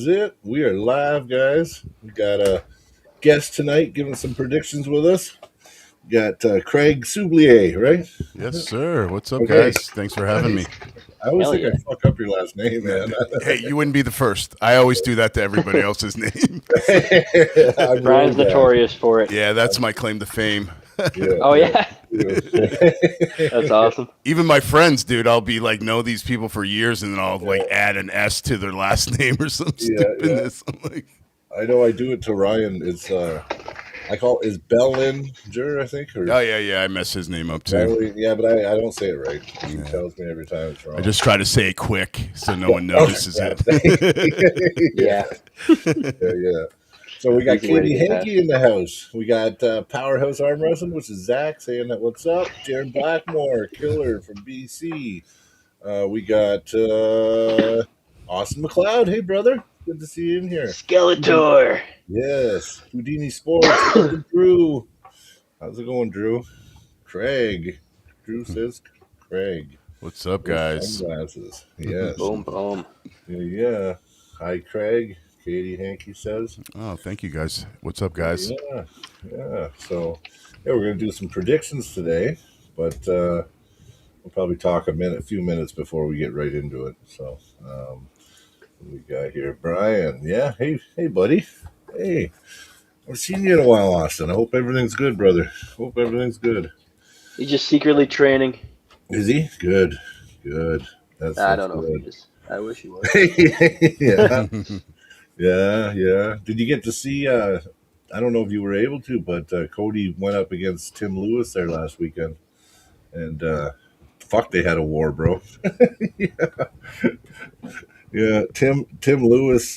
is it. We are live, guys. We got a guest tonight giving some predictions with us. We got Craig Soublier, right? Yes, sir. What's up, Okay. guys? Thanks for having me. I always Hell think yeah. I fuck up your last name, man. Hey, you wouldn't be the first. I always do that to everybody else's name. I'm Brian's really bad. notorious for it. Yeah, that's my claim to fame. Yeah, Oh yeah, yeah. that's awesome. Even my friends, dude, I'll be like, know these people for years, and then I'll like add an S to their last name or some stupidness. I'm like, I know I do it to Ryan. It's I call it is Bellinger, I think. Or oh yeah, I mess his name up too. Yeah, but I don't say it right. He tells me every time it's wrong. I just try to say it quick so no one notices it. Yeah. Yeah. So we got Easy way to Katie get Hankey in the house. We got Powerhouse Arm Wrestling, which is Zach saying that what's up. Jared Blackmore, killer from BC. We got Austin McLeod. Hey, brother. Good to see you in here. Skeletor. Yes. Houdini Sports. Drew. How's it going, Drew? Craig. Drew says Craig. What's up, guys? Sunglasses. Yes. Boom, boom. Yeah. Hi, Craig. Katie Hankey says. Oh, thank you, guys. What's up, guys? Yeah. So, we're going to do some predictions today, but we'll probably talk a few minutes before we get right into it. So, we got here Brian. Yeah. Hey, buddy. Hey. I've seen you in a while, Austin. I hope everything's good, brother. Hope everything's good. He's just secretly training. Is he? Good. That's I don't know good. if he is. I wish he was. Yeah. Did you get to see? I don't know if you were able to, but Cody went up against Tim Lewis there last weekend, and fuck, they had a war, bro. yeah. Tim Lewis.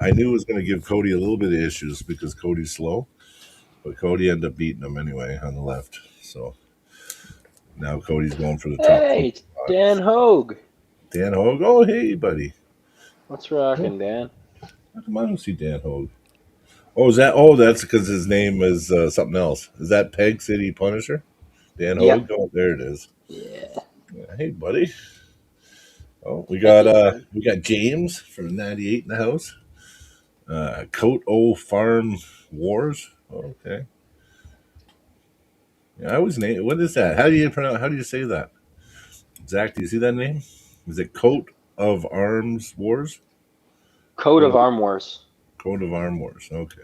I knew was going to give Cody a little bit of issues because Cody's slow, but Cody ended up beating him anyway on the left. So now Cody's going for the top. Hey, it's Dan Hogue. Dan Hogue. Oh, hey, buddy. What's rocking, Dan? How come I don't see Dan Hogue? Oh, is that? Oh, that's because his name is something else. Is that Peg City Punisher? Dan Hogue. Yeah. Oh, there it is. Yeah. Hey, buddy. Oh, we got James from '98 in the house. Coat O Farm Wars. Oh, okay. Yeah, I always name. What is that? How do you pronounce? How do you say that? Zach, do you see that name? Is it Coat of Arms Wars? Coat of Arm Wars. Coat of Arm Wars. Okay.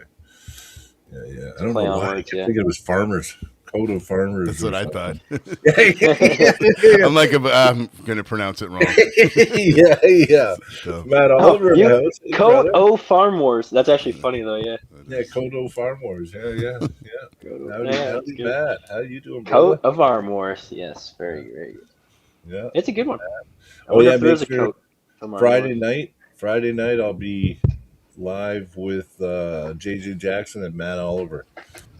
Yeah. I don't Play know on why. words, I think it was Farmers. Coat of Farmers. That's what I thought. Yeah. I'm like, I'm going to pronounce it wrong. Yeah. So, Matt Oliver in the house. Hey, Coat brother. O Farm Wars. That's actually funny though. Yeah. Yeah, Kodo Farm Wars. Yeah. Howdy, that's good. Matt. How you doing, brother? Coat of Arm Wars. Yes, very good. Yeah. It's a good one. Oh, yeah, If there's a make sure coat of Arm Friday Wars. night, I'll be live with JJ Jackson and Matt Oliver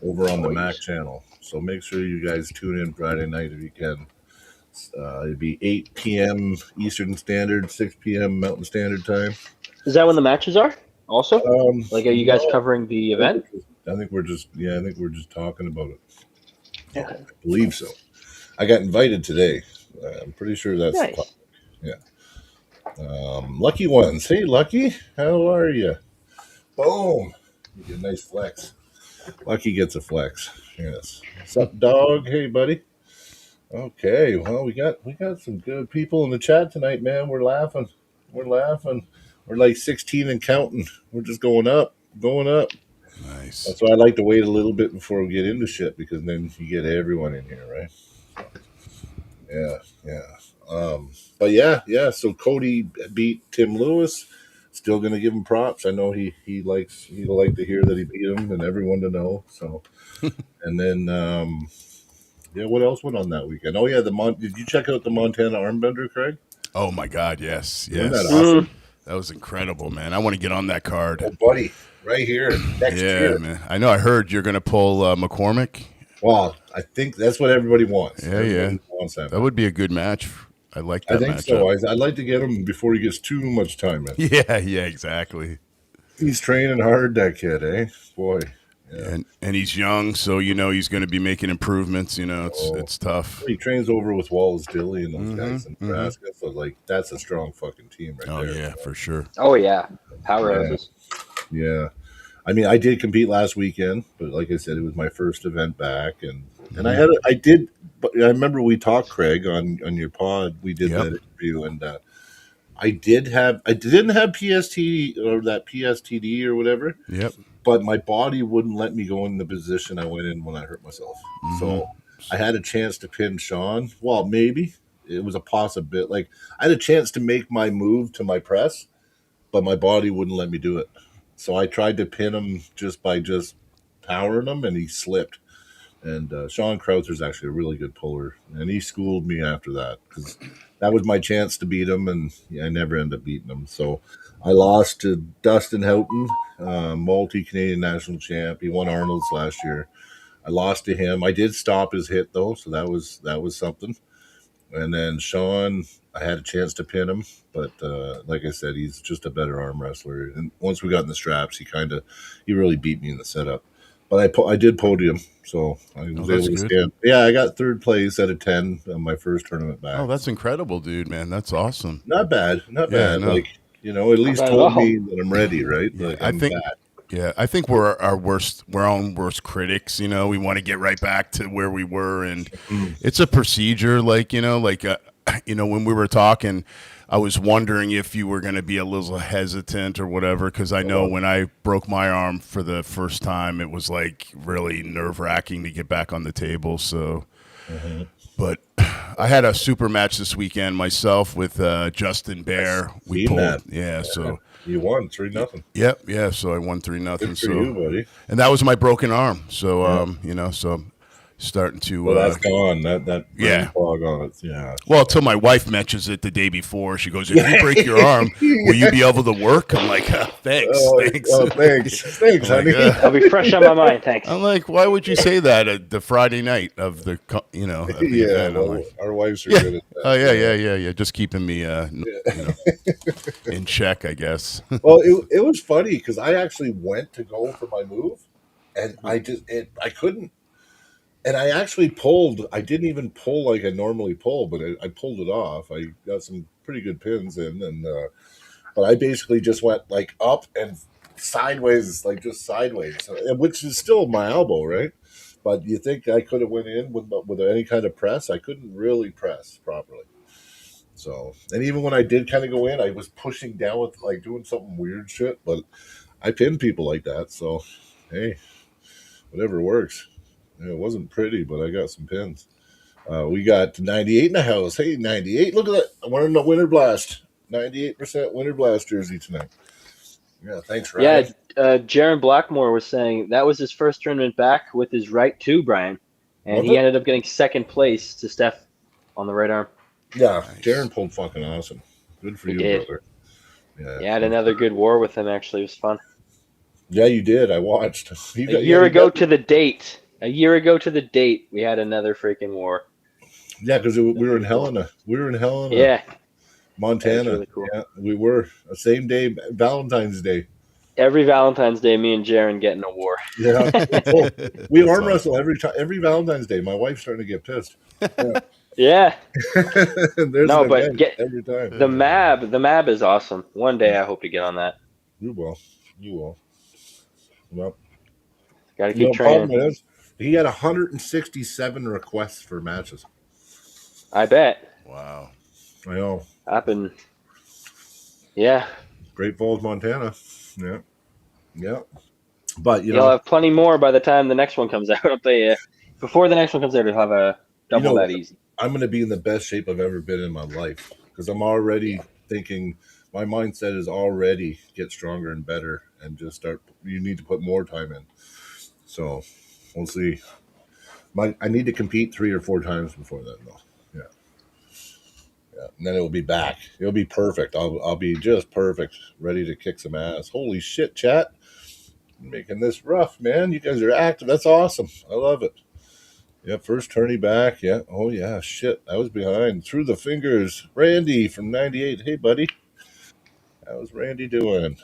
over on the Mac channel. So make sure you guys tune in Friday night if you can. It'd be 8 p.m. Eastern Standard, 6 p.m. Mountain Standard Time. Is that when the matches are? Also, are you guys no, covering the event? I think we're just talking about it. Okay. I believe so. I got invited today. I'm pretty sure that's Nice. the topic. Yeah. Lucky ones. Hey, Lucky, how are you? Boom. You get a nice flex. Lucky gets a flex. Yes. What's up, dog? Hey, buddy. Okay. Well, we got some good people in the chat tonight, man. We're laughing. We're like 16 and counting. We're just going up. nice. That's why I like to wait a little bit before we get into shit, because then you get everyone in here, right? Yeah. But yeah. So Cody beat Tim Lewis. Still gonna give him props. I know he'll like to hear that he beat him and everyone to know. So, and then what else went on that weekend? Oh yeah, did you check out the Montana Armbender, Craig? Oh my God, yes. Isn't that awesome? That was incredible, man. I want to get on that card. Oh, buddy, right here next year. Man. I know. I heard you're going to pull McCormick. Well, I think that's what everybody wants. Yeah. Everybody wants that. That would be a good match. I like that. I think so. I'd like to get him before he gets too much time in. Yeah, exactly. He's training hard, that kid, eh? Boy. Yeah. And he's young, so he's going to be making improvements. It's tough. He trains over with Wallace Dilly and those guys in Nebraska, so like that's a strong fucking team right there. Yeah, for sure. Oh yeah, powerhouses. Yeah. I mean, I did compete last weekend, but like I said, it was my first event back, and I did. But I remember we talked, Craig, on your pod. We did that interview, and I didn't have PST or that PSTD or whatever. Yep. But my body wouldn't let me go in the position I went in when I hurt myself. So I had a chance to pin Sean. Well, maybe it was a possibility. Like I had a chance to make my move to my press, but my body wouldn't let me do it. So I tried to pin him just by powering him, and he slipped. And Sean Krauser's actually a really good puller, and he schooled me after that because that was my chance to beat him, and I never ended up beating him. So I lost to Dustin Houghton, multi-Canadian national champ. He won Arnold's last year. I lost to him. I did stop his hit though, so that was something. And then Sean, I had a chance to pin him, but like I said, he's just a better arm wrestler. And once we got in the straps, he really beat me in the setup. But I did podium, so I was able to stand. Yeah, I got third place out of 10 on my first tournament back. Oh, that's incredible, dude, man. That's awesome. Not bad. Not bad. No. Like, at least told me that I'm ready, right? Like, I think. Bad. Yeah, I think we're our own worst critics. We want to get right back to where we were, and it's a procedure. Like when we were talking, I was wondering if you were going to be a little hesitant or whatever, because I know when I broke my arm for the first time, it was like really nerve-wracking to get back on the table. So, but I had a super match this weekend myself with Justin Bear. We pulled, so. You won 3-0. Yep, yeah. So I won 3-0. Good for you, buddy. And that was my broken arm. So so starting to. Well, that's gone. That fog on it. Yeah. Well, until my wife mentions it the day before, she goes, "If you break your arm, will you be able to work?" I'm like, "Thanks, thanks, thanks, honey." I'll be fresh on my mind. Thanks. I'm like, "Why would you say that at the Friday night of the event?" Well, like, our wives are good at that. Oh yeah. Just keeping me in check, I guess. Well, it was funny because I actually went to go for my move, and I couldn't. And I actually pulled. I didn't even pull like I normally pull, but I pulled it off. I got some pretty good pins in, and but I basically just went like up and sideways, like just sideways, which is still my elbow, right? But you think I could have went in with any kind of press? I couldn't really press properly. So, and even when I did kind of go in, I was pushing down with like doing something weird shit. But I pin people like that, so hey, whatever works. It wasn't pretty, but I got some pins. We got 98 in the house. Hey, 98. Look at that. I'm wearing the Winter Blast. 98% Winter Blast jersey tonight. Yeah, thanks, Ryan. Yeah, Jaron Blackmore was saying that was his first tournament back with his right too, Brian. And he ended up getting second place to Steph on the right arm. Yeah, nice. Jaron pulled fucking awesome. Good for you, brother. Yeah, I had another good war with him, actually. It was fun. Yeah, you did. I watched. A year ago to the date, we had another freaking war. Yeah, because we were in Helena. Yeah. Montana. Really cool. Yeah, we were. Same day, Valentine's Day. Every Valentine's Day, me and Jaron get in a war. Yeah. We arm wrestle every Valentine's Day. My wife's starting to get pissed. Yeah. No, but every time. The MAB is awesome. One day I hope to get on that. You will. Well, gotta keep training. He had 167 requests for matches. I bet. Wow. I know. Yeah. Great Falls, Montana. Yeah. But you'll have plenty more by the time the next one comes out. I'll tell you. Before the next one comes out, you'll have a double that easy. I'm going to be in the best shape I've ever been in my life because I'm already thinking. My mindset is already get stronger and better, and just start. You need to put more time in. So we'll see. I need to compete 3 or 4 times before that, though. Yeah, and then it'll be back. It'll be perfect. I'll be just perfect, ready to kick some ass. Holy shit, chat! Making this rough, man. You guys are active. That's awesome. I love it. Yeah, first tourney back. Yeah. Oh yeah, shit. I was behind. Through the fingers. Randy from 98. Hey, buddy. How's Randy doing?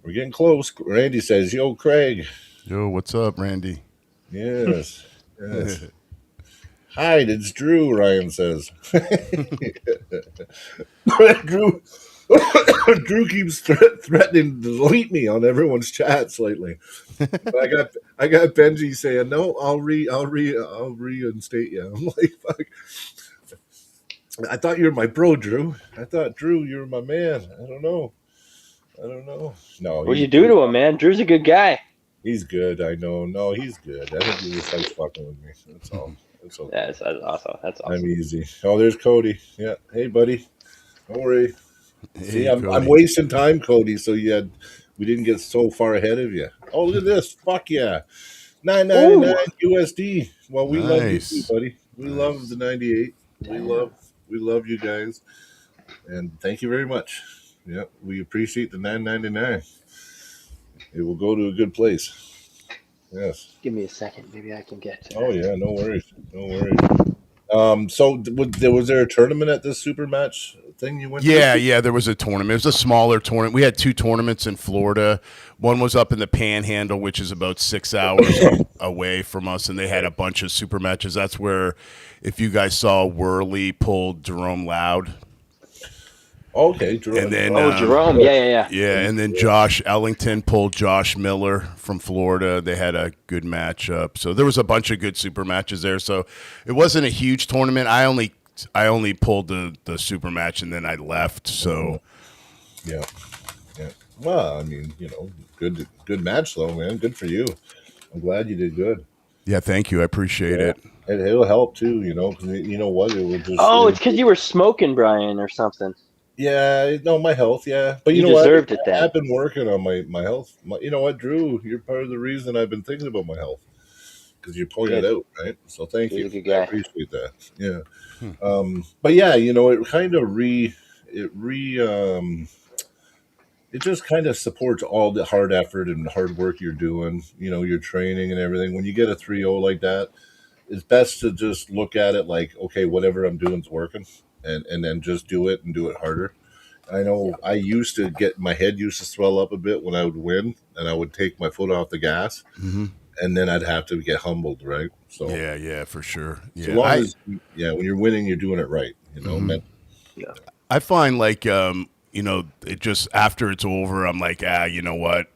We're getting close. Randy says, "Yo, Craig." Yo, what's up, Randy? Yes. Yes. Hi, it's Drew. Ryan says. Drew. Drew keeps threatening to delete me on everyone's chats lately. But I got Benji saying, "No, I'll reinstate you." I'm like, "Fuck." I thought you were my bro, Drew. I thought, Drew, you were my man. I don't know. No, What'd you do to him, man? Drew's a good guy. he's good. I know. No, he's good. I think he just likes fucking with me. That's all. It's okay. Yeah, that's awesome. That's awesome. I'm easy. Oh, there's Cody. Yeah. Hey, buddy. Don't worry. See, Hey, I'm Cody. wasting time, Cody. So we didn't get so far ahead of you. Oh, look at this. Fuck yeah. $9.99 USD. Well, we love you too, Nice. buddy. We Nice. love the 98. Damn. We love you guys. And thank you very much. Yeah, we appreciate the $9.99. It will go to a good place. Yes. Give me a second. Maybe I can get to Oh yeah, no worries. No worries. So was there a tournament at this super match thing you went to? Yeah, there was a tournament. It was a smaller tournament. We had 2 tournaments in Florida. One was up in the Panhandle, which is about 6 hours away from us, and they had a bunch of super matches. That's where, if you guys saw, Worley pulled Jerome Loud. Okay, Jerome. And then, Jerome. Yeah. Yeah, and then Josh Ellington pulled Josh Miller from Florida. They had a good matchup. So there was a bunch of good super matches there. So it wasn't a huge tournament. I only pulled the super match and then I left. So Yeah. Well, I mean, good match though, man. Good for you. I'm glad you did good. yeah, thank you. I appreciate it. And it'll help too, because you know what? It will just. It's because you were smoking, Brian, or something. Yeah, no, my health, yeah. But you know deserved what? it then. I've been working on my health. You know what, Drew? You're part of the reason I've been thinking about my health because you pointed out, right? So thank you. He's a good guy. I appreciate that. Yeah. But yeah, it kind of it just kind of supports all the hard effort and hard work you're doing. Your training and everything. When you get a 3-0 like that, it's best to just look at it like, okay, whatever I'm doing is working. And then just do it and do it harder. I know I used to my head used to swell up a bit when I would win, and I would take my foot off the gas, and then I'd have to get humbled, right? So Yeah, for sure. Yeah, so long as when you're winning, you're doing it right. Yeah. I find like it just after it's over, I'm like, you know what?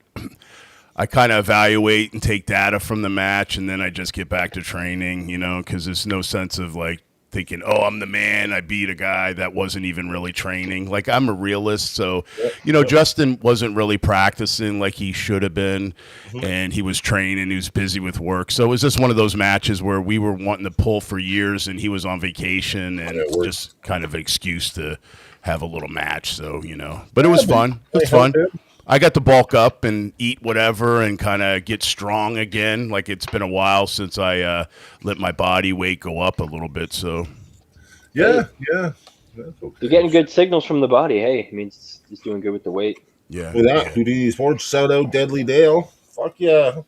I kind of evaluate and take data from the match, and then I just get back to training, because there's no sense of like thinking, oh, I'm the man. I beat a guy that wasn't even really training. Like, I'm a realist. So, Justin wasn't really practicing like he should have been, and he was training. He was busy with work. So it was just one of those matches where we were wanting to pull for years, and he was on vacation, and just kind of an excuse to have a little match. So, but it was fun. It was fun. I got to bulk up and eat whatever and kind of get strong again. Like, it's been a while since I let my body weight go up a little bit. So, yeah, that's okay. You're getting good signals from the body. Hey, it means it's doing good with the weight. yeah. With that, Houdini's Forge, shout out Deadly Dale. Fuck yeah.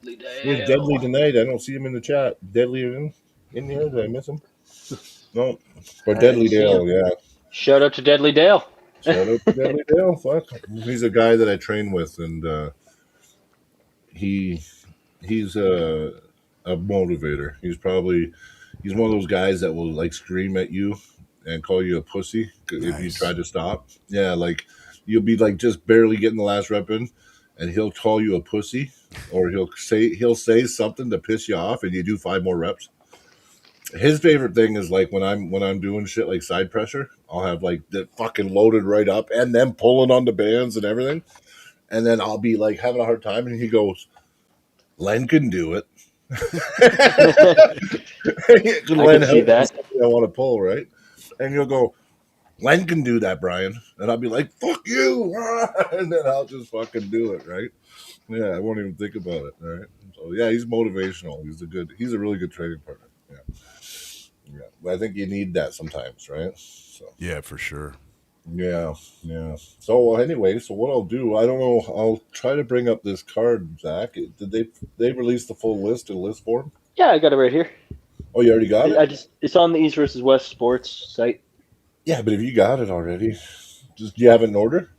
Where's Deadly tonight? I don't see him in the chat. Deadly in here? Did I miss him? No. But Deadly Dale, yeah. Shout out to Deadly Dale. Shout out to Deadly Dale. Fuck. He's a guy that I train with, and he's a motivator. He's one of those guys that will like scream at you and call you a pussy if you try to stop. Yeah, like you'll be like just barely getting the last rep in, and he'll call you a pussy, or he'll say something to piss you off, and you do 5 more reps. His favorite thing is like when I'm doing shit like side pressure, I'll have like the fucking loaded right up and then pulling on the bands and everything. And then I'll be like having a hard time, and he goes, Len can do it. Len, see that. I want to pull, right? And you'll go, Len can do that, Brian. And I'll be like, fuck you. And then I'll just fucking do it, right? Yeah, I won't even think about it, right? So yeah, he's motivational. He's a really good training partner. Yeah. I think you need that sometimes, right? So Yeah, for sure. yeah. So anyway, what I'll do, I don't know. I'll try to bring up this card, Zach. Did they release the full list in list form? Yeah, I got it right here. Oh, you already got it? It's on the East versus West Sports site. Yeah, but if you got it already, do you have it in order?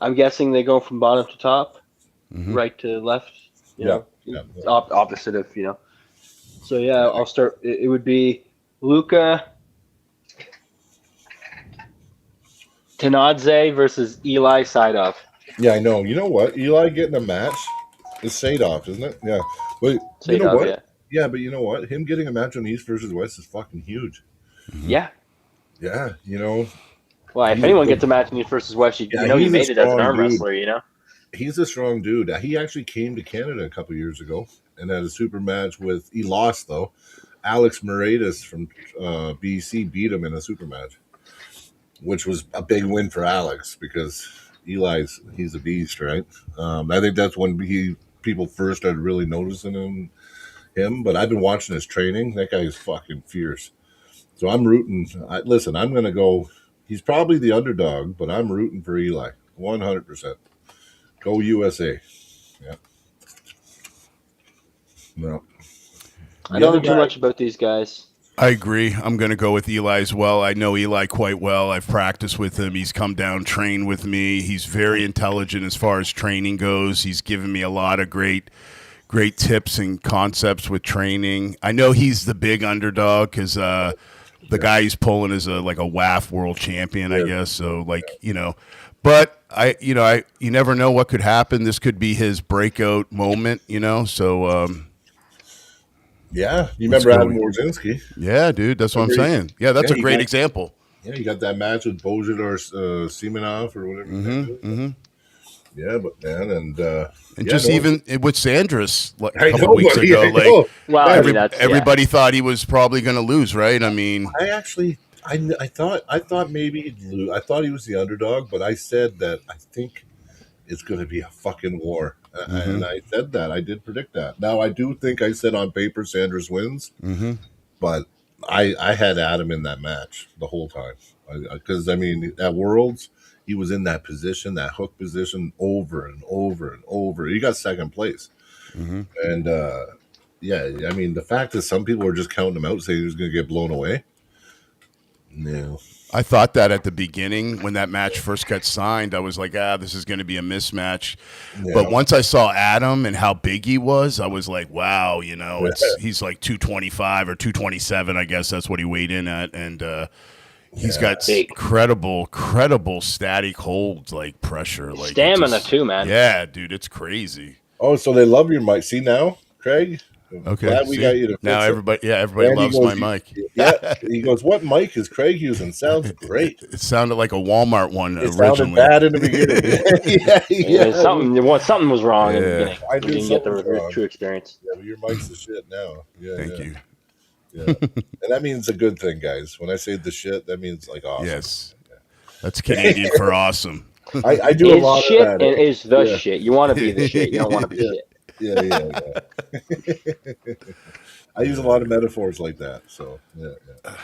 I'm guessing they go from bottom to top, Mhm. right to left. You Yeah, know, yeah. opposite of So yeah, I'll start. It would be Luca Tenadze versus Eli Seidov. Yeah, I know. You know what? Eli getting a match is Sadov, isn't it? Yeah. But you know Seidov, what? yeah, Yeah, but you know what? Him getting a match on East versus West is fucking huge. Mhm. yeah. Yeah, you know, Well, if anyone gets a match in versus West, yeah, you he's a made it as an strong arm dude. wrestler. He's a strong dude. He actually came to Canada a couple years ago and had a super match with. He lost though. Alex Moraidis from BC beat him in a super match, which was a big win for Alex because he's a beast, right? I think that's when people first started really noticing him. But I've been watching his training. That guy is fucking fierce. So I'm rooting. Listen, I'm going to go. He's probably the underdog, but I'm rooting for Eli 100%. Go USA. Yeah. No. I The don't other know too guy, much about these guys. I agree. I'm going to go with Eli as well. I know Eli quite well. I've practiced with him. He's come down, trained with me. He's very intelligent as far as training goes. He's given me a lot of great tips and concepts with training. I know he's the big underdog because the guy he's pulling is like a WAF world champion, I guess. So but you never know what could happen. This could be his breakout moment, So yeah, you Let's remember go Adam with- Warzinski? yeah, dude, that's what I'm Remember saying. Yeah, that's yeah, a he great got- example. Yeah, you got that match with Bojan or Semenov or whatever. his name is. Mm-hmm. Yeah, but man, and Just even with Sandris like, a I couple know, weeks buddy, ago, I like know. Well, I mean, everybody thought he was probably going to lose, right? I mean, I actually, I thought maybe he'd lose. I thought he was the underdog, but I said that I think it's going to be a fucking war, and I said that. I did predict that. Now I do think I said on paper Sanders wins, but I had Adam in that match the whole time because I mean at Worlds he was in that position, that hook position, over and over and over. He got second place, and yeah, I mean the fact that some people were just counting him out, saying he was going to get blown away. No, I thought that at the beginning when that match first got signed, I was like, this is going to be a mismatch. yeah. But once I saw Adam and how big he was, I was like, wow, he's like 225 or 227, I guess that's what he weighed in at, and he's got Big. credible static holds, like pressure, like stamina too, man. Yeah, dude, it's crazy. Oh, so they love your mic. See now, Craig. Okay, Glad we got you to now fix it. everybody And he loves goes, my mic. Yeah, he goes, "What mic is Craig using? Sounds great." It sounded like a Walmart one It originally. sounded bad in the beginning. yeah. Something was wrong in the Yeah. beginning. I We knew didn't get something was the wrong. true experience. Yeah, but your mic's the shit now. Yeah, Thank yeah, you. Yeah. And that means a good thing, guys. When I say the shit, that means like awesome. Yes, that's Canadian for awesome. I do a Is lot shit of that. and is the Yeah. shit. You want to be the shit. You don't want to be shit. Yeah. I use a lot of metaphors like that. So yeah.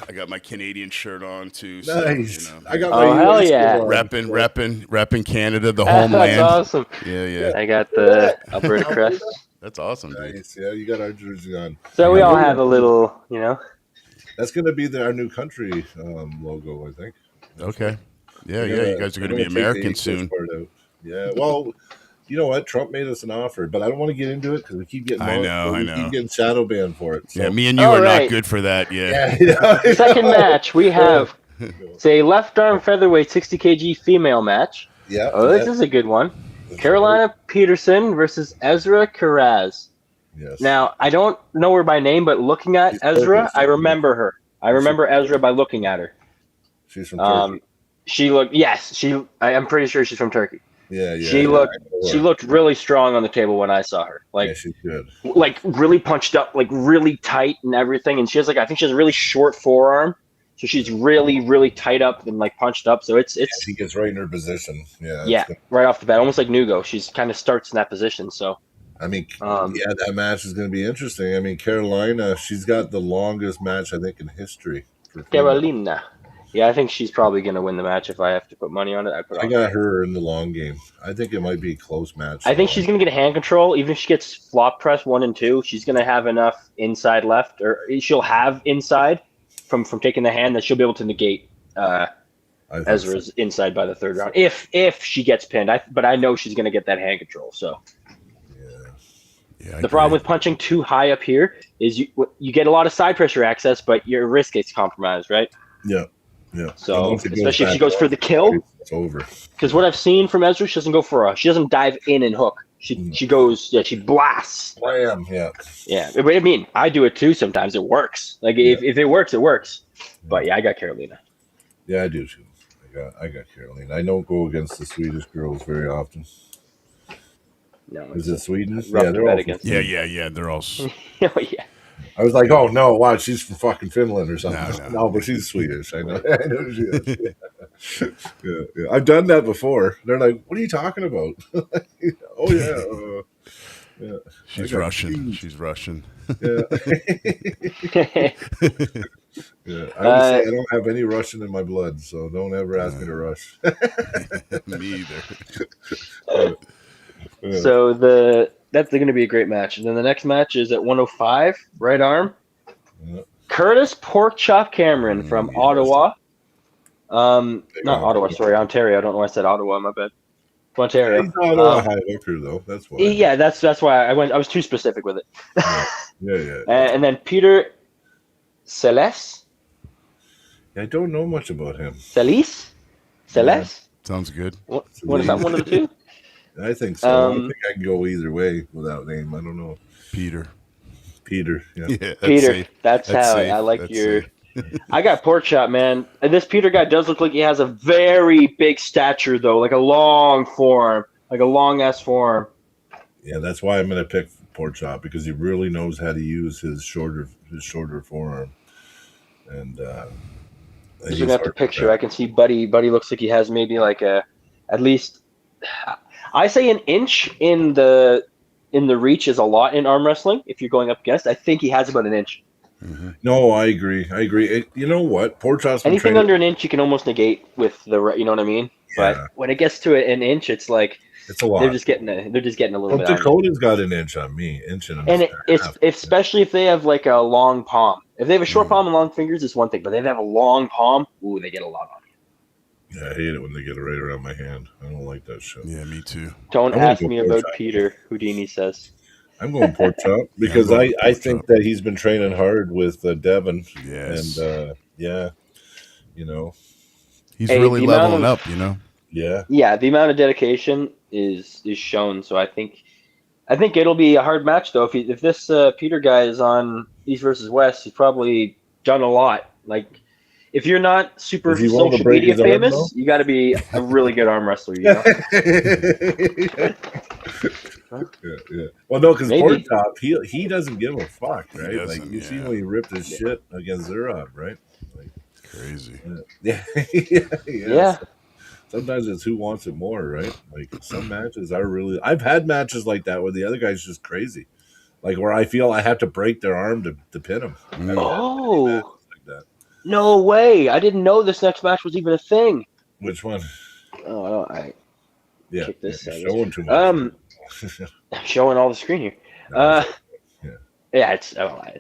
I got my Canadian shirt on too. So, Nice. I got my Oh, hell US yeah. shirt on. repping Canada, the That's homeland. awesome. Yeah. I got the Alberta crest. That's awesome, dude. Nice. Yeah, you got our jersey on. So we all have a little, That's going to be our new country logo, I think. Okay. Yeah. You guys are going to be Americans soon. Yeah. Well, you know what? Trump made us an offer, but I don't want to get into it because we keep getting. I know. keep getting shadow banned for it. So. Yeah, me and you All are right. not good for that. Yeah. Second match, we have it's a left arm featherweight 60 kg female match. Yeah. Oh, this is a good one. That's Carolina Peterson versus Ezra Karaz. right. Yes. Now, I don't know her by name, but looking at She's Ezra, Turkish. I remember her. I remember Ezra by looking at her. She's from Turkey. She looked. Yes, I'm pretty sure she's from Turkey. Yeah. She I know She her. looked really strong on the table when I saw her. Yeah, she's good. Like really punched up, like really tight and everything. And she has I think she has a really short forearm, so she's really, really tight up and like punched up. So it's She gets right in her position. Yeah. yeah, right off the bat, almost like Nugo. She's kind of starts in that position. So I mean, Um, yeah, that match is going to be interesting. I mean, Carolina, she's got the longest match I think in history. For female. Carolina, yeah, I think she's probably gonna win the match if I have to put money on it. I got her in the long game. I think it might be a close match. I think she's gonna get hand control, even if she gets flop press 1 and 2. She's gonna have enough inside left, or she'll have inside from taking the hand that she'll be able to negate I think Ezra's inside by the third round. If she gets pinned, but I know she's going to get that hand control. So Yeah, the problem with punching too high up here is you get a lot of side pressure access, but your wrist gets compromised, right? Yeah. And So once it goes especially if she back goes for the kill, it's over. because what I've seen from Ezra, she doesn't go for she doesn't dive in and hook. She goes, she blasts. Blam, yeah. Yeah, but I mean, I do it too. Sometimes it works. Like if it works, it works. But yeah, I got Carolina. Yeah, I do too. I got Carolina. I don't go against the Swedish girls very often. No, Is it Sweden? rough Yeah, to they're bet all against. Yeah. They're all. Oh yeah. I was like, oh no, wow, she's from fucking Finland or something. No. But she's Swedish. I know. I know she is. Yeah. I've done that before. They're like, what are you talking about? Oh yeah. Yeah. She's I got Russian. cheese. She's Russian. Yeah. Yeah. I would say I don't have any Russian in my blood, so don't ever ask me to rush. Me either. Yeah. So that's going to be a great match. And then the next match is at 105, right arm. Yeah. Curtis Pork Chop Cameron from Yes. Ottawa. Not Ottawa. Ottawa, sorry, Ontario. I don't know why I said Ottawa, my bad. Ontario. He's not a high hooker though. That's why. Yeah, that's why I was too specific with it. Yeah. And then Peter Celes? I don't know much about him. Celis? Celes? Sounds good. What is that, one of the two? I think so. I think I can go either way without name. I don't know. Peter. Peter. Yeah. Yeah, that's Peter. safe. That's how safe. I like That's your. safe. I got Pork Chop, man. And this Peter guy does look like he has a very big stature, though, like a long forearm, like a long ass forearm. Yeah, that's why I'm going to pick Pork Chop because he really knows how to use his shorter forearm. And Looking at the picture, I can see Buddy. Buddy looks like he has maybe like at least, I say an inch in the reach is a lot in arm wrestling. If you're going up against, I think he has about an inch. Mm-hmm. No, I agree. You know what? Pork Chop's been Anything training- under an inch, you can almost negate with you know what I mean. Yeah. But when it gets to an inch, it's like It's a lot. they're just getting a little Well, bit. On me. Dakota's got an inch on me, inch and a And half. especially if they have like a long palm. If they have a short palm and long fingers, it's one thing. But if they have a long palm, ooh, they get a lot on you. Yeah, I hate it when they get it right around my hand. I don't like that shit. Yeah, me too. Don't I'm gonna ask go me Pork about Chop. Peter. Houdini says. I'm going Pork Chop because I'm going I Pork think Chop. that he's been training hard with Devin. Yes. And yeah, you know, He's Hey, really the amount leveling of- up, you know? yeah. Yeah, the amount of dedication is shown. So I think it'll be a hard match though. If this Peter guy is on East versus West, he's probably done a lot. Like if you're not super Is he willing to social break media his arm, famous, though? you got to be a really good arm wrestler. You know? Yeah. Well, no, because Maybe. Pork Chop, he doesn't give a fuck, right? doesn't, Like you see yeah. when he ripped his shit against Zurab, right? Like, Crazy. yeah. Yeah. Sometimes it's who wants it more, right? Like some matches are really. I've had matches like that where the other guy's just crazy, like where I feel I have to break their arm to pin him. I've had many Oh. matches like that. No way! I didn't know this next match was even a thing. Which one? Oh, I Yeah, Check this you're out. showing too much. I'm showing all the screen here. Yeah. Yeah, it's fine.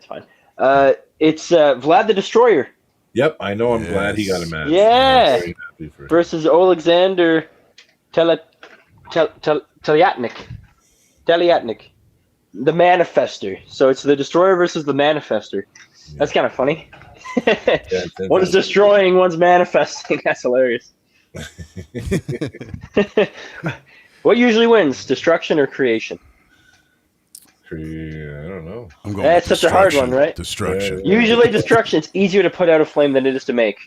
It's Vlad the Destroyer Yep, I know. I'm Yes. glad he got a match. Yeah. I'm very happy for him. versus Alexander Telyatnik, the Manifester. So it's the Destroyer versus the Manifester. That's kind of funny. Yeah, it's One's destroying, one's manifesting. That's hilarious. What usually wins, destruction or creation? I don't know. I'm going That's with such a hard destruction. one, right? Destruction. Yeah. Usually destruction. It's easier to put out a flame than it is to make.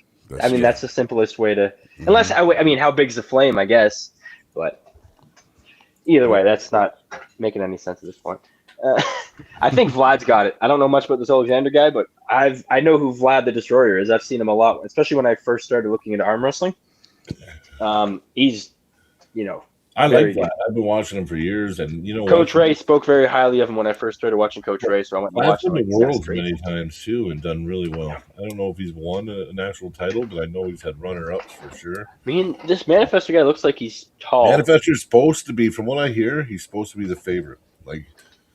I mean, that's the simplest way to. Unless I mean, how big's the flame? I guess, but either way, that's not making any sense at this point. I think Vlad's got it. I don't know much about this Alexander guy, but I know who Vlad the Destroyer is. I've seen him a lot, especially when I first started looking into arm wrestling. He's, I Very like that. I've been watching him for years, and you know, Coach Ray spoke very highly of him when I first started watching Coach Ray, so I went and I've watched been him. to Worlds many times too, and done really well. I don't know if he's won an actual title, but I know he's had runner-ups for sure. I mean, this Manifester guy looks like he's tall. Manifester's supposed to be, from what I hear, he's supposed to be the favorite. Like,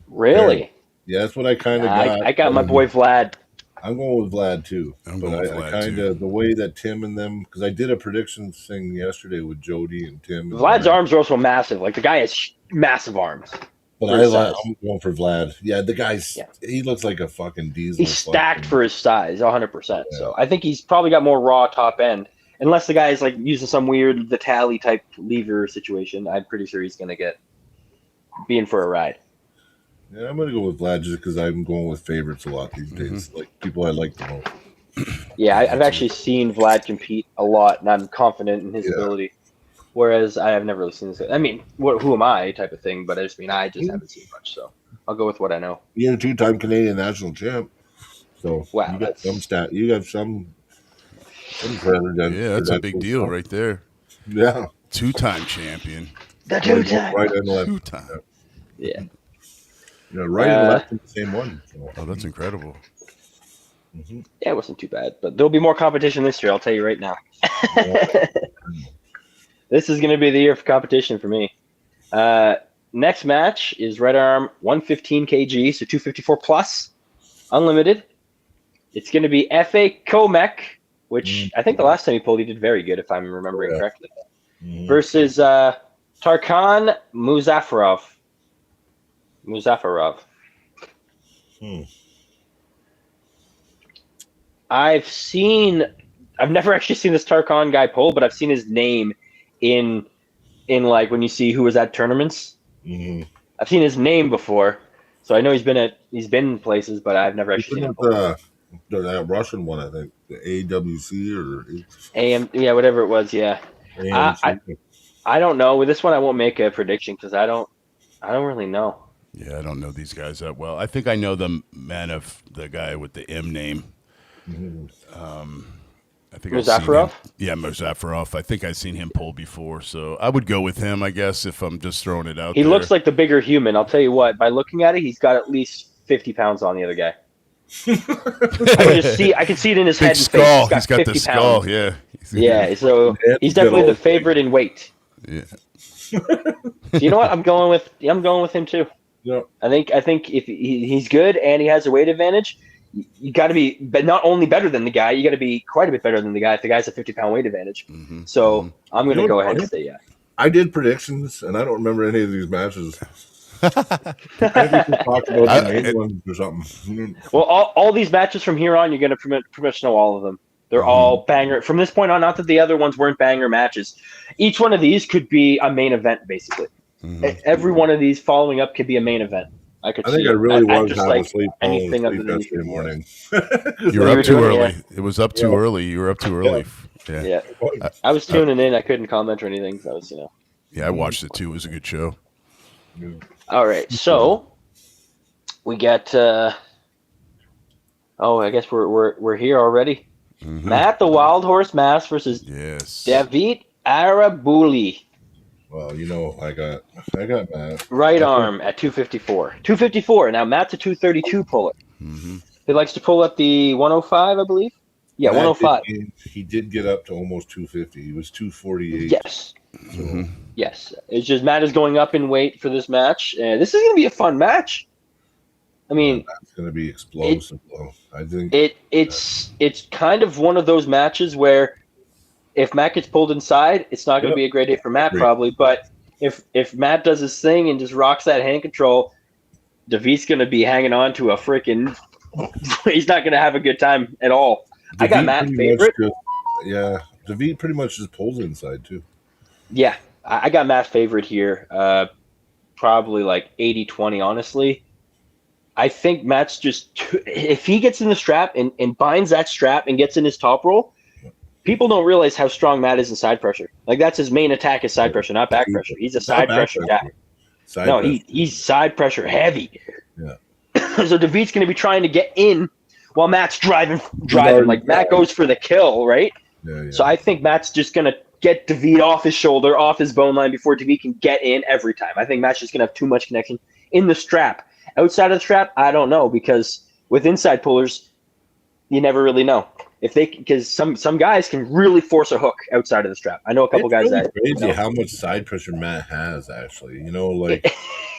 Really? yeah, that's what I kind of got. I got my boy Vlad. I'm going with Vlad too. I'm but going with I Vlad, kind too. of the way that Tim and them, because I did a prediction thing yesterday with Jody and Tim. And Vlad's arms are also massive. Like the guy has massive arms. But for his size. I'm going for Vlad. Yeah, the guy's Yeah. he looks like a fucking diesel. He's stacked fucking, for his size, 100%. Yeah. So I think he's probably got more raw top end. Unless the guy is like using some weird Vitali type lever situation, I'm pretty sure he's gonna be in for a ride. Yeah, I'm gonna go with Vlad just because I'm going with favorites a lot these days. Like people I like the most. Yeah, I've actually seen Vlad compete a lot, and I'm confident in his ability. Whereas I have never really seen this. I mean, who am I type of thing, but I just haven't seen much. So I'll go with what I know. You're a 2-time Canadian national champ. So Wow, you got some stat. You got some credit. Yeah, that's a big deal right there. Yeah. 2-time champion. The 2-time. Right and left. 2-time. Yeah. Yeah, right and left in the same one. So. Oh, that's incredible. Mm-hmm. Yeah, it wasn't too bad, but there'll be more competition this year. I'll tell you right now. This is going to be the year for competition for me. Next match is right arm 115 kg, so 254 plus, unlimited. It's going to be F.A. Komek, which I think the last time he pulled, he did very good, if I'm remembering correctly, versus Tarkan Muzaffarov. I've never actually seen this Tarkan guy pull, but I've seen his name in like when you see who was at tournaments. Mm-hmm. I've seen his name before, so I know he's been in places, but I've never actually seen him pull. That Russian one, I think, the AWC or yeah, whatever it was, yeah. I don't know. With this one, I won't make a prediction because I don't really know. Yeah, I don't know these guys that well. I think I know the man of the guy with the M name. I think Muzaffarov? Yeah, Muzaffarov. I think I've seen him pull before, so I would go with him, I guess, if I'm just throwing it out there. He looks like the bigger human. I'll tell you what, by looking at it, he's got at least 50 pounds on the other guy. I can see it in his big head and skull. face. He's got the skull, pounds. yeah. Yeah, so he's definitely the favorite in weight. Yeah. So you know what? I'm going with him too. Yeah. I think if he's good and he has a weight advantage, you got to be, but not only better than the guy, you got to be quite a bit better than the guy if the guy's a 50-pound weight advantage. So I'm going to go ahead and say yeah. I did predictions, and I don't remember any of these matches. I think we talked about the main ones or something. Well, all these matches from here on, you're going to pretty much know all of them. They're all banger. From this point on, not that the other ones weren't banger matches. Each one of these could be a main event, basically. Every one of these following up could be a main event. I think I really was just having sleep anything other than yesterday morning. You were up too early. It was up too early. You were up too early. Yeah. I was tuning in. I couldn't comment or anything. So I was, Yeah, I watched it too. It was a good show. All right, so we got. I guess we're here already. Matt the Wild Horse Mass versus David Arabouli. Well, I got Matt. Right arm at 254. 254. Now Matt's a 232 puller. He likes to pull up the 105, I believe. Yeah, Matt 105. He did get up to almost 250. He was 248. Yes. So. Yes. It's just Matt is going up in weight for this match. This is going to be a fun match. I mean, it's going to be explosive, though. I think it's kind of one of those matches where if Matt gets pulled inside, it's not going to be a great day for Matt probably. But if Matt does his thing and just rocks that hand control, David's going to be hanging on to a freaking. He's not going to have a good time at all. I got Matt favorite. David pretty much just pulls inside too. Yeah, I got Matt favorite here. Probably like 80-20, honestly. I think Matt's if he gets in the strap and binds that strap and gets in his top roll, people don't realize how strong Matt is in side pressure. Like that's his main attack is side pressure, not back pressure. He's a side pressure guy. He's side pressure heavy. Yeah. So David's going to be trying to get in while Matt's driving. Like Matt goes for the kill, right? Yeah. So I think Matt's just going to get David off his shoulder, off his bone line before David can get in every time. I think Matt's just going to have too much connection in the strap. Outside of the strap, I don't know, because with inside pullers, you never really know because some guys can really force a hook outside of the strap. I know a couple guys that crazy how much side pressure Matt has actually.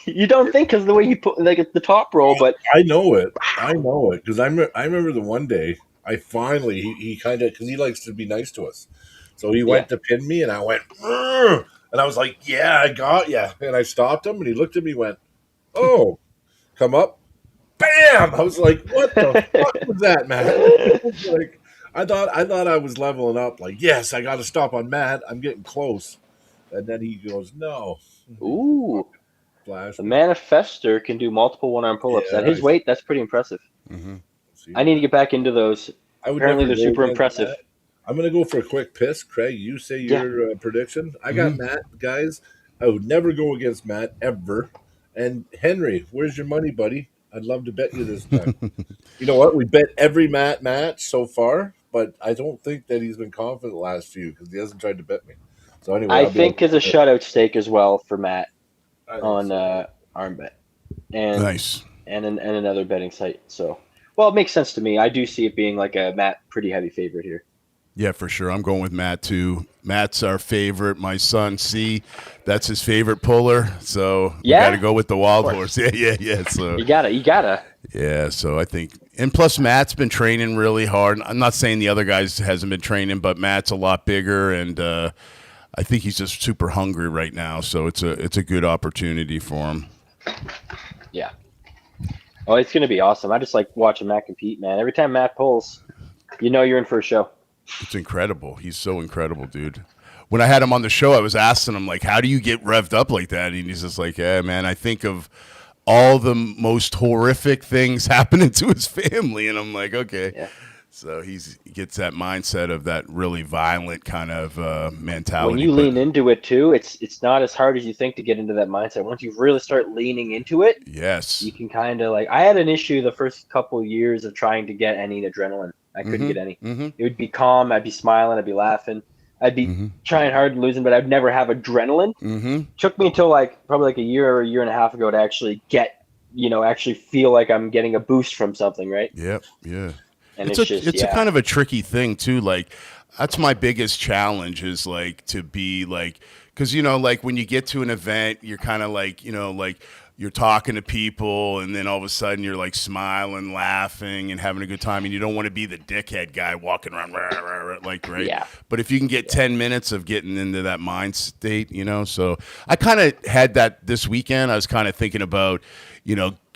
You don't think because of the way he put like the top roll, but I know it. I know it because I remember the one day I finally he kind of because he likes to be nice to us, so he Yeah. went to pin me and I went "Urgh," and I was like, "Yeah, I got ya," and I stopped him and he looked at me and went, "Oh, come up, bam!" I was like, "What the fuck was that, man?" Like I thought I was leveling up. Like, yes, I got to stop on Matt. I'm getting close, and then he goes, "No." He ooh, flashed the me. manifester can do multiple one-arm pull-ups. At Yeah, his weight, that's pretty impressive. Mm-hmm. see, I need to get back into those. I would Apparently, never they're go super against impressive. Matt. I'm going to go for a quick piss. Craig, you say Yeah. your prediction. I got Mhm. Matt, guys. I would never go against Matt ever. And Henry, where's your money, buddy? I'd love to bet you this time. You know what? We bet every Matt match so far, but I don't think that he's been confident the last few because he hasn't tried to bet me. So anyway, I I'll be think it's a shutout stake as well for Matt I think on so. arm bet and Nice. and another betting site. So, well, it makes sense to me. I do see it being like a Matt pretty heavy favorite here. Yeah, for sure. I'm going with Matt too. Matt's our favorite. My son C, that's his favorite puller. So we Yeah? got to go with the wild Of horse. course. Yeah. So You gotta. yeah, so I think, and plus Matt's been training really hard. I'm not saying the other guys hasn't been training, but Matt's a lot bigger, and I think he's just super hungry right now. So it's a good opportunity for him. Yeah. Oh, it's gonna be awesome. I just like watching Matt compete, man. Every time Matt pulls, you know you're in for a show. It's incredible. He's so incredible, dude. When I had him on the show, I was asking him like, "How do you get revved up like that?" And he's just like, "Yeah, man, I think of all the most horrific things happening to his family," and I'm like, "Okay." Yeah. So he gets that mindset of that really violent kind of mentality. When you but lean into it too, it's not as hard as you think to get into that mindset. Once you really start leaning into it, yes, you can kind of like. I had an issue the first couple years of trying to get any adrenaline. I couldn't get any. Mm-hmm. It would be calm. I'd be smiling. I'd be laughing. I'd be Mm-hmm. trying hard and losing, but I'd never have adrenaline. Mm-hmm. Took me until like probably like a year or a year and a half ago to actually get, actually feel like I'm getting a boost from something, right? Yep. Yeah. And It's it's just a kind of a tricky thing too. Like that's my biggest challenge is like to be like, because like when you get to an event, you're kind of like like you're talking to people, and then all of a sudden you're like smiling, laughing, and having a good time, and you don't want to be the dickhead guy walking around like right. Yeah. But if you can get 10 minutes of getting into that mind state, so I kind of had that this weekend. I was kind of thinking about,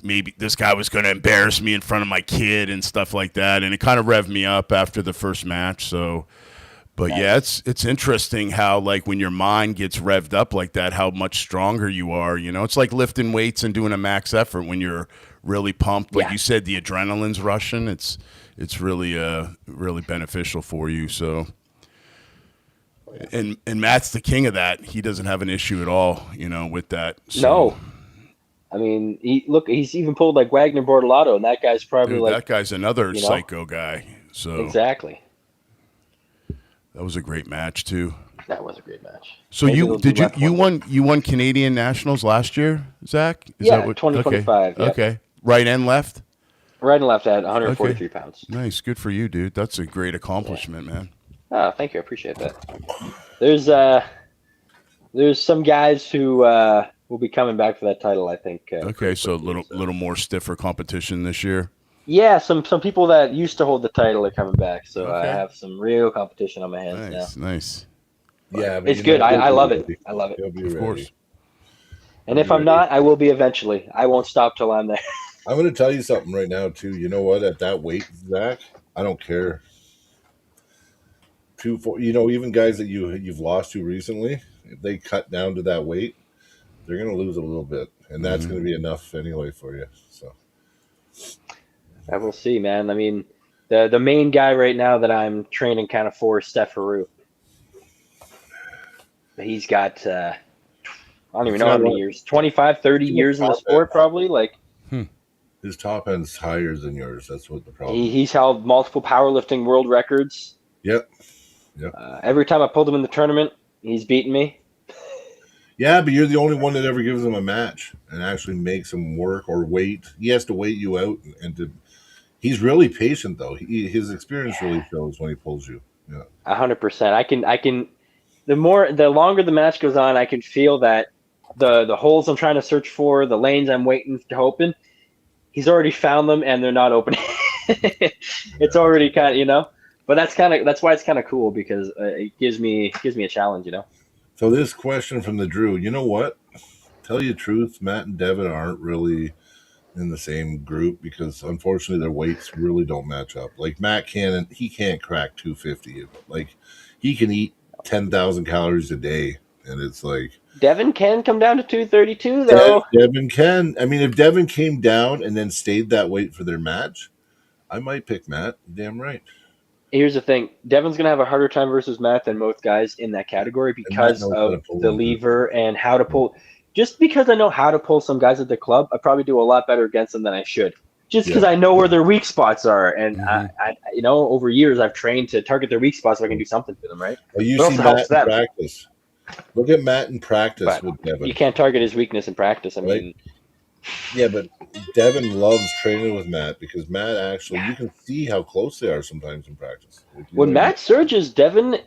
maybe this guy was going to embarrass me in front of my kid and stuff like that. And it kind of revved me up after the first match. So, but yeah, it's interesting how like when your mind gets revved up like that, how much stronger you are. It's like lifting weights and doing a max effort when you're really pumped. Like Yeah. you said, the adrenaline's rushing. It's really really beneficial for you. So. And Matt's the king of that. He doesn't have an issue at all, with that. So, No. I mean, he's even pulled like Wagner Bortolato, and that guy's probably dude, like that guy's another psycho guy. So exactly. that was a great match too. That was a great match. So Maybe you they'll do left one. you won Canadian Nationals last year, Zach? Is Yeah, that what, 2025, Okay. yeah. Okay. Right and left? Right and left at 143 pounds. Nice. Good for you, dude. That's a great accomplishment, man. Oh, thank you. I appreciate that. There's some guys who will be coming back for that title, I think. Okay, so a little more stiffer competition this year. Yeah, some people that used to hold the title are coming back, so I Okay. have some real competition on my hands now. Nice. Yeah, but It's you good. know, I he'll love be it. ready. I love it. He'll be Of ready. course. And if I'm not, I will be eventually. I won't stop till I'm there. I'm going to tell you something right now, too. You know what? At that weight, Zach, I don't care. 2-4, even guys that you've lost to recently, if they cut down to that weight, they're going to lose a little bit, and that's going to be enough anyway for you. So I will see, man. I mean, the main guy right now that I'm training kind of for is Steph Haru. He's got, I don't even know how many years, 25, 30 years in the sport, probably. Like, his top end's higher than yours. That's what the problem. he's held multiple powerlifting world records. Yep. Every time I pulled him in the tournament, he's beaten me. Yeah, but you're the only one that ever gives him a match and actually makes him work or wait. He has to wait you out, he's really patient though. His experience really shows when he pulls you. Yeah. 100%. I can. The longer the match goes on, I can feel that the holes I'm trying to search for, the lanes I'm waiting to open. He's already found them, and they're not opening. It's already kind of. But that's why it's kind of cool, because it gives me a challenge. So this question from the Drew, you know what? Tell you the truth, Matt and Devin aren't really in the same group because unfortunately their weights really don't match up. Like Matt can't crack 250. Like he can eat 10,000 calories a day, and it's like Devin can come down to 232 though. Devin can. I mean, if Devin came down and then stayed that weight for their match, I might pick Matt. Damn right. Here's the thing: Devin's gonna have a harder time versus Matt than most guys in that category because of the lever and how to pull. Just because I know how to pull some guys at the club, I probably do a lot better against them than I should. Just because I know where their weak spots are, and I, over years I've trained to target their weak spots so I can do something to them, right? Well, you see Matt in practice. Look at Matt in practice with Devin. You can't target his weakness in practice. I mean, yeah, but Devin loves training with Matt because Matt actually, you can see how close they are sometimes in practice. When Matt surges, Devin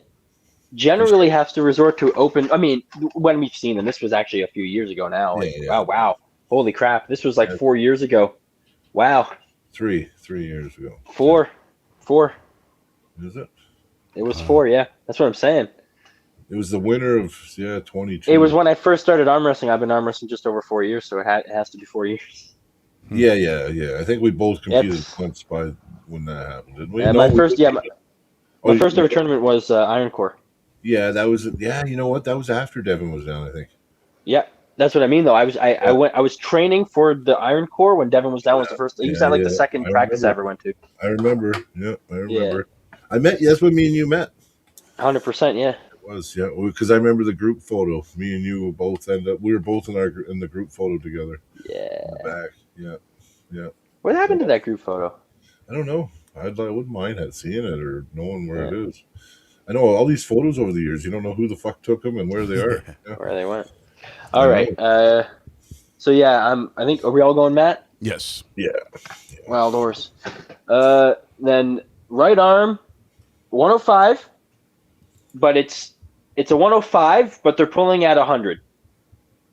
generally has to resort to open. I mean, when we've seen them, this was actually a few years ago now. Wow. Holy crap. This was like 4 years ago. Wow. 3 years ago. 4. Is it? It was 4, yeah. That's what I'm saying. It was the winter of 22. It was when I first started arm wrestling. I've been arm wrestling just over 4 years, so it has to be 4 years. Yeah. I think we both competed once by when that happened, didn't we? Yeah, my first ever tournament was Iron Core. Yeah, that was. Yeah, you know what? That was after Devin was down, I think. Yeah, that's what I mean, though. I was training for the Iron Core when Devin was down. Was the first. He was at the second practice I ever went to. I remember. Yeah, I remember. I met. That's when me and you met. 100%. Yeah. Was because I remember the group photo. Me and you both ended up. We were both in the group photo together. Yeah. In the back. Yeah. What happened to that group photo? I don't know. I wouldn't mind seeing it or knowing where it is. I know all these photos over the years. You don't know who the fuck took them and where they are. Where they went. All right. So I think are we all going Matt? Yes. Yeah. Wild horse. Then right arm, 105, but it's a 105, but they're pulling at 100.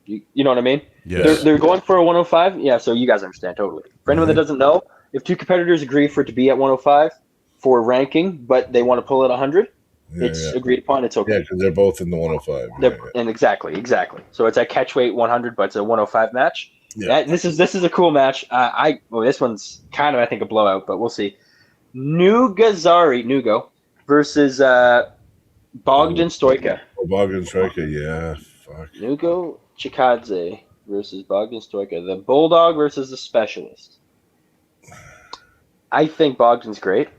You know what I mean? Yes. They're going for a 105. Yeah, so you guys understand totally. For anyone that doesn't know, if two competitors agree for it to be at 105 for ranking, but they want to pull at 100, it's agreed upon. It's okay. Yeah, because they're both in the 105. And exactly. So it's a catchweight 100, but it's a 105 match. Yeah. This is a cool match. This one's kind of I think a blowout, but we'll see. Nugo versus Bogdan Stoica. Bogdan Stoica, yeah. Fuck. Nugo Chikadze versus Bogdan Stoica. The Bulldog versus the Specialist. I think Bogdan's great.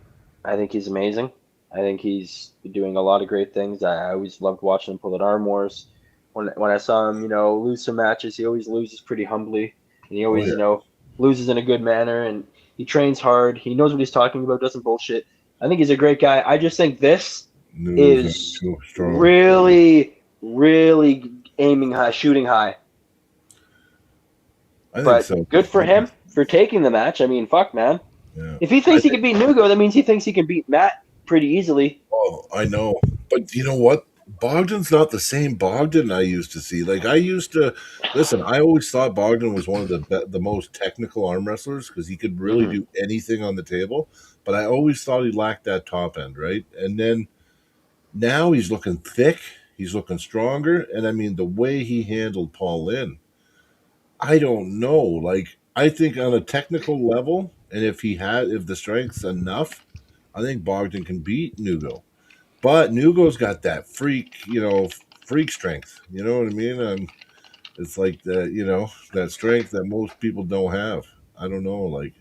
I think he's amazing. I think he's doing a lot of great things. I always loved watching him pull at Arm Wars. When I saw him, lose some matches, he always loses pretty humbly. And he always, loses in a good manner. And he trains hard. He knows what he's talking about, doesn't bullshit. I think he's a great guy. I just think this is really, really aiming high, shooting high. I think so. Good for him for taking the match. I mean, fuck, man. Yeah. If he thinks he can beat Nugo, that means he thinks he can beat Matt pretty easily. Oh, I know. But you know what? Bogdan's not the same Bogdan I used to see. Like, I used to listen. I always thought Bogdan was one of the most technical arm wrestlers because he could really do anything on the table. But I always thought he lacked that top end, right? And then now he's looking thick. He's looking stronger. And I mean, the way he handled Paul Lynn, I don't know. Like, I think on a technical level, and if the strength's enough, I think Bogdan can beat Nugo. But Nugo's got that freak strength. You know what I mean? It's like that strength that most people don't have. I don't know, like,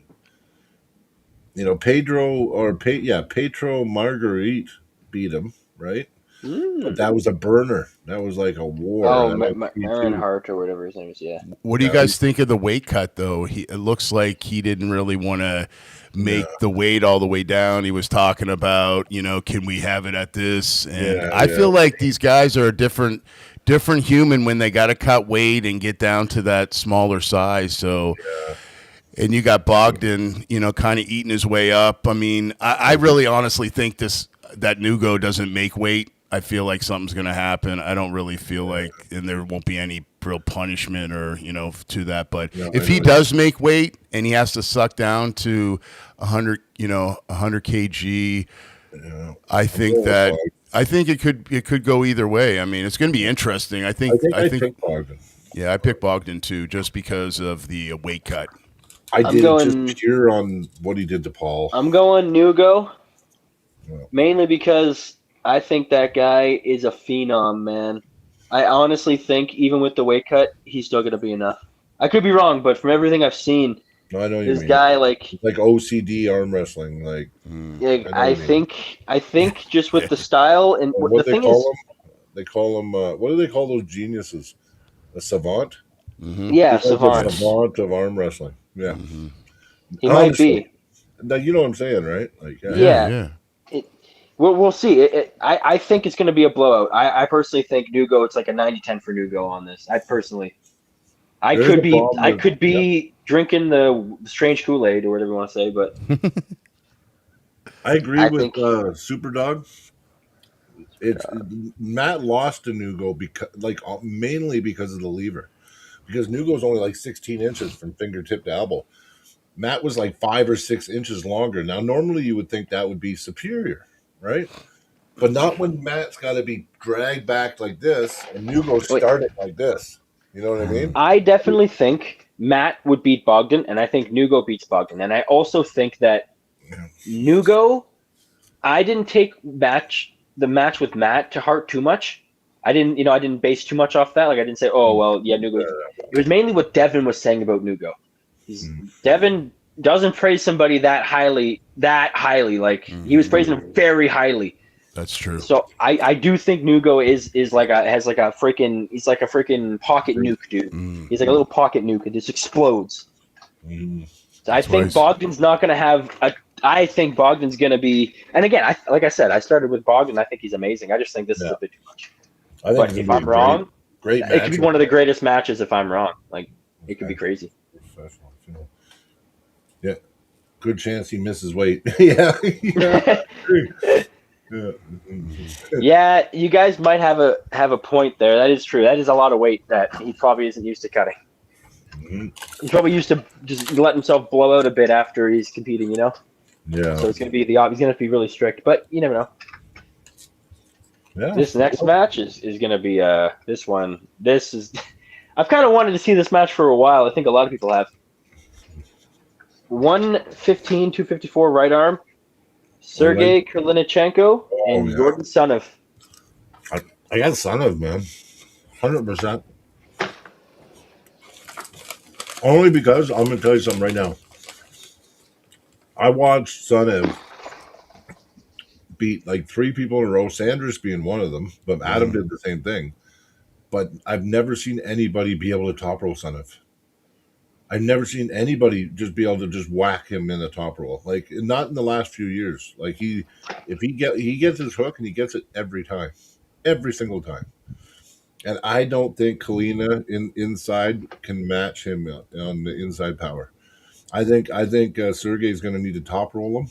Petro Marguerite beat him, right? But that was a burner. That was like a war. Oh, Marin Hart or whatever his name is, yeah. What do you guys think of the weight cut, though? It looks like he didn't really want to make the weight all the way down. He was talking about, can we have it at this? And I feel like these guys are a different human when they got to cut weight and get down to that smaller size. So, and you got Bogdan, kind of eating his way up. I mean, I really honestly think that Nugo doesn't make weight. I feel like something's going to happen. I don't really feel like, and there won't be any real punishment or, to that. But No, if I he know. does make weight and he has to suck down to 100, 100 kg, Yeah. I think that, I think it could go either way. I mean, it's going to be interesting. I think I picked Bogdan. yeah, I picked Bogdan too, just because of the weight cut. I I'm did going- just pure on what he did to Paul. I'm going Nugo, Yeah. mainly because I think that guy is a phenom, man. I honestly think even with the weight cut, he's still gonna be enough. I could be wrong, but from everything I've seen, I know what you this mean. guy like Like OCD arm wrestling, like I think just with the style and what the they thing call is, him. They call him. What do they call those geniuses? A savant. yeah, He's like a savant. savant of arm wrestling. Yeah. He might be. Now, you know what I'm saying, right? Like, Yeah. We'll see. I think it's going to be a blowout. I personally think Nugo. It's like a 90-10 for Nugo on this. I There's could a be problem with- drinking the strange Kool-Aid or whatever you want to say, but I agree I with think- Superdog. It's Matt lost to Nugo because, mainly because of the lever, because Nugo's only like 16 inches from fingertip to elbow. Matt was like 5 or 6 inches longer. Now, normally you would think that would be superior, right? But not when Matt's got to be dragged back like this and Nugo started like this. You know what I mean? I definitely think Matt would beat Bogdan, and I think Nugo beats Bogdan. And I also think that Nugo, I didn't take the match with Matt to heart too much. I didn't base too much off that. Like I didn't say, oh well, yeah, Nugo. It was mainly what Devin was saying about Nugo. Devin doesn't praise somebody that highly. Like he was praising him very highly. That's true. So I do think Nugo he's like a freaking pocket nuke, dude. He's like a little pocket nuke. It just explodes. So I think wise. Bogdan's not going to have a. I think Bogdan's going to be. And again, like I said, I started with Bogdan. I think he's amazing. I just think this is a bit too much. I think But it's if gonna I'm be a wrong, great it could be match. one of the greatest matches. If I'm wrong, like it could be crazy. Professional, yeah, good chance he misses weight. yeah. Yeah, you guys might have a point there. That is true. That is a lot of weight that he probably isn't used to cutting. He's probably used to just let himself blow out a bit after he's competing, you know. Yeah. So it's gonna be he's gonna have to be really strict, but you never know. Yeah. This next match is gonna be this one. This is I've kind of wanted to see this match for a while. I think a lot of people have. 115, 254 right arm. Sergey Krylichenko and yeah. Jordan Sunov. I got Sonev, man. 100%. Only because I'm going to tell you something right now. I watched Sonev beat like 3 people in a row, Sanders being one of them, but Adam did the same thing. But I've never seen anybody be able to top roll Sonev. I've never seen anybody just be able to just whack him in the top roll. Like, not in the last few years. Like, he gets his hook and he gets it every time. Every single time. And I don't think Kalina inside can match him on the inside power. I think Sergey's going to need to top roll him,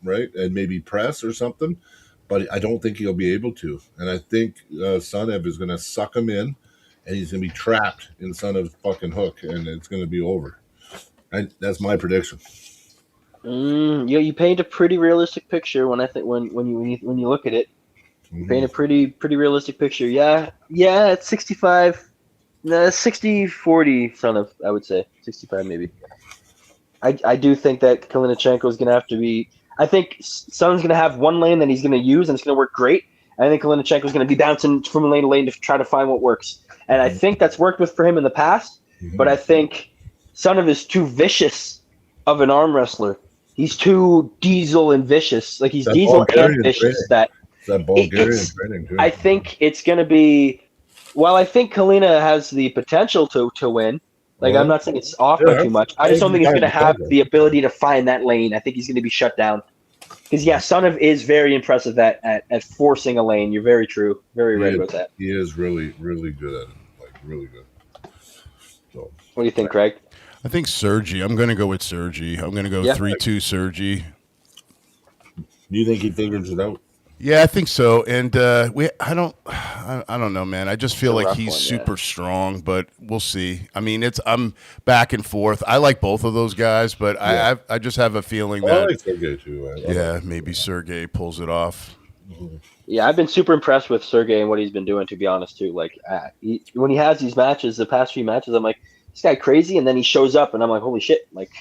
right? And maybe press or something. But I don't think he'll be able to. And I think Sonev is going to suck him in, and he's going to be trapped in Sonev's fucking hook, and it's going to be over. That's my prediction. You paint a pretty realistic picture when you look at it. You paint a pretty realistic picture. Yeah, it's 65, 60-40 Sonov, I would say 65 maybe. I do think that Kalynachenko is going to have to be. I think Son's going to have one lane that he's going to use, and it's going to work great. I think Kalynachenko is going to be bouncing from lane to lane to try to find what works. And I think that's worked for him in the past, but I think Sonov is too vicious of an arm wrestler. He's too diesel and vicious. Like he's diesel and vicious. That Bulgarian training too. I think it's going to be. Well, I think Kalina has the potential to win. Like I'm not saying it's off by too much. I just don't think he's going to have the ability to find that lane. I think he's going to be shut down. Because Sonov is very impressive at forcing a lane. You're very true, very right about that. He is really, really good at it. Like really good. So, what do you think, Craig? I think Sergi. I'm going to go with Sergi. I'm going to go 3-2 Sergi. Do you think he figures it out? Yeah, I think so. And I don't know, man. I just feel It's a like rough he's one, super strong, but we'll see. I mean, I'm back and forth. I like both of those guys, but Yeah. I just have a feeling I that like Sergey too. I yeah, like maybe Sergey pulls it off. Mhm. Yeah, I've been super impressed with Sergey and what he's been doing. To be honest, too, like when he has these matches, the past few matches, I'm like, this guy crazy, and then he shows up, and I'm like, holy shit! Like,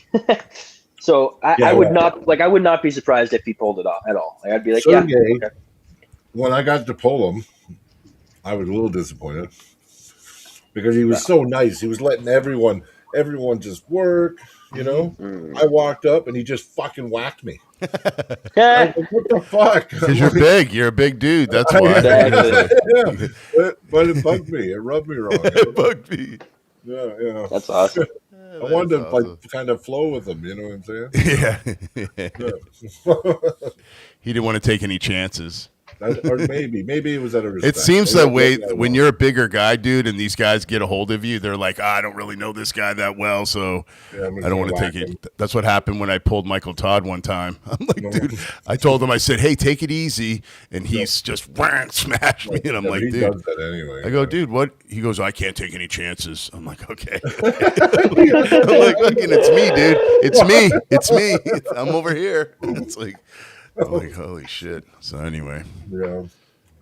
so I Yeah, would not I would not be surprised if he pulled it off at all. Like, I'd be like, yeah, Sergey. okay. When I got to pull him, I was a little disappointed because he was so nice. He was letting everyone just work. You know, Mm. I walked up and he just fucking whacked me. I Yeah, was like, what the fuck? Because you're big. You're a big dude. That's why. Exactly. Yeah, but it bugged me. It rubbed me wrong. Bug me. Yeah. that's awesome. I wanted to like kind of flow with him. You know what I'm saying? Yeah. Yeah. He didn't want to take any chances. Or maybe it was out of respect. It seems Maybe that way I wasn't when that you're a bigger guy, dude, and these guys get a hold of you. They're like, I don't really know this guy that well, so well. Yeah, I don't want to take whack it. That's what happened when I pulled Michael Todd one time. I'm like, No. dude, I told him, I said, hey, take it easy. And he's just whang, smashed me. And I'm Yeah, like, he dude. does that anyway. I go, dude, what? He goes, I can't take any chances. I'm like, okay. I'm like, fucking, it's me, dude. It's me. It's me. I'm over here. It's like, I'm like, holy shit. So anyway. Yeah.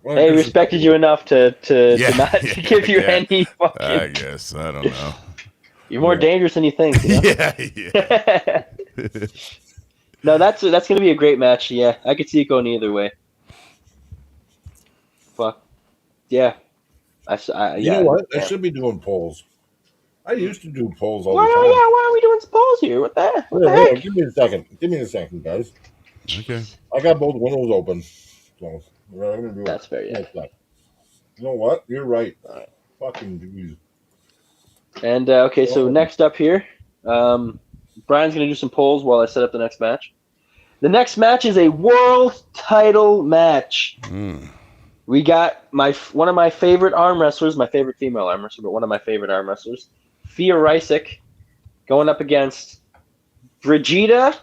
Well, They 'cause- respected you enough to Yeah, not yeah, to give you yeah. any fucking. I guess. I don't know. You're more Yeah. dangerous than you think. You know? Yeah. No, that's gonna be a great match. Yeah, I could see it going either way. Fuck. Yeah. You yeah. know what? I Yeah. should be doing polls. I used to do polls all Why, the yeah, time. why are we doing polls here? What the heck? Give me a second. Give me a second, guys. Okay. I got both windows open. So we're gonna do That's fair, yeah. like that. You know what? You're right. Alright. Fucking dude. And okay, so next up here, Brian's gonna do some polls while I set up the next match. The next match is a world title match. Mm. We got one of my favorite arm wrestlers, my favorite female arm wrestler, but one of my favorite arm wrestlers, Fia Rysick, going up against Brigida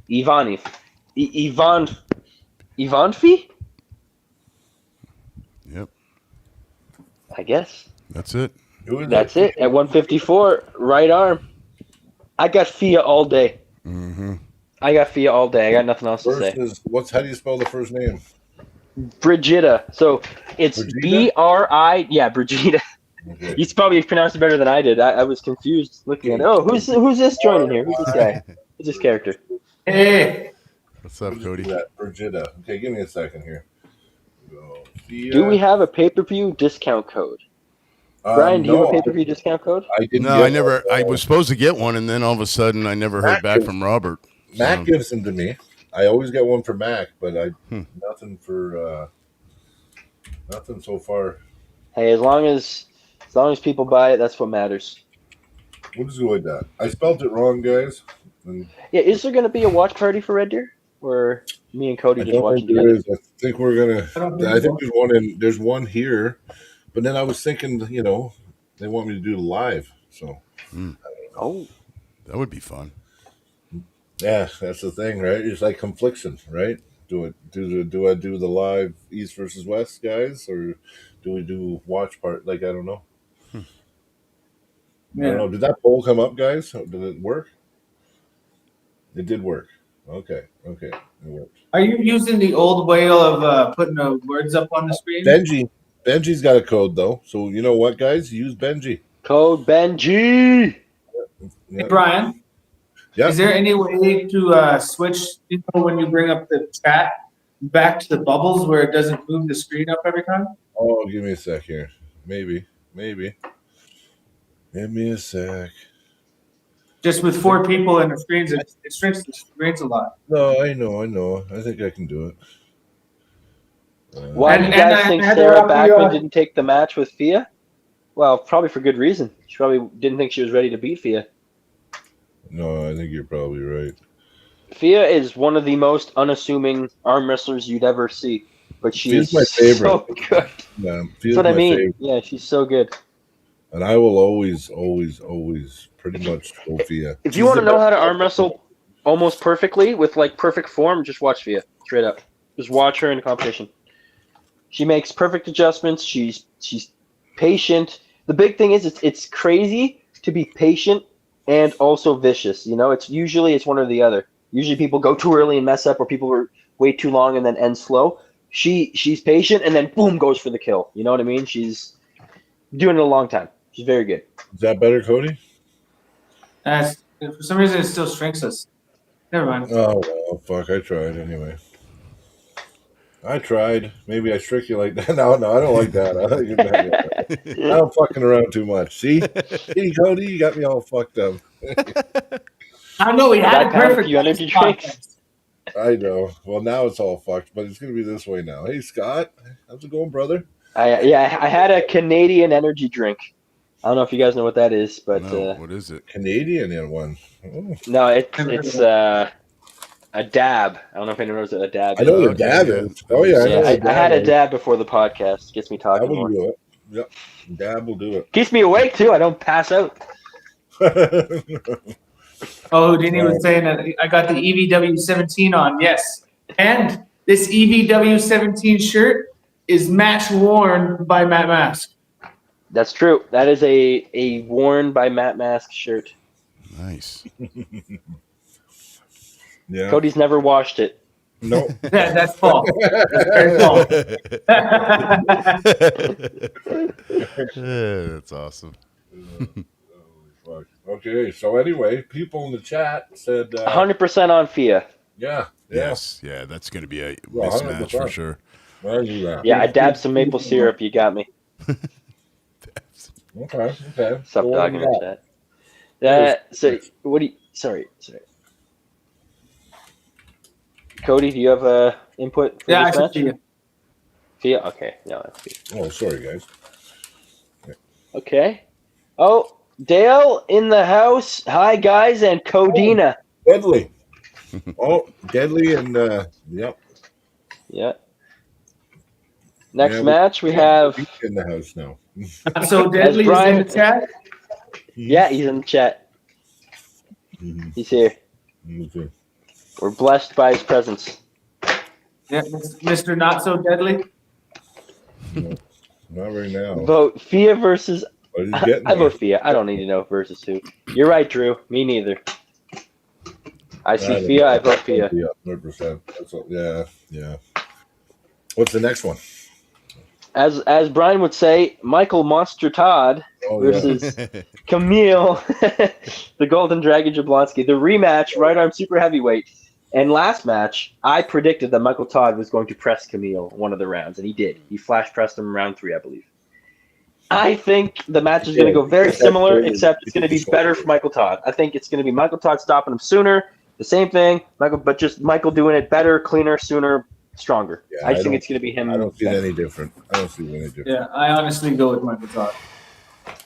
Ivanfi? Yep. I guess. That's it. Who is That's it. At 154, right arm. I got Fia all day. Mm-hmm. I got Fia all day. I got nothing else to say. First is how do you spell the first name? Brigida. So it's Brigida? BRI. Yeah, Brigida. Okay. You probably pronounced it better than I did. I was confused looking at it. Oh, who's this joining here? Who's this guy? Who's this character? Hey, What's up, Cody? Brigida. Okay, give me a second here. Go. Do we have a pay-per-view discount code? Brian, do you have a pay-per-view discount code? I didn't. No, get I never. one. I was supposed to get one, and then all of a sudden, I never heard back from Robert. Mac So- gives them to me. I always get one for Mac, but nothing for nothing so far. Hey, as long as people buy it, that's what matters. We'll just go with that. I spelled it wrong, guys. And Yeah, is there going to be a watch party for Red Deer? Or me and Cody I just don't watching think there together? is. I think we're gonna. I don't I think think there's one here, but then I was thinking, they want me to do the live. So Oh, That would be fun. yeah, that's the thing, right? It's like confliction, right? Do I do the live East versus West guys, or do we do watch part? Like I don't know. I don't know. Did that poll come up, guys? Did it work? It did work. Okay. It worked. are you using the old way of putting the words up on the screen? Benji's got a code though, so you know what, guys? Use Benji. code Benji. Hey, Yeah. Brian, Yeah. is there any way to switch, when you bring up the chat, back to the bubbles where it doesn't move the screen up every time? Oh, give me a sec here. Maybe. Give me a sec. Just with 4 people in the screens, it shrinks the screens a lot. No, I know. I think I can do it. Why do you And guys I think had to Sarah wrap the, Backman didn't take the match with Fia? Well, probably for good reason. She probably didn't think she was ready to beat Fia. No, I think you're probably right. Fia is one of the most unassuming arm wrestlers you'd ever see, but she's Fia's my favorite. so good. Yeah, That's what I mean. Yeah, she's so good. And I will always pretty much go Fia. If you want to know how to arm wrestle almost perfectly with like perfect form, just watch Fia straight up. Just watch her in the competition. She makes perfect adjustments. She's patient. The big thing is it's crazy to be patient and also vicious. You know, it's one or the other. Usually people go too early and mess up, or people wait too long and then end slow. She's patient and then boom goes for the kill. You know what I mean? She's doing it a long time. She's very good. Is that better, Cody? For some reason, it still shrinks us. Never mind. Oh, well, fuck. I tried anyway. I tried. Maybe I trick you like that. No, I don't like that. I'm fucking around too much. See, Cody, you got me all fucked up. I know we had it perfect. You energy drinks. I know. Well, now it's all fucked, but it's gonna be this way now. Hey, Scott, how's it going, brother? I had a Canadian energy drink. I don't know if you guys know what that is, but No, what is it? Canadian one. Oh. No, it's a dab. I don't know if anyone knows what a dab is. I know what a dab is. Oh yeah, I had a dab before the podcast. Gets me talking Dab will more. do it. Yep, dab will do Keeps me awake too. I don't pass out. it. Oh, Houdini was saying that I got the EVW 17 on. Yes, and this EVW 17 shirt is match worn by Matt Mask. That's true. That is a worn by Matt Mask shirt. Nice. Yeah. Cody's never washed it. No. That's false. That's very false. That's awesome. Holy fuck. Okay, so anyway, people in the chat said 100% on Fia. yeah. Yes, yeah, that's going to be a Well, mismatch for 100%. sure. I knew that. Yeah, I dabbed some maple syrup. You got me. Okay. Stop Go talking on about that. that. So what do you? Sorry. Cody, do you have a input for Yeah, I this should match? see you. Fia? Okay. No, that's good. Oh, sorry, guys. Okay. Oh, Dale in the house. Hi, guys, and Codina. Deadly. Oh, Deadly and yep. Yeah. Next Yeah, match we have. in the house now. Not so deadly is Brian- in the chat. Yeah, he's in the chat. Mhm. He's here. Okay. We're blessed by his presence. Yeah, Mr. Not So Deadly. Not right now. Vote Fia versus. But he's getting I there. vote Fia. I don't need to know versus who. You're right, Drew. Me neither. I see don't Fia. know. I vote Fia. Yeah, 100%. That's all, yeah. What's the next one? As Brian would say, Michael Monster Todd Oh, yeah. versus Camille, the Golden Dragon Jablonski. The rematch, right arm super heavyweight. And last match, I predicted that Michael Todd was going to press Camille one of the rounds, and he did. He flash pressed him round 3, I believe. I think the match is going to go very similar, except it's going to be better for Michael Todd. I think it's going to be Michael Todd stopping him sooner. The same thing, but just Michael doing it better, cleaner, sooner, stronger. Yeah, I just I think don't- it's going to be him. I don't see it any different. Yeah, I honestly go with Michael Todd.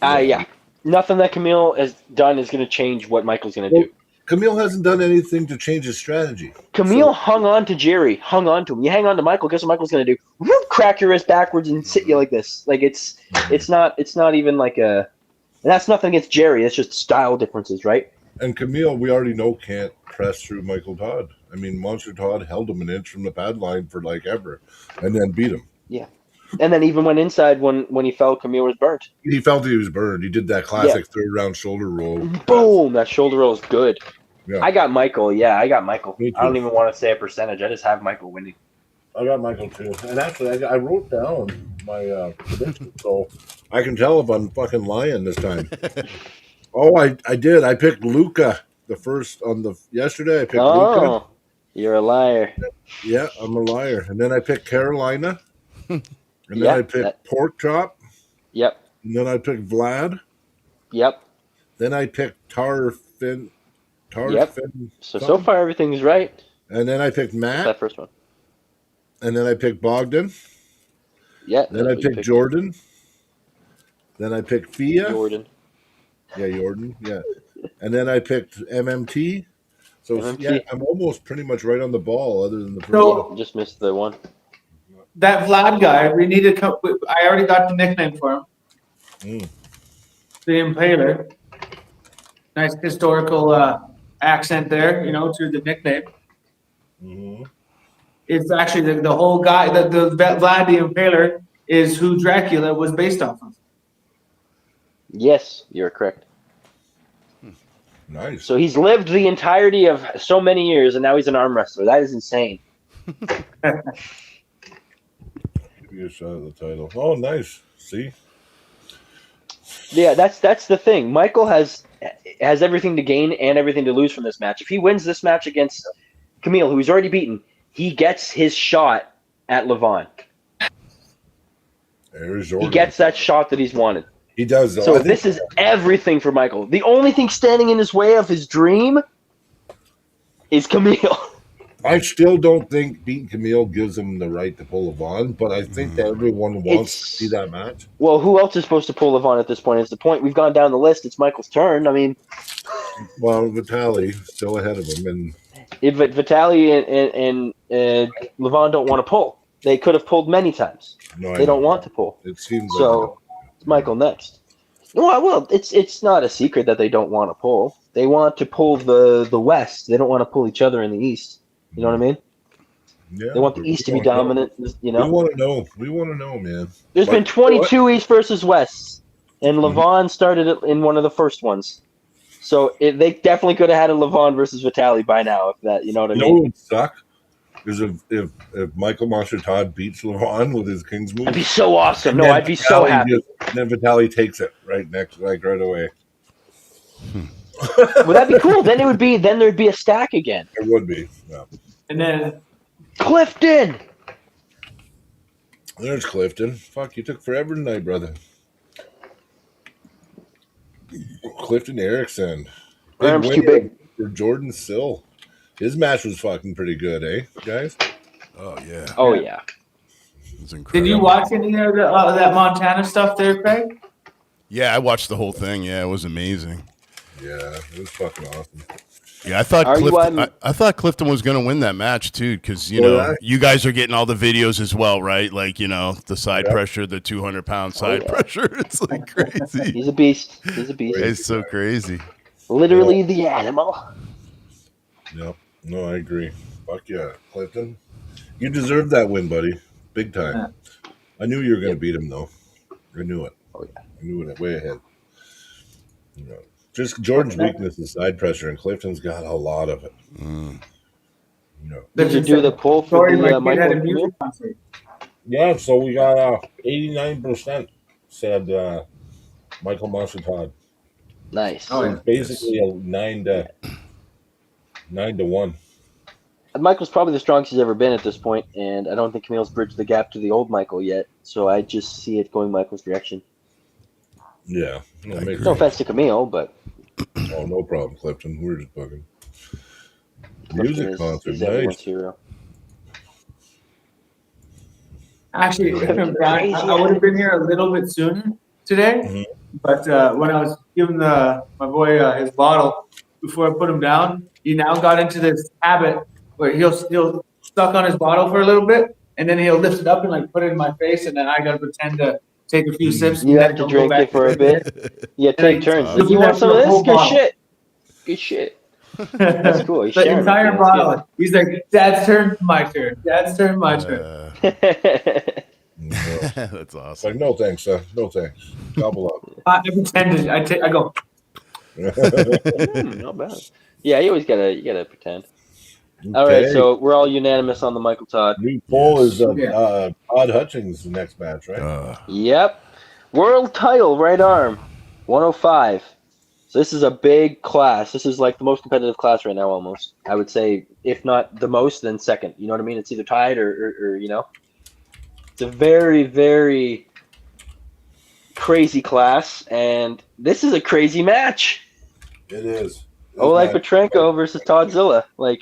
Yeah. Nothing that Camille has done is going to change what Michael's going to do. Camille hasn't done anything to change his strategy. Camille hung on to Jerry, hung on to him. You hang on to Michael, guess what Michael's going to do? Whoop, crack your wrist backwards and sit you like this. Like it's not even like a. And that's nothing against Jerry. It's just style differences, right? And Camille, we already know, can't press through Michael Todd. I mean, Monster Todd held him an inch from the pad line for like ever, and then beat him. And then even went inside when he fell, Camille was burnt. He felt he was burned. He did that classic third round shoulder roll. Boom! That shoulder roll is good. Yeah. I got Michael. Yeah, I got Michael. Me too. I don't even want to say a percentage. I just have Michael winning. I got Michael too. And actually, I wrote down my prediction, so I can tell if I'm fucking lying this time. Oh, I did. I picked Luca the first on the yesterday. I picked Luca. Oh, you're a liar. Yeah, I'm a liar. And then I picked Carolina. And then Yeah, I picked Pork Chop. Yep. And then I picked Vlad. Yep. Then I picked Tarfin. Yep. So far everything's right. And then I picked Matt. That first one. And then I picked Bogdan. Yeah. Then I that's what you picked Jordan. Then I picked Fia. Jordan. Yeah, Jordan. Yeah. And then I picked MMT. So MMT. yeah, I'm almost pretty much right on the ball, other than the first So- one. Just missed the one. That Vlad guy, we need to come. I already got the nickname for him. Mm. The Impaler. Nice historical accent there, to the nickname. Mhm. It's actually the whole guy, the Vlad the Impaler is who Dracula was based off of. Yes, you're correct. Nice. So he's lived the entirety of so many years, and now he's an arm wrestler. That is insane. Give you a shot at the title. Oh, nice. See? Yeah, that's the thing. Michael has everything to gain and everything to lose from this match. If he wins this match against Camille, who he's already beaten, he gets his shot at Levon. There's He Jordan. gets that shot that he's wanted. He does, though. So I think- this is everything for Michael. The only thing standing in his way of his dream is Camille. I still don't think beating Camille gives him the right to pull Levon, but I think that everyone wants to see that match. Well, who else is supposed to pull Levon at this point? Is the point. We've gone down the list. It's Michael's turn. I mean, Well, Vitaly still ahead of him, and if Vitaly and Levon don't want to pull. They could have pulled many times. no, They don't want to pull. It seems So it's Michael next. Well, it's not a secret that they don't want to pull. They want to pull the West. They don't want to pull each other in the East. You know what I mean? yeah, They want the East to be dominant. You We know, want to know. We want to know, man. there's been But- 22 East versus West, and Mhm. Levon started it in one of the first ones. So they definitely could have had a Levon versus Vitaly by now. If that, you know what I You know mean? what would suck is if Michael Monster Todd beats Levon with his King's move. That'd be so awesome. No, then I'd be so Vitaly happy. then Vitaly takes it right away. Would that be cool? Then there'd be a stack again. It would be. Yeah. And then Clifton. There's Clifton. Fuck, you took forever tonight, brother. Clifton Erickson. Arms too winner big. for Jordan Sill. His match was fucking pretty good, eh, guys? Oh yeah, Oh yeah. it's incredible. did you watch any of that Montana stuff there, Craig? Yeah, I watched the whole thing. Yeah, it was amazing. Yeah, it was fucking awesome. Yeah, I thought Are you Clifton. on- I thought Clifton was going to win that match too, because Well, yeah. you guys are getting all the videos as well, right? Like the side Yeah. pressure, the 200-pound side yeah. pressure. It's like crazy. He's a beast. He's a beast. It's so crazy. Literally the animal. Yep. No, I agree. Fuck yeah, Clifton. You deserved that win, buddy. Big time. Yeah. I knew you were going to beat him, though. I knew it. Oh, yeah. I knew it way ahead. You know, just Jordan's weakness is side pressure, and Clifton's got a lot of it. Mm. You know. Did you do the poll for Sorry, the my kid had a Michael? music concert. Yeah, so we got 89% said Michael Monster Todd. Nice. Oh, So yeah. it's basically a 9 to 1. Michael's probably the strongest he's ever been at this point, and I don't think Camille's bridged the gap to the old Michael yet. So I just see it going Michael's direction. Yeah. No, makes No sense. offense to Camille, but Oh, no problem, Clifton. We're just bugging. Clifton Music concert, is everyone's nice. hero. Actually, Crazy. I would have been here a little bit sooner today, Mhm. but when I was giving my boy his bottle before I put him down, he now got into this habit where he'll stuck on his bottle for a little bit, and then he'll lift it up and like put it in my face, and then I gotta pretend to take a few sips. You and have then to he'll go drink back it for a bit. Yeah, take turns. awesome. You want some of The this? whole Good bottle. shit. Good shit. That's cool. He's The sharing entire with you. bottle. He's like, "Dad's turn, my turn. Dad's turn, my turn." That's good. Yeah. That's It's awesome. like, no thanks, son. No thanks. Gobble up. I pretended. I go. Not bad. Yeah, you always gotta pretend. All right, Okay. so we're all unanimous on the Michael Todd. New poll is Yeah. Todd Hutchings the next match, right? Yep. World title, right arm, 105. So this is a big class. This is like the most competitive class right now, almost. I would say, if not the most, then second. You know what I mean? It's either tied or you know. It's a very, very crazy class, and this is a crazy match. It is. Oleg Petrenko versus Toddzilla. Like,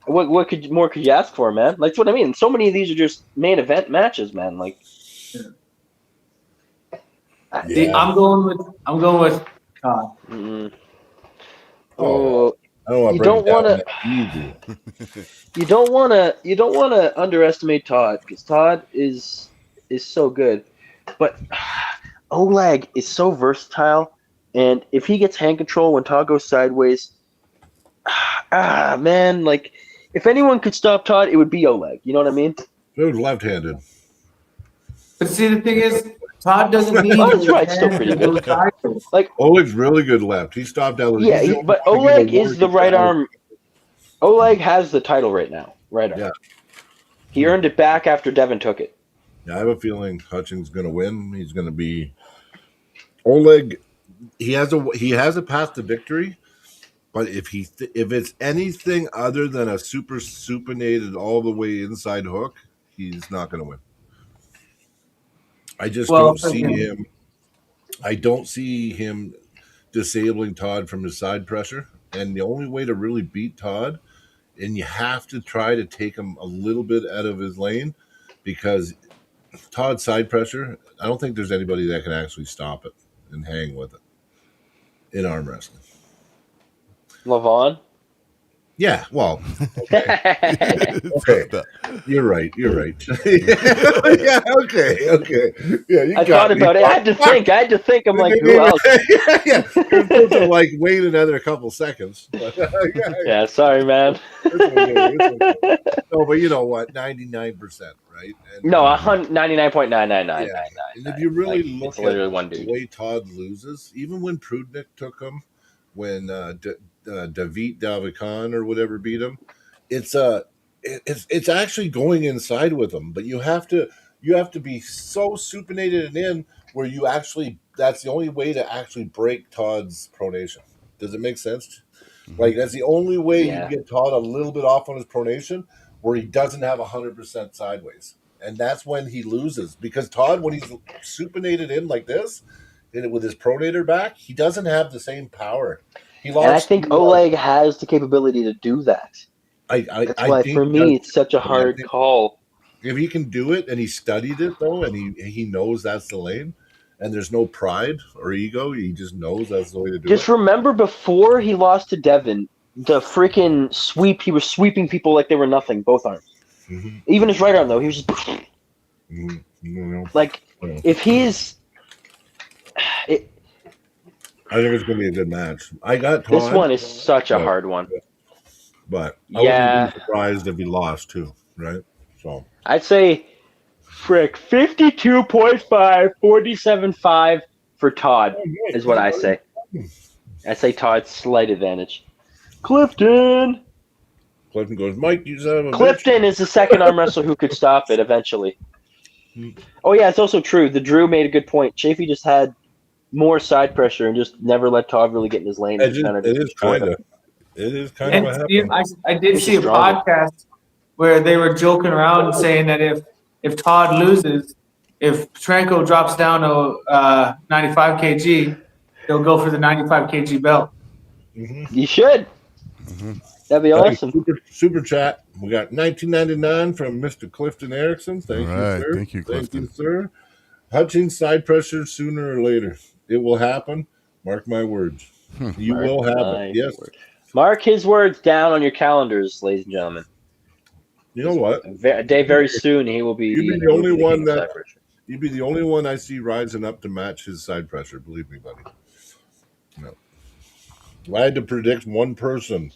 what more could you ask for, man? Like, that's what I mean. So many of these are just main event matches, man. Like, Yeah. I'm going with Todd. mm, Oh, oh, I don't want You to don't wanna- easy. you don't want to underestimate Todd, because Todd is so good, but Oleg is so versatile, and if he gets hand control when Todd goes sideways, man, like If anyone could stop Todd, it would be Oleg. You know what I mean? It was left-handed. But see, the thing is, Todd doesn't need. Oh, that's right, still pretty good. Like, Oleg's really good left. He stopped out. yeah, he's the only but one to get Oleg a is the warning right out. arm. Oleg has the title right now. Right arm. Yeah. He earned it back after Devin took it. Yeah, I have a feeling Hutchings going to win. He's going to be Oleg. He has a path to victory, but if it's anything other than a super supinated all the way inside hook, he's not going to win. I just don't see him. I don't see him disabling Todd from his side pressure. And the only way to really beat Todd, and you have to try to take him a little bit out of his lane, because Todd's side pressure, I don't think there's anybody that can actually stop it and hang with it in arm wrestling. Lavon? Yeah, well, okay. You're right. Yeah, okay. Yeah, you I thought about it. I had to think. I'm like, who else? Yeah, you're supposed to like wait another couple seconds. But, Yeah, sorry, man. It's okay. No, but you know what? 99%, right? And, No, 99.99999. yeah. And if you really Like, look it's literally at one the dude. way Todd loses, even when Prudnik took him, when David Davikan or whatever beat him, it's actually going inside with him. But you have to be so supinated and in where you actually, that's the only way to actually break Todd's pronation. Does it make sense? Like, that's the only way Yeah. you get Todd a little bit off on his pronation, where he doesn't have 100% sideways. And that's when he loses. Because Todd, when he's supinated in like this, and with his pronator back, he doesn't have the same power. He lost. And I think Oleg has the capability to do that. I That's why, think for me, it's such a I hard think- call. if he can do it, and he studied it though, and he knows that's the lane, and there's no pride or ego, he just knows that's the way to do Just it. remember, before he lost to Devin, the freaking sweep, he was sweeping people like they were nothing, both arms. Mm-hmm. Even his right arm, though, he was just Mm-hmm. like, if he's. I think it's going to be a good match. I got Todd, This one is such a hard one. but I Yeah. wouldn't be surprised if he lost too, right? So I'd say, 52.5, 47.5 for Todd is what I say. I say Todd's slight advantage. Clifton goes, Mike, you son of a bitch. Clifton is the second arm wrestler who could stop it eventually. Oh yeah, it's also true. The Drew made a good point. Chafee just had more side pressure and just never let Todd really get in his lane. It is kind of what And happened. I did see a Stronger. podcast where they were joking around saying that if Todd loses, if Tranko drops down to 95 kg, they'll go for the 95 kg belt. You should. That'd be Hey, awesome. super chat. We got 1999 from Mr. Clifton Erickson. Thank All you, right. sir. Thank you, Clifton. sir. Hutchings side pressure sooner or later. It will happen. Mark my words. You will have My it. Yes. word. Mark his words down on your calendars, ladies and gentlemen. You know what? A day very soon, he will be. You'd be the only king one of that- side pressure. You'd be the only one I see rising up to match his side pressure. Believe me, buddy. No. If I had to predict one person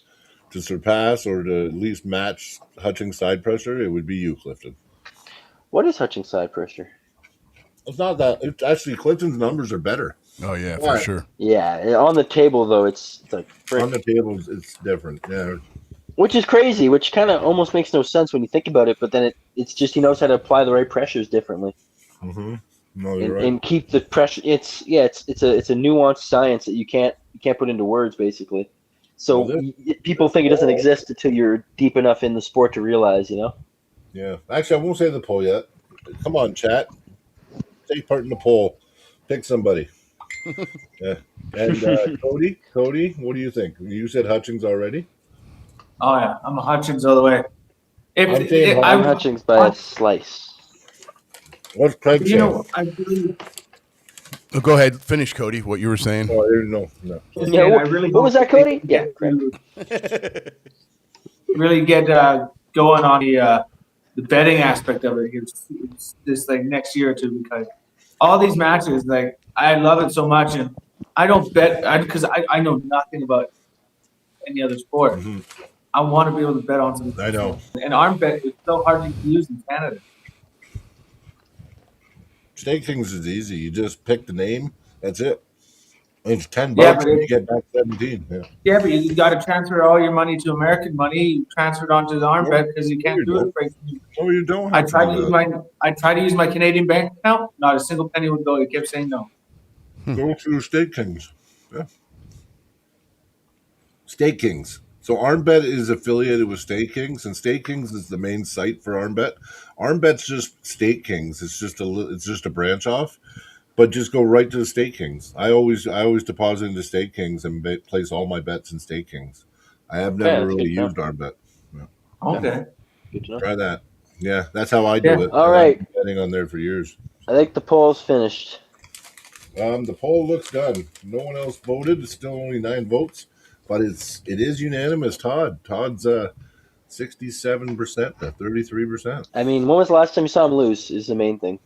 to surpass or to at least match Hutchings' side pressure, it would be you, Clifton. What is Hutchings' side pressure? It's not that. It's actually Clifton's numbers are better. Oh yeah, for Why? sure. Yeah, on the table though, it's like On the tables, it's different. Yeah. which is crazy, which kind of almost makes no sense when you think about it. But then it's just he knows how to apply the right pressures differently Mm-hmm. No, you're and keep the pressure. It's a nuanced science that you can't put into words basically. So Well, people think it doesn't exist until you're deep enough in the sport to realize, you know. Yeah. Actually, I won't say the poll yet. Come on, chat. Take part in the poll. Pick somebody. Yeah. And Cody, what do you think? You said Hutchings already. Oh yeah, I'm a Hutchins all the way. I'm saying I'm Hutchings by a slice. What's Craig you saying? know, I really, Oh, go ahead, finish, Cody. What you were saying. Oh, no. Yeah, I what, really what was that, Cody? Yeah, really get going on the betting aspect of it here this like next year or two, because all these matches, like I love it so much, and I don't bet because I know nothing about any other sport. Mhm. I want to be able to bet on something. I know. And arm bet is so hard to use in Canada. Stake Kings is easy. You just pick the name. That's it. It's $10 Yeah, but and you get back 17. Yeah. Yeah, but you got to transfer all your money to American money. You transfer it onto the arm bet because you can't you do don't. it. Right? Oh, you don't. I Have tried to to do use that. I tried to use my Canadian bank account. Not a single penny would go. It kept saying no. Go through Stake Kings. Yeah. Stake Kings. So ArmBet is affiliated with Stake Kings, and Stake Kings is the main site for ArmBet. ArmBet's just Stake Kings. It's just a branch off, but just go right to the Stake Kings. I always deposit into Stake Kings and place all my bets in Stake Kings. I have Yeah, never that's really good to know. used ArmBet. Okay. Good to know. Try that. Yeah, that's how I do Yeah. it. All And right. I've been betting on there for years. I think the poll's finished. The poll looks done. No one else voted. It's still only 9 votes, but it is unanimous. Todd's 67% to 33%. I mean, when was the last time you saw him lose? Is the main thing.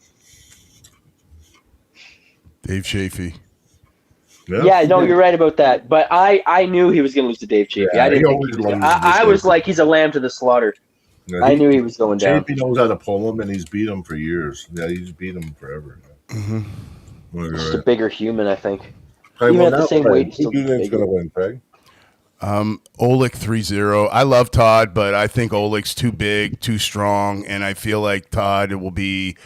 Dave Chafee. Yeah, no, you're right about that. But I knew he was going to lose to Dave Chafee. Yeah, I didn't he think always he was. loses I to was Chafee. like, he's a lamb to the slaughter. Yeah, I knew he was going down. Chafee knows how to pull him, and he's beat him for years. Yeah, he's beat him forever. Mm-hmm. Well, you're Just a right. bigger human, I think. Craig, even well, at the now, same Craig, weight, he's who still do you think's bigger. going to win, Craig? Oleg 3-0. I love Todd, but I think Oleg's too big, too strong, and I feel like Todd will be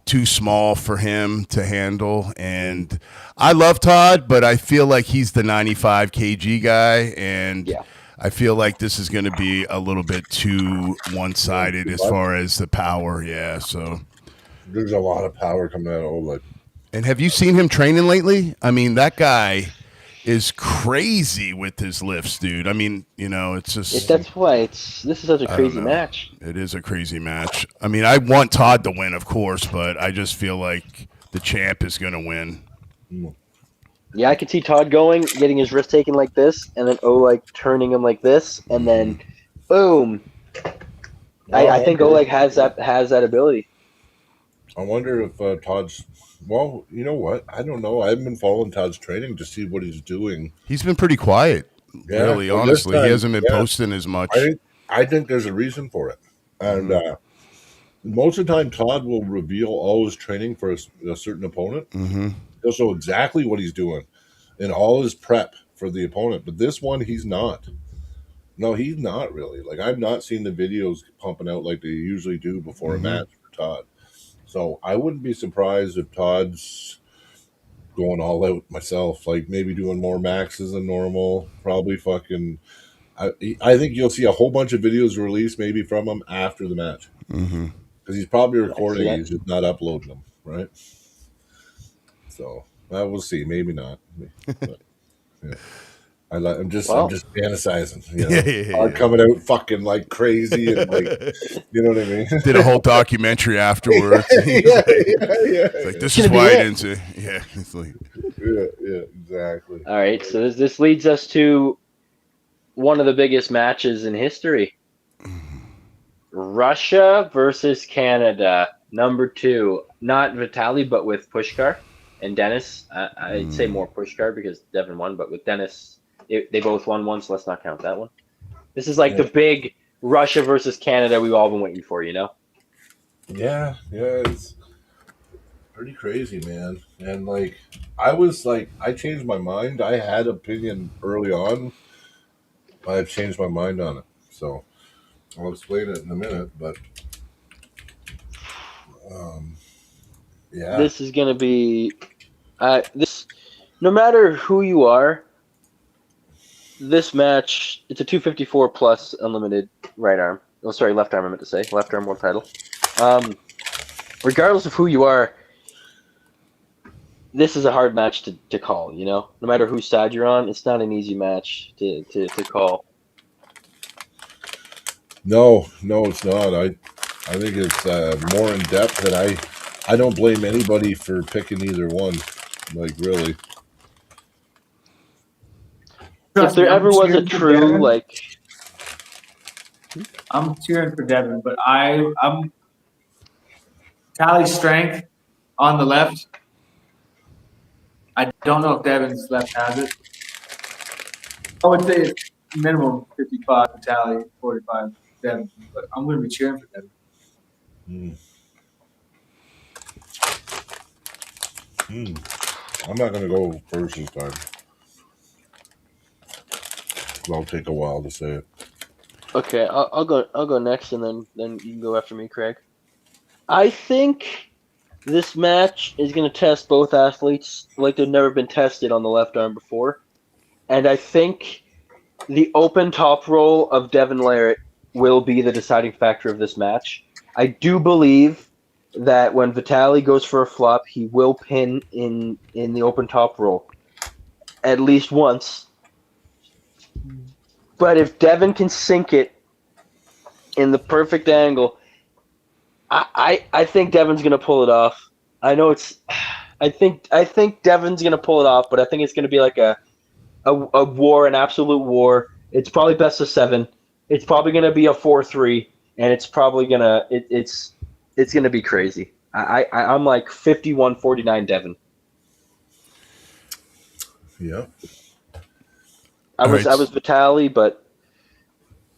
too small for him to handle. And I love Todd, but I feel like he's the 95 kg guy, and Yeah. I feel like this is going to be a little bit too one-sided as far as the power. Yeah, so. There's a lot of power coming out of Oleg. And have you seen him training lately? I mean, that guy is crazy with his lifts, dude. I mean, it's just That's why this is such a I don't crazy know. match. It is a crazy match. I mean, I want Todd to win, of course, but I just feel like the champ is going to win. Yeah, I could see Todd getting his wrist taken like this, and then Oleg turning him like this, and then boom. I think Oleg has that ability. I wonder if Todd's. Well, you know what? I don't know. I haven't been following Todd's training to see what he's doing. He's been pretty quiet, Yeah, really, well, this honestly. He time, hasn't been yeah. posting as much. I think there's a reason for it, and most of the time Todd will reveal all his training for a certain opponent. Mm-hmm. He'll show exactly what he's doing and all his prep for the opponent. But this one, he's not. No, he's not really. Like, I've not seen the videos pumping out like they usually do before a match for Todd. So I wouldn't be surprised if Todd's going all out myself, like maybe doing more maxes than normal. Probably fucking. I think you'll see a whole bunch of videos released maybe from him after the match Mm-hmm. because he's probably recording. that. He's just not uploading them, right? So we'll see. Maybe not. But, yeah. I'm just fantasizing. You know? Yeah. Coming out fucking like crazy and like, you know what I mean? Did a whole documentary afterwards. yeah. It's like, this is Gonna be why I it. didn't say. Yeah, it's like, Yeah, exactly. All right, so this leads us to one of the biggest matches in history. Russia versus Canada, number 2. Not Vitaly, but with Pushkar and Dennis. I'd say more Pushkar because Devin won, but with Dennis, they both won one, so let's not count that one. This is like the big Russia versus Canada we've all been waiting for, you know? Yeah, it's pretty crazy, man. And like, I changed my mind. I had opinion early on. I've changed my mind on it. So I'll explain it in a minute, but yeah. This is going to be no matter who you are, this match, it's a 254 plus unlimited right arm. Oh, sorry, left arm I meant to say. Left arm world title. Regardless of who you are, this is a hard match to call, you know? No matter whose side you're on, it's not an easy match to call. No, it's not. I think it's more in depth, and I don't blame anybody for picking either one. Like, really. If there ever was a true, like... I'm cheering for Devin, but I'm Tally's strength on the left. I don't know if Devin's left has it. I would say minimum 55 Vitaly, 45 Devin. But I'm going to be cheering for Devin. I'm not going to go first this time. I'll take a while to say it. Okay, I'll go. I'll go next, and then you can go after me, Craig. I think this match is going to test both athletes like they've never been tested on the left arm before, and I think the open top roll of Devin Larratt will be the deciding factor of this match. I do believe that when Vitaly goes for a flop, he will pin in the open top roll at least once. But if Devin can sink it in the perfect angle, I think Devin's gonna pull it off. I know it's. I think Devin's gonna pull it off, but I think it's gonna be like a war, an absolute war. It's probably best of 7. It's probably gonna be a 4-3, and it's probably gonna it's gonna be crazy. I'm like 51-49 Devin. Yeah. I was Right. Vitaly, but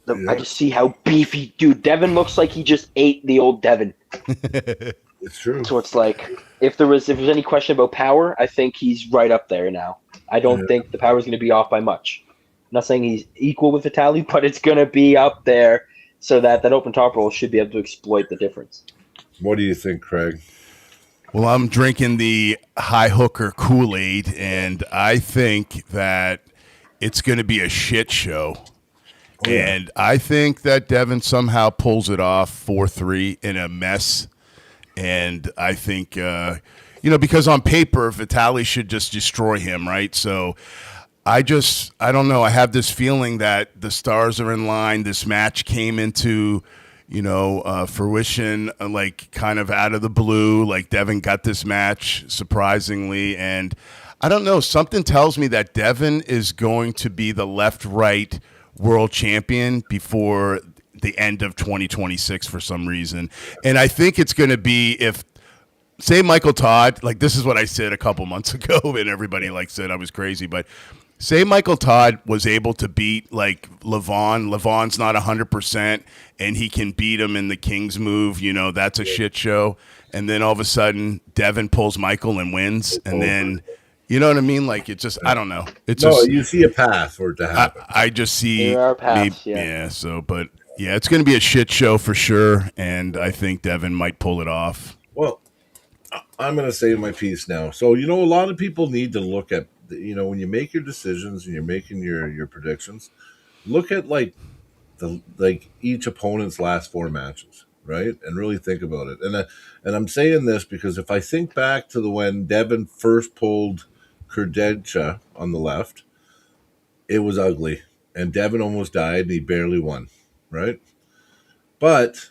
I Yeah. just see how beefy, dude. Devin looks like he just ate the old Devin. It's true. So it's like if there's any question about power, I think he's right up there now. I don't think the power is going to be off by much. I'm not saying he's equal with Vitaly, but it's going to be up there, so that open top roll should be able to exploit the difference. What do you think, Craig? Well, I'm drinking the high hooker Kool-Aid, and I think that it's going to be a shit show. Oh, yeah. And I think that Devin somehow pulls it off 4-3 in a mess. And I think, because on paper, Vitaly should just destroy him, right? So I don't know. I have this feeling that the stars are in line. This match came into, fruition, like kind of out of the blue. Like Devin got this match surprisingly. And I don't know. Something tells me that Devin is going to be the left-right world champion before the end of 2026 for some reason. And I think it's going to be if, say, Michael Todd, like this is what I said a couple months ago, and everybody said I was crazy, but say Michael Todd was able to beat like Levon. Levon's not 100%, and he can beat him in the King's move. That's a shit show. And then all of a sudden, Devin pulls Michael and wins, and then. You know what I mean? Like it just, I don't know. It's just, you see a path for it to happen. I just see, There are paths, yeah. yeah. So, but yeah, it's going to be a shit show for sure, and I think Devin might pull it off. Well, I'm going to say my piece now. So, a lot of people need to look at, when you make your decisions and you're making your predictions, look at each opponent's last 4 matches, right? And really think about it. And I'm saying this because if I think back to when Devin first pulled Kurdecha on the left, it was ugly. And Devin almost died and he barely won, right? But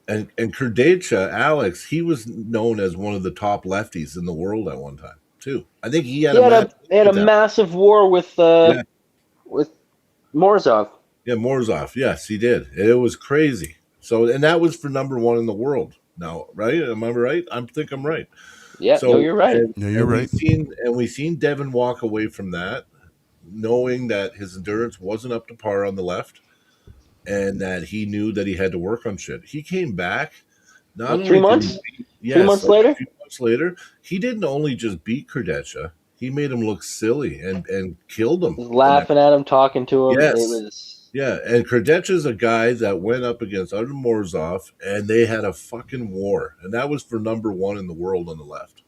and Kurdecha, Alex, he was known as one of the top lefties in the world at one time too. I think he had a massive war with Morozov. Yeah, Morozov. Yes, he did. It was crazy. So, and that was for number 1 in the world now, right? Am I right? I think I'm right. Yeah, So, no, you're right. You're right. We've seen Devin walk away from that, knowing that his endurance wasn't up to par on the left, and that he knew that he had to work on shit. He came back. Not 3 months? 3 months later? 3 months later, he didn't only just beat Kurdecha, he made him look silly and killed him. Laughing at him, talking to him. Yes. Yeah, and Kurdecha's a guy that went up against Artem Morozov, and they had a fucking war, and that was for number 1 in the world on the left.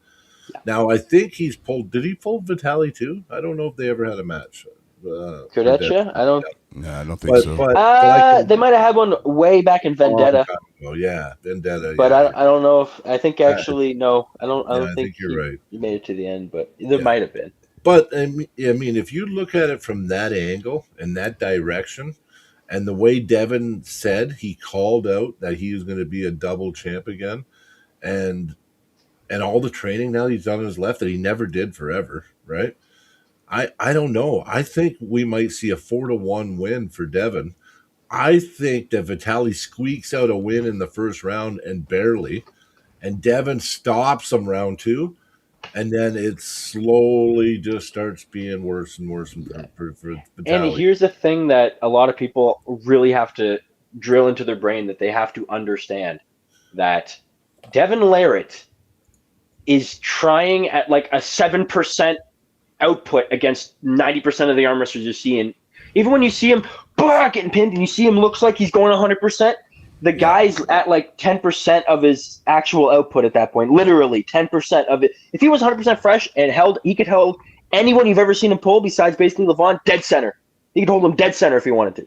Yeah. Now, I think he's pulled. Did he pull Vitaly too? I don't know if they ever had a match. Kurdecha? I don't. No, I don't think so. But they might have had one way back in Vendetta. Oh yeah, Vendetta. But yeah. I don't know if I think actually no. I don't think you're right. You made it to the end, but there might have been. But I mean, if you look at it from that angle and that direction, and the way Devin said he called out that he was going to be a double champ again, and all the training now he's done on his left that he never did forever, right? I don't know. I think we might see a 4-1 win for Devin. I think that Vitaly squeaks out a win in the first round and barely, and Devin stops him round 2. and then it slowly just starts being worse and worse for And Vitaly. here's the thing that a lot of people really have to drill into their brain, that they have to understand, that Devin Larratt is trying at like a 7% output against 90% of the arm wrestlers you see. And even when you see him getting pinned and you see him looks like he's going 100%, the guy's at like 10% of his actual output at that point. Literally 10% of it. If he was 100% fresh and he could hold anyone you've ever seen him pull besides basically Levon dead center. He could hold him dead center if he wanted to.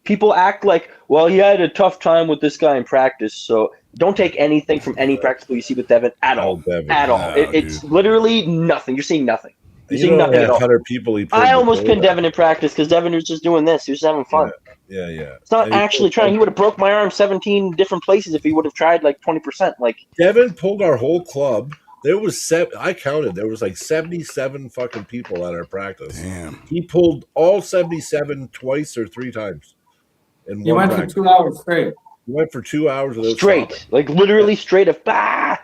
People act like, well, he had a tough time with this guy in practice, so don't take anything from any practice you see with Devin at all. Devin. At all. It's literally nothing. You're seeing nothing. You're You seeing know, nothing at all. 100 people he I almost pinned before Devin in practice because Devin was just doing this. He was just having fun. Yeah. It's not actually trying. He would have broke my arm 17 different places if he would have tried like 20%. Like Devin pulled our whole club. There was I counted. There was like 77 fucking people at our practice. Damn. He pulled all 77 twice or 3 times. In You one went practice. for 2 hours straight. He went for 2 hours without straight, stopping. like literally straight of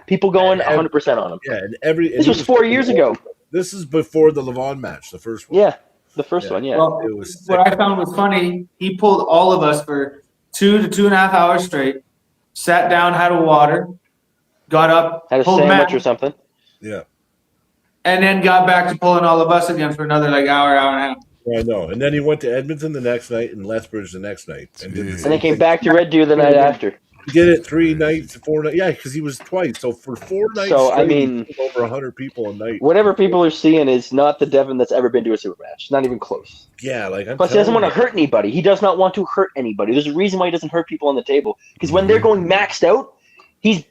people going 100% on him. Yeah, and This was 4 years ago. This is before the Levon match, the first one. Yeah, the first one. Yeah. Well, It was what I found was funny, he pulled all of us for 2 to 2.5 hours straight, sat down, had a water, got up, Had a pulled sandwich Matt, or something. Yeah, and then got back to pulling all of us again for another like hour and a half. I know. And then he went to Edmonton the next night and Lethbridge the next night, and did the Jeez. same And then came thing. back to Red Deer the night after. He did it 3 nights, 4 nights. Yeah, because he was twice. So for 4 nights, So, I straight, he mean- pulled over 100 people a night. Whatever people are seeing is not the Devin that's ever been to a super match. Not even close. Yeah, like I'm Plus, he doesn't telling want to hurt anybody. He does not want to hurt anybody. There's a reason why he doesn't hurt people on the table. Because when they're going maxed out, he's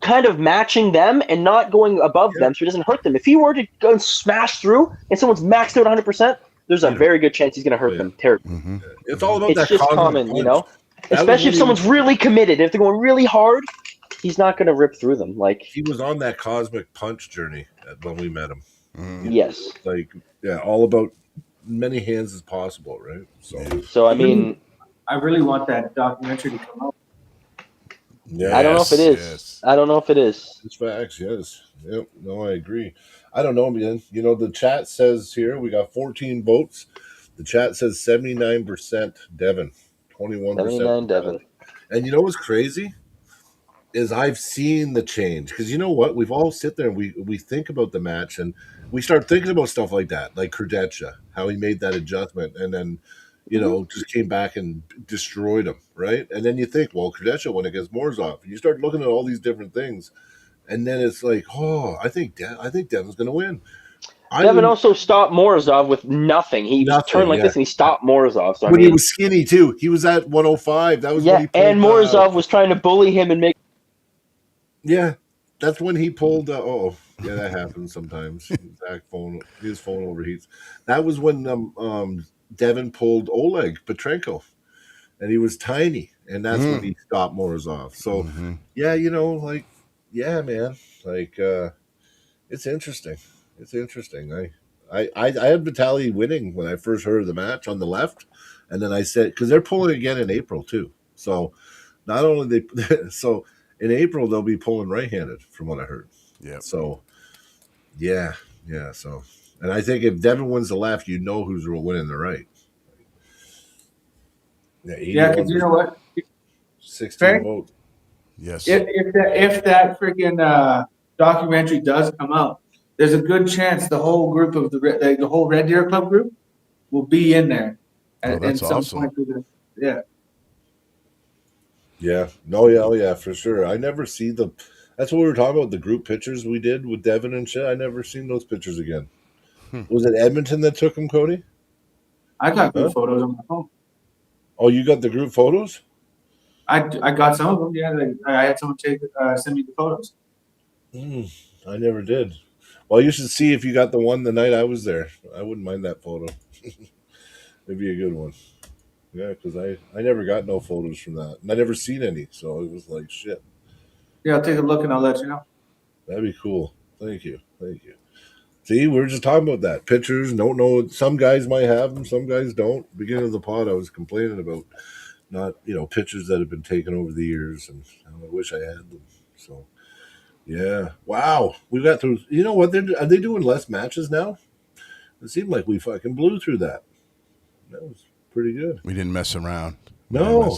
kind of matching them and not going above them, so he doesn't hurt them. If he were to go and smash through and someone's maxed out 100%, there's a very good chance he's going to hurt them terribly. It's all about It's that just cosmic common, punch. you know? That was Especially if when someone's really committed. If they're going really hard, he's not going to rip through them. Like, he was on that cosmic punch journey when we met him. yes. Like, yeah, all about many hands as possible, right? So, I mean, I really want that documentary to come out. Yeah, I don't know if it is. Yes. I don't know if it is. it's facts. Yes. Yep. No, I agree. I don't know, man. You know, the chat says here we got 14 votes. The chat says 79% Devin, 21%. 79 Devin. And you know what's crazy is I've seen the change, because you know what, we've all sit there and we think about the match and we start thinking about stuff like that, like Kardeccia, how he made that adjustment and then just came back and destroyed him, right? And then you think, well, Kardeccia went against Morozov. You start looking at all these different things, and then it's like, oh, I think Devin's going to win. Devin also stopped Morozov with nothing. He Nothing, turned like yeah. this and he stopped Morozov. So, I when mean, he was skinny too, he was at 105. That was when yeah, he pulled, and Morozov was trying to bully him and make. Yeah, that's when he pulled. Yeah, that happens sometimes. His phone overheats. That was when Devin pulled Oleg Petrenko, and he was tiny, and that's when he stopped Morozov. So yeah, yeah, man, it's interesting. It's interesting. I had Vitaly winning when I first heard of the match on the left, and then I said, because they're pulling again in April too. So not only so. In April, they'll be pulling right-handed, from what I heard. Yeah. So, yeah. So, and I think if Devin wins the left, you know who's winning the right. Yeah, because you know what? 16 Frank? votes. Yes. If that freaking documentary does come out, there's a good chance the whole group of the whole Red Deer Club group will be in there. That's awesome. Point through the, yeah. Yeah. No, yeah, oh, yeah, for sure. I never see that's what we were talking about, the group pictures we did with Devin and shit. I never seen those pictures again. Was it Edmonton that took them, Cody? I got good photos on my phone. Oh, you got the group photos? I got some of them. Yeah, I had someone send me the photos. I never did. Well, you should see if you got the one the night I was there. I wouldn't mind that photo. It'd be a good one. Yeah, because I never got no photos from that. And I never seen any, so it was like, shit. Yeah, I'll take a look and I'll let you know. That'd be cool. Thank you. See, we were just talking about that. Pictures, don't know. Some guys might have them, some guys don't. Beginning of the pod, I was complaining about not, pictures that have been taken over the years, and I wish I had them. So, Yeah. Wow. We got through. You know what? Are they doing less matches now? It seemed like we fucking blew through that. That was pretty good. We didn't mess around. No.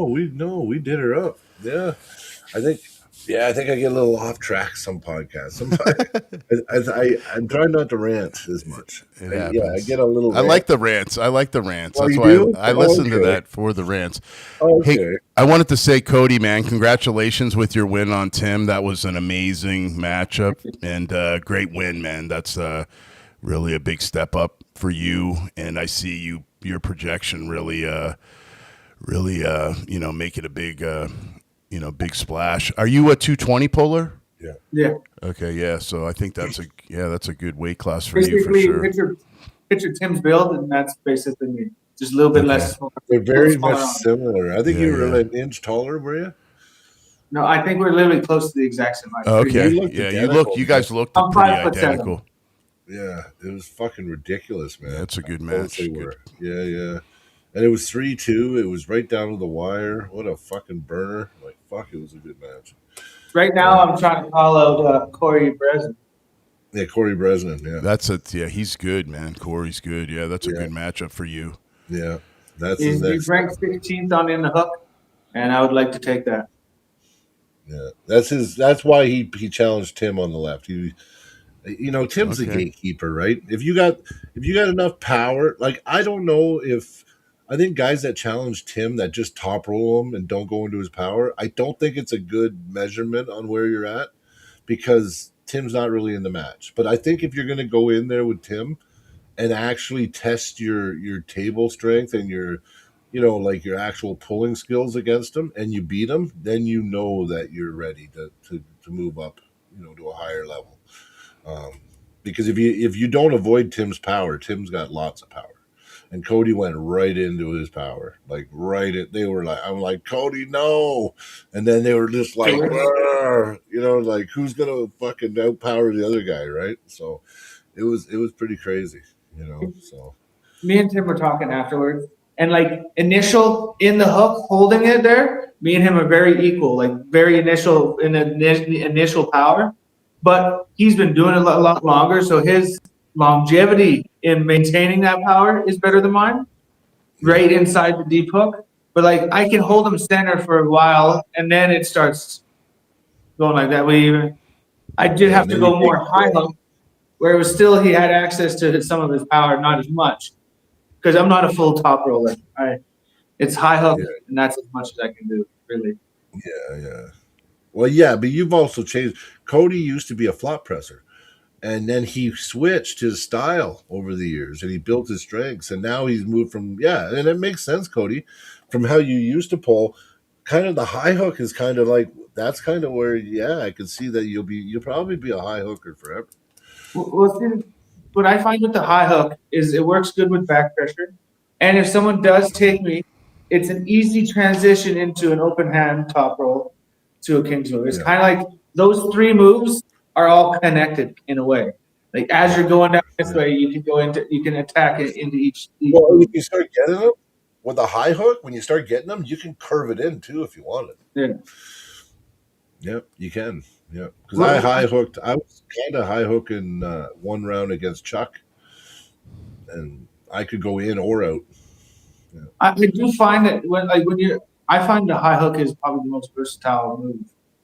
We did her up. Yeah. I think. Yeah, I think I get a little off track some podcasts. I'm trying not to rant as much. It happens. Yeah, I get a little. I like the rants. I like the rants. Oh, That's you why do? I Oh, listen to okay. that for the rants. Okay. Hey, I wanted to say, Cody, man, congratulations with your win on Tim. That was an amazing matchup and great win, man. That's really a big step up for you. And I see your projection really, make it a big, big splash. Are you a 220 puller? Yeah. Okay, yeah. So I think that's a good weight class for you for Basically, sure. picture Tim's build, and that's basically me. Just a little bit Okay. less. They're very smaller much on. similar. I think Yeah, you were yeah. an inch taller, were you? No, I think we're literally close to the exact same height. Okay, You looked yeah. identical, You guys looked I'm pretty 5'7". identical. Yeah, it was fucking ridiculous, man. Yeah, that's a good How close match. They Good. were. Yeah. And it was 3-2. It was right down to the wire. What a fucking burner. Like, fuck, it was a good match. Right now, I'm trying to call out Corey Breslin. Yeah, Corey Bresnan. Yeah. He's good, man. Corey's good. Yeah, that's a good matchup for you. Yeah. That's his He's next. ranked 16th on In the Hook, and I would like to take that. Yeah. That's why he challenged Tim on the left. Tim's the Okay. gatekeeper, right? If you got enough power, like I don't know if I think guys that challenge Tim that just top roll him and don't go into his power, I don't think it's a good measurement on where you're at because Tim's not really in the match. But I think if you're going to go in there with Tim and actually test your table strength and your your actual pulling skills against him and you beat him, then you know that you're ready to move up, to a higher level. Because if you don't avoid Tim's power, Tim's got lots of power. And Cody went right into his power, like they were like, I'm like, Cody, no. And then they were just like, like who's going to fucking outpower the other guy. Right. So it was pretty crazy, so. Me and Tim were talking afterwards, and like initial in the hook, holding it there, me and him are very equal, like very initial in the initial power. But he's been doing it a lot longer, so his longevity in maintaining that power is better than mine. Right inside the deep hook, but like I can hold him center for a while, and then it starts going like that. I did have to go more high hook, where it was still he had access to some of his power, not as much, because I'm not a full top roller. It's high hook, and that's as much as I can do, really. Yeah. Well, yeah, but you've also changed. Cody used to be a flop presser, and then he switched his style over the years, and he built his strengths, and now he's moved from and it makes sense, Cody, from how you used to pull. Kind of the high hook is kind of like that's kind of where I could see that you'll probably be a high hooker forever. Well, see, what I find with the high hook is it works good with back pressure, and if someone does take me, it's an easy transition into an open hand top roll to a king's move. It's kind of like those three moves are all connected in a way. Like as you're going down this way, you can attack it into each. Well, if you start getting them with a high hook, when you start getting them, you can curve it in too if you want it. Yeah. Yep, you can. Yeah, because I high hooked. I was kind of high hooking one round against Chuck, and I could go in or out. Yeah. I do find that I find the high hook is probably the most versatile move.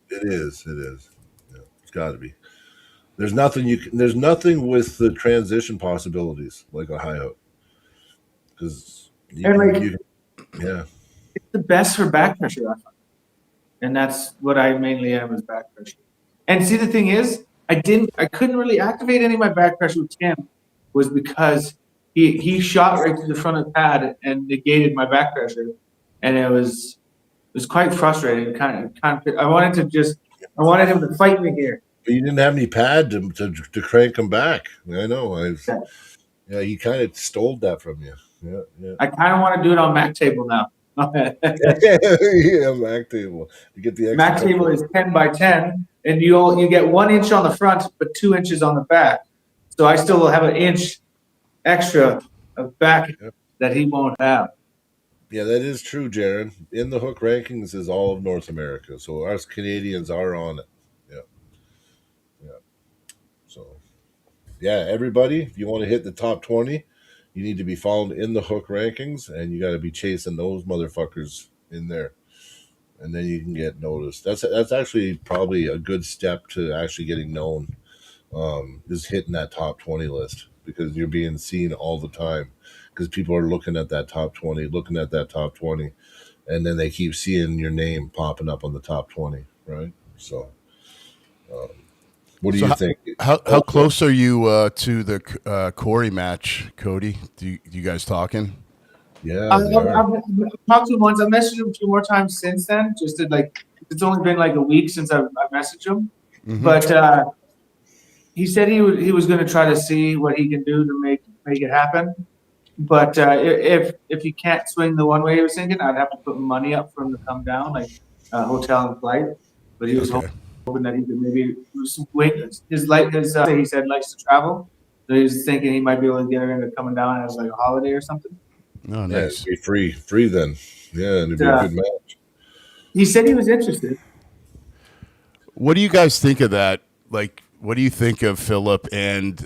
It is. Yeah, it's got to be. There's nothing with the transition possibilities like a high hook, because it's the best for back pressure, I find, and that's what I mainly am is back pressure. And see, the thing is, I couldn't really activate any of my back pressure with Tim, was because he shot right to the front of the pad and negated my back pressure, and it was quite frustrating. Kind of, I wanted him to fight me here. But you didn't have any pad to crank him back. I know. He kind of stole that from you. Yeah. I kind of want to do it on Mac table now. Yeah, Mac table. You get the extra Mac table is 10 by 10, and you get 1 inch on the front, but 2 inches on the back. So I still will have an inch extra of back that he won't have. Yeah, that is true, Jaron. In the hook rankings is all of North America, so us Canadians are on it. Yeah. So yeah, everybody, if you want to hit the top 20, you need to be found in the hook rankings, and you got to be chasing those motherfuckers in there, and then you can get noticed. That's actually probably a good step to actually getting known. Is hitting that top 20 list, because you're being seen all the time, because people are looking at that top 20, and then they keep seeing your name popping up on the top 20, right? So what do So you think? how close are you to the Corey match, Cody? Do you guys talking? Yeah, I've, they are. I've talked to him once. I've messaged him 2 more times since then. Just to it's only been like a week since I've messaged him. Mhm. But he said he was going to try to see what he can do to make it happen. But if he can't swing the one way he was thinking, I'd have to put money up for him to come down, like hotel and flight. But he was Okay. hoping that he could maybe wait. He said likes to travel, so he's thinking he might be able to get her into coming down as like a holiday or something. Oh, Yeah, nice. it'd be free then. Yeah, and it'd be a good match. He said he was interested. What do you guys think of that? Like, what do you think of Philip and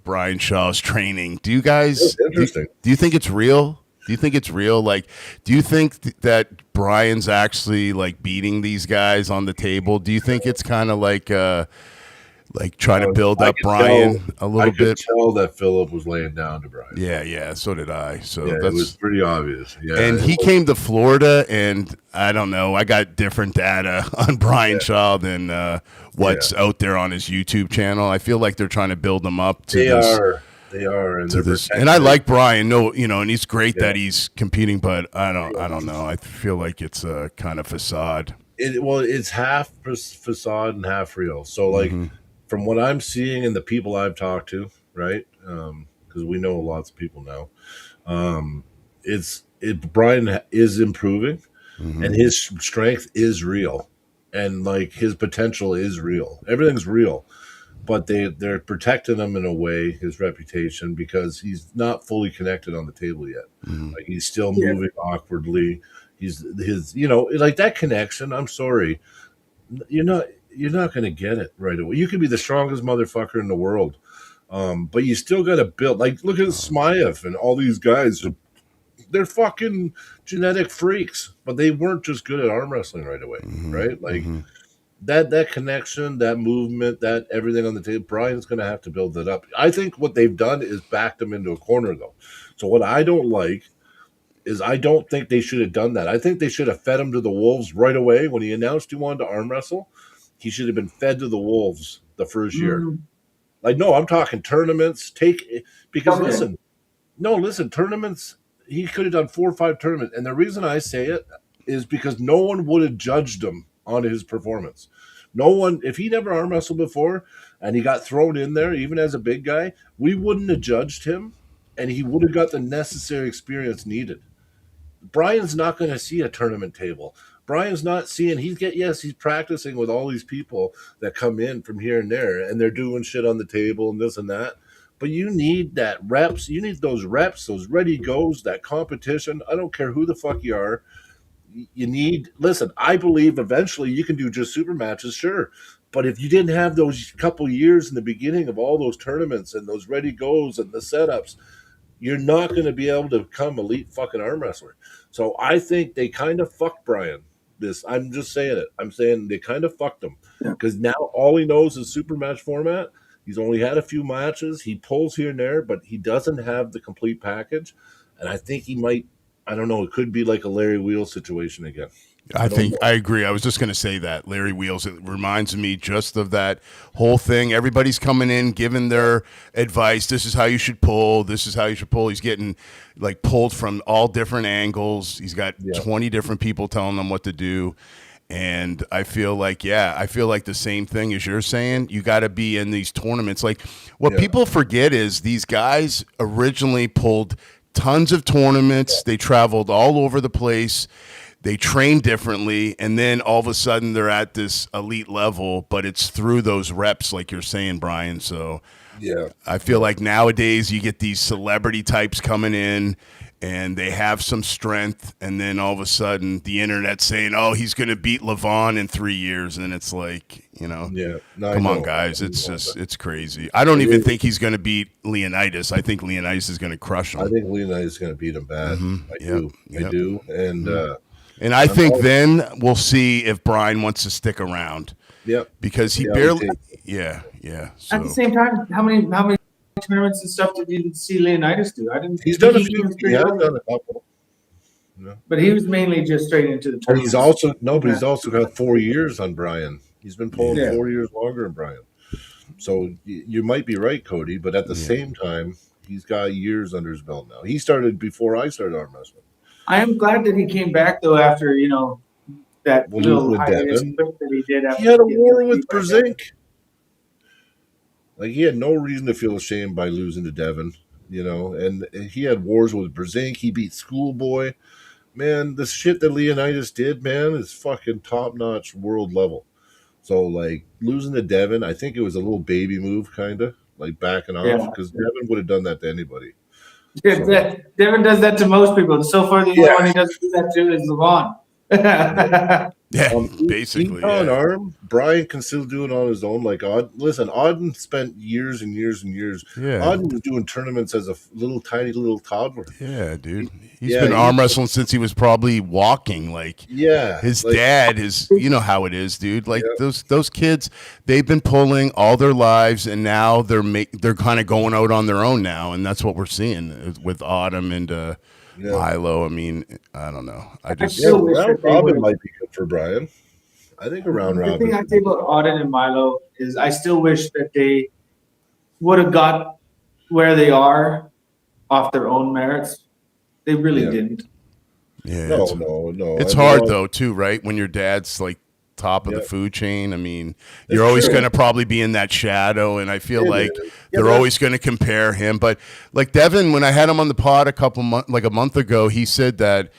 Brian Shaw's training? Do you guys That's interesting. do you think it's real? Do you think it's real? Like, do you think that Brian's actually like beating these guys on the table? Do you think it's kind of like trying to build I up could Brian tell- a little I could bit? tell that Philip was laying down to Brian. Yeah, so did I. So Yeah, it that's was pretty obvious. Yeah, and he came to Florida, and I don't know. I got different data on Brian Shaw than what's out there on his YouTube channel. I feel like they're trying to build him up to They this. are, and To they're this, protecting and I him. like Brian. No, and he's great Yeah. that he's competing, but I don't know. I feel like it's a kind of facade. It's half facade and half real. So like from what I'm seeing and the people I've talked to, right? Because we know lots of people now. Brian is improving, and his strength is real, and like his potential is real. Everything's real, but they're protecting him in a way, his reputation, because he's not fully connected on the table yet. Like he's still moving awkwardly. Like that connection. I'm sorry, you're not going to get it right away. You could be the strongest motherfucker in the world, but you still got to build. Like look at Smaev and all these guys. They're fucking genetic freaks, but they weren't just good at arm wrestling right away, right? Like that connection, that movement, that everything on the table. Brian's going to have to build that up. I think what they've done is backed him into a corner, though. So what I don't like is I don't think they should have done that. I think they should have fed him to the wolves right away when he announced he wanted to arm wrestle. He should have been fed to the wolves the first year. Like, no, I'm talking tournaments. Listen, tournaments. He could have done 4 or 5 tournaments, and the reason I say it is because no one would have judged him on his performance. No one, if he never arm wrestled before and he got thrown in there, even as a big guy, we wouldn't have judged him, and he would have got the necessary experience needed. Brian's not going to see a tournament table. Brian's not seeing. He's practicing with all these people that come in from here and there, and they're doing shit on the table and this and that. But you need that reps. You need those reps, those ready goes, that competition. I don't care who the fuck you are. Listen, I believe eventually you can do just super matches, sure. But if you didn't have those couple years in the beginning of all those tournaments and those ready goes and the setups, you're not going to be able to become elite fucking arm wrestler. So I think they kind of fucked Brian. I'm just saying it. I'm saying they kind of fucked him because now all he knows is super match format. He's only had a few matches. He pulls here and there, but he doesn't have the complete package. And I think he might. I don't know. It could be like a Larry Wheels situation again. I agree. I was just going to say that Larry Wheels. It reminds me just of that whole thing. Everybody's coming in, giving their advice. This is how you should pull. This is how you should pull. He's getting like pulled from all different angles. He's got 20 different people telling him what to do. And I feel like the same thing as you're saying. You got to be in these tournaments. Like what people forget is these guys originally pulled tons of tournaments. They traveled all over the place. They train differently, and then all of a sudden they're at this elite level, but it's through those reps, like you're saying, Brian. So I feel like nowadays you get these celebrity types coming in, and they have some strength, and then all of a sudden the internet's saying, "Oh, he's going to beat Levon in 3 years," and it's like, Yeah, no, come I on, know. guys, I it's know, just but it's crazy. I don't it even is- think he's going to beat Leonidas. I think Leonidas is going to crush I him. think Leonidas is going to beat him bad. I Yep, do. I yep. do. And And I I'm think all- then we'll see if Brian wants to stick around yep. because he Yeah, barely. we Yeah. At the So same time, how many tournaments and stuff did you see Leonidas do? I didn't. He's done a he few. came He straight has over, done a couple. but he was mainly just straight into the But tournament. he's also but he's also got 4 years on Brian. He's been pulling Yeah. 4 years longer than Brian. So you might be right, Cody. But at the same time, he's got years under his belt now. He started before I started arm wrestling. I am glad that he came back though after that Well, little with hiatus Devin, clip that he did. After He had a getting war beat with by Devin. Brzezinski. Like he had no reason to feel ashamed by losing to Devin, and he had wars with Brzezinski. He beat Schoolboy. Man, the shit that Leonidas did, man, is fucking top notch world level. So like losing to Devin, I think it was a little baby move, kind of like backing off, Yeah. because Devin would have done that to anybody. Yeah, Devin does that to most people. So far, the only Yeah. one he doesn't do that to is Levon. yeah, basically. on Yeah. arm, Brian can still do it on his own. Like Auden spent years and years and years. Yeah. Auden was doing tournaments as a tiny little toddler. Yeah, dude. He's Yeah, been he- arm wrestling since he was probably walking. Like Yeah, his like, dad is, you know how it is, dude. Like those kids, they've been pulling all their lives, and now they're kind of going out on their own now, and that's what we're seeing with Autumn and Milo. I mean, I don't know. I just Yeah, still wish round that they robin would've- might be good for Brian. I think a round The thing robin. I say about Auden and Milo is I still wish that they would have got where they are off their own merits. They really Yeah. didn't. yeah. No, it's no. it's I mean, hard all- though too, right? When your dad's like top of the Yeah. food chain. I mean, It's you're always true. going to probably be in that shadow, and I feel It like is. Yeah, they're but- always going to compare him. But like Devin, when I had him on the pod a month ago, he said that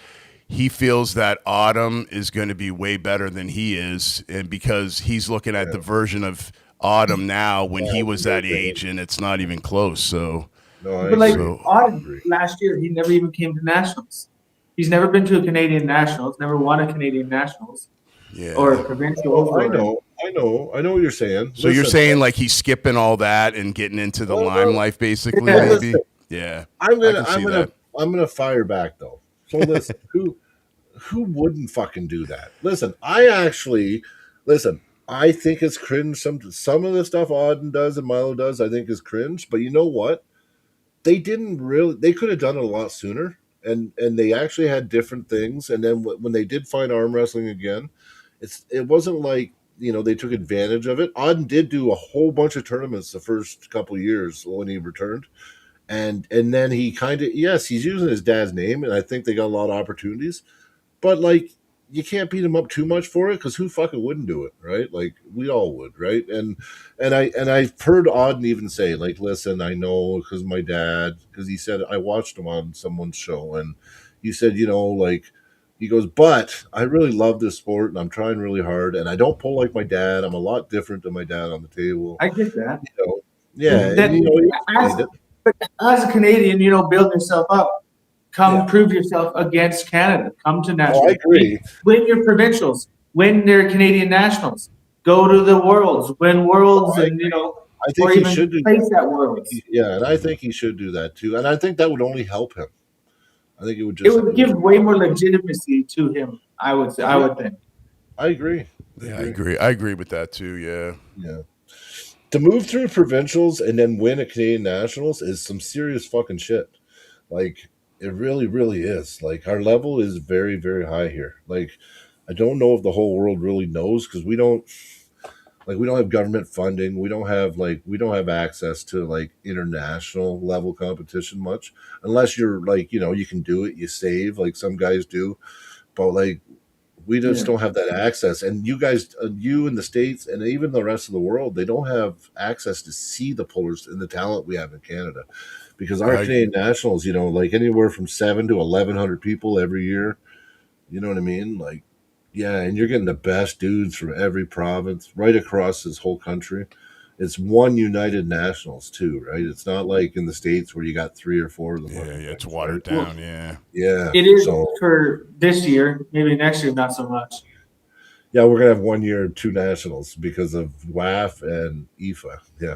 he feels that Autumn is going to be way better than he is, and because he's looking at the version of Autumn now when he was that age, and it's not even close. So No, I But like agree. So- Auden last year, he never even came to nationals. He's never been to a Canadian nationals. Never won a Canadian nationals yeah. or provincials. I or- know what you're saying. So you're Listen, saying like he's skipping all that and getting into the Well, limelight, basically, Yeah. maybe. Yeah. I'm I can see that. gonna fire back though. So listen, who wouldn't fucking do that? Listen, I think it's cringe. Some of the stuff Auden does and Milo does, I think is cringe. But you know what? They could have done it a lot sooner, and they actually had different things. And then when they did find arm wrestling again, it wasn't like they took advantage of it. Auden did do a whole bunch of tournaments the first couple of years when he returned. And then he kind of he's using his dad's name, and I think they got a lot of opportunities. But like you can't beat him up too much for it, because who fucking wouldn't do it, right? Like we all would, right? And I've heard Auden even say, like, listen, I know because my dad, because he said I watched him on someone's show, and he said, like he goes, but I really love this sport, and I'm trying really hard, and I don't pull like my dad. I'm a lot different than my dad on the table. I get that. Yeah, That- and, he as, explained it. but as a Canadian, build yourself up. Come Yeah. prove yourself against Canada. Come to nationals. Oh, I agree. Win your provincials. Win their Canadian nationals. Go to the worlds. Win worlds, Oh, I and I or think he even should do place at worlds. Yeah, and I think he should do that too. And I think that would only help him. I think it would It just. would give way more legitimacy to him. I would say. I would think. I agree. Yeah, I agree. I agree with that too. Yeah. Yeah. To move through provincials and then win a Canadian Nationals is some serious fucking shit. Like, it really, really is. Like, our level is very, very high here. Like, I don't know if the whole world really knows, because we don't have government funding. We don't have access to like international level competition much, unless you're like, you can do it, you save like some guys do. But like, we just don't have that access. And you guys, you in the States and even the rest of the world, they don't have access to see the pullers and the talent we have in Canada, because our Right. Canadian nationals, like anywhere from 7 to 1,100 people every year. You know what I mean? Like, yeah, and you're getting the best dudes from every province right across this whole country. it's one United Nationals too, right? It's not like in the States where you got 3 or 4 of them. Yeah, running it's things, watered right? down. Yeah. Yeah. It is So for this year. Maybe next year, not so much. yeah, we're gonna have 1 year 2 nationals because of WAF and IFA. Yeah.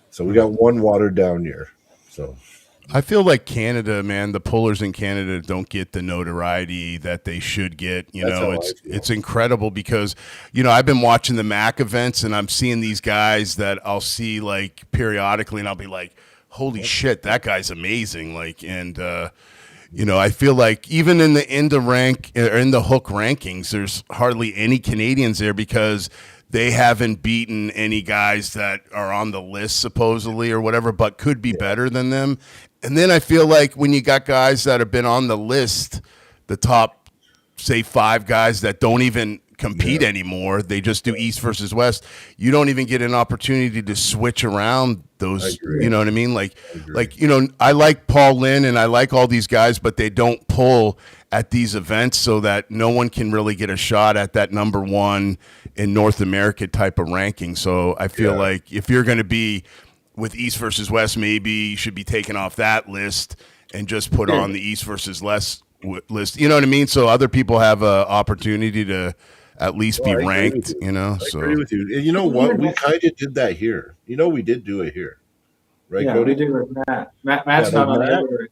So we got one watered down year. So I feel like Canada, man, the pullers in Canada don't get the notoriety that they should get. You That's know, how I feel. it's incredible because, you know, I've been watching the MAC events and I'm seeing these guys that I'll see like periodically and I'll be like, holy shit, that guy's amazing. Like, and, you know, I feel like even in the hook rankings, there's hardly any Canadians there because they haven't beaten any guys that are on the list supposedly or whatever, but could be better than them. And then I feel like when you got guys that have been on the list, the top, say 5 guys that don't even compete anymore, they just do East versus West. You don't even get an opportunity to switch around those. You know what I mean? Like, you know, I like Paul Lynn and I like all these guys, but they don't pull at these events so that no one can really get a shot at that number 1 in North America type of ranking. So I feel like if you're going to be with East versus West, maybe you should be taken off that list and just put on the East versus West list. You know what I mean? So other people have an opportunity to at least be ranked, you know? I agree with you. And you know what? We kind of did that here. You know, we did do it here. Right, Yeah, Cody? we did with Matt. Matt's not on the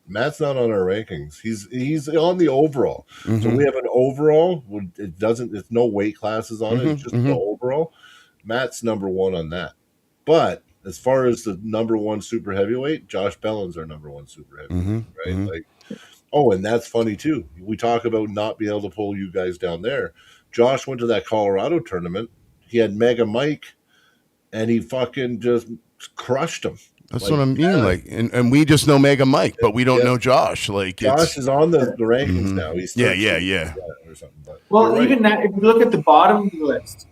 Matt's not on our rankings. He's on the overall. Mm-hmm. So we have an overall. It doesn't. It's no weight classes on it. It's just the overall. Matt's number 1 on that. But as far as the number 1 super heavyweight, Josh Bellin's our number 1 super heavyweight. Right? Like, oh, and that's funny too. We talk about not being able to pull you guys down there. Josh went to that Colorado tournament. He had Mega Mike, and he fucking just crushed him. That's like, what I mean. Like, and we just know Mega Mike, but we don't know Josh. Like, Josh is on the rankings now. He's yeah. Or something, but well, even that, if you look at the bottom of the list,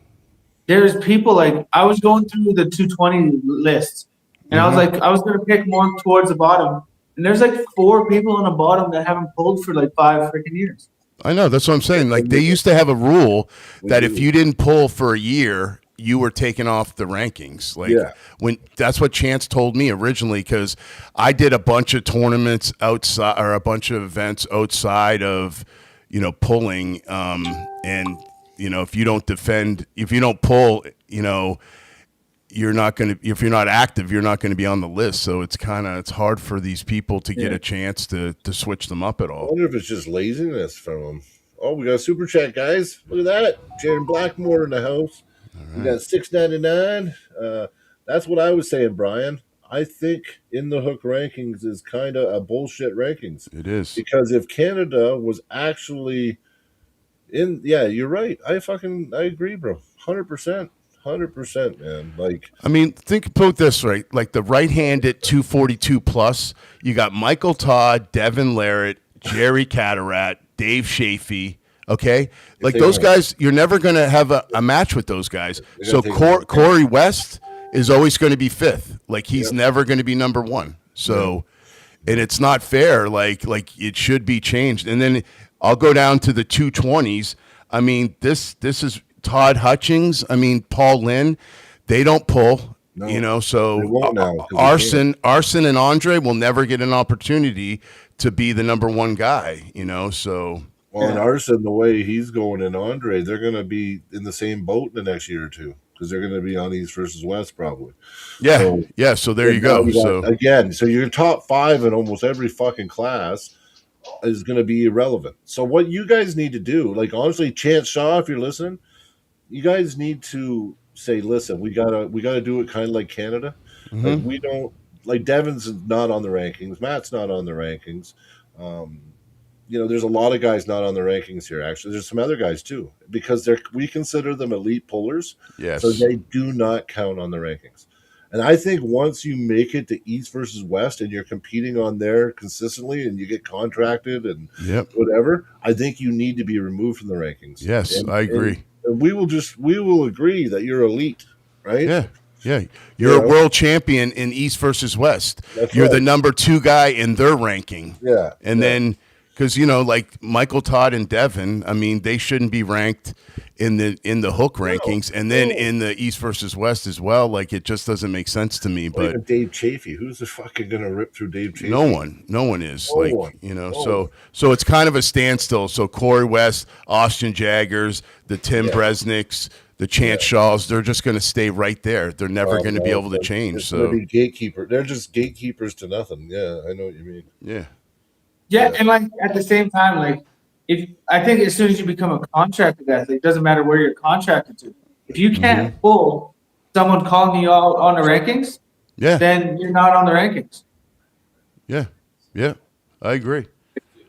there's people like I was going through the 220 list, and I was like, I was going to pick more towards the bottom, and there's like 4 people on the bottom that haven't pulled for like 5 freaking years. I know. That's what I'm saying. Like, they used to have a rule that if you didn't pull for a year, you were taken off the rankings. Like, when that's what Chance told me originally, because I did a bunch of tournaments outside or a bunch of events outside of, you know, pulling. And, you know, if you don't pull, you know, you're not going to, if you're not active, you're not going to be on the list. So it's hard for these people to get a chance to switch them up at all. I wonder if it's just laziness from them. Oh, we got a super chat, guys. Look at that. Jaron Blackmore in the house. We got $6.99. That's what I was saying, Brian. I think in the hook rankings is kind of a bullshit rankings. It is. Because if Canada was actually in, you're right. I agree, bro. 100%. 100%, man. Like, I mean, think about this, right? Like the right-handed 242 plus, you got Michael Todd, Devin Larratt, Jerry Catarat, Dave Shafee. Okay, like those guys, you're never going to have a match with those guys. So Corey West is always going to be 5th. Like he's never going to be number 1. So, and it's not fair. Like it should be changed. And then I'll go down to the 220s. I mean, this is Todd Hutchings. I mean, Paul Lynn. They don't pull. No, you know, so Arson and Andre will never get an opportunity to be the number 1 guy. You know, so. Well, and Arson, the way he's going, and Andre, they're going to be in the same boat in the next year or 2 because they're going to be on East versus West probably. Yeah. So there you go. So again, so your top 5 in almost every fucking class is going to be irrelevant. So what you guys need to do, like honestly, Chance Shaw, if you're listening, you guys need to say, listen, we gotta do it kind of like Canada. Like we don't like Devin's not on the rankings, Matt's not on the rankings. You know, there's a lot of guys not on the rankings here. Actually, there's some other guys too, because we consider them elite pullers. Yes. So they do not count on the rankings. And I think once you make it to East versus West and you're competing on there consistently and you get contracted and whatever, I think you need to be removed from the rankings. Yes, I agree. And we will agree that you're elite, right? Yeah. You're a world champion in East versus West. That's you're right. the number 2 guy in their ranking. Yeah. And then because like Michael Todd and Devin, I mean, they shouldn't be ranked in the hook rankings, and then in the East versus West as well. Like, it just doesn't make sense to me. Well, But even Dave Chafee, who's the fucking gonna rip through Dave Chafee? no one is No like one. No so it's kind of a standstill. So Corey West, Austin Jaggers, the Tim Yeah. Bresniks, the Chance Shaws, they're just going to stay right there. They're never going to be able to change. It's gonna So be gatekeeper. They're just gatekeepers to nothing. Yeah, I know what you mean. yeah, Yeah, and like at the same time, like if I think as soon as you become a contracted athlete, it doesn't matter where you're contracted to. If you can't pull someone calling you out on the rankings, yeah, then you're not on the rankings. yeah, I agree.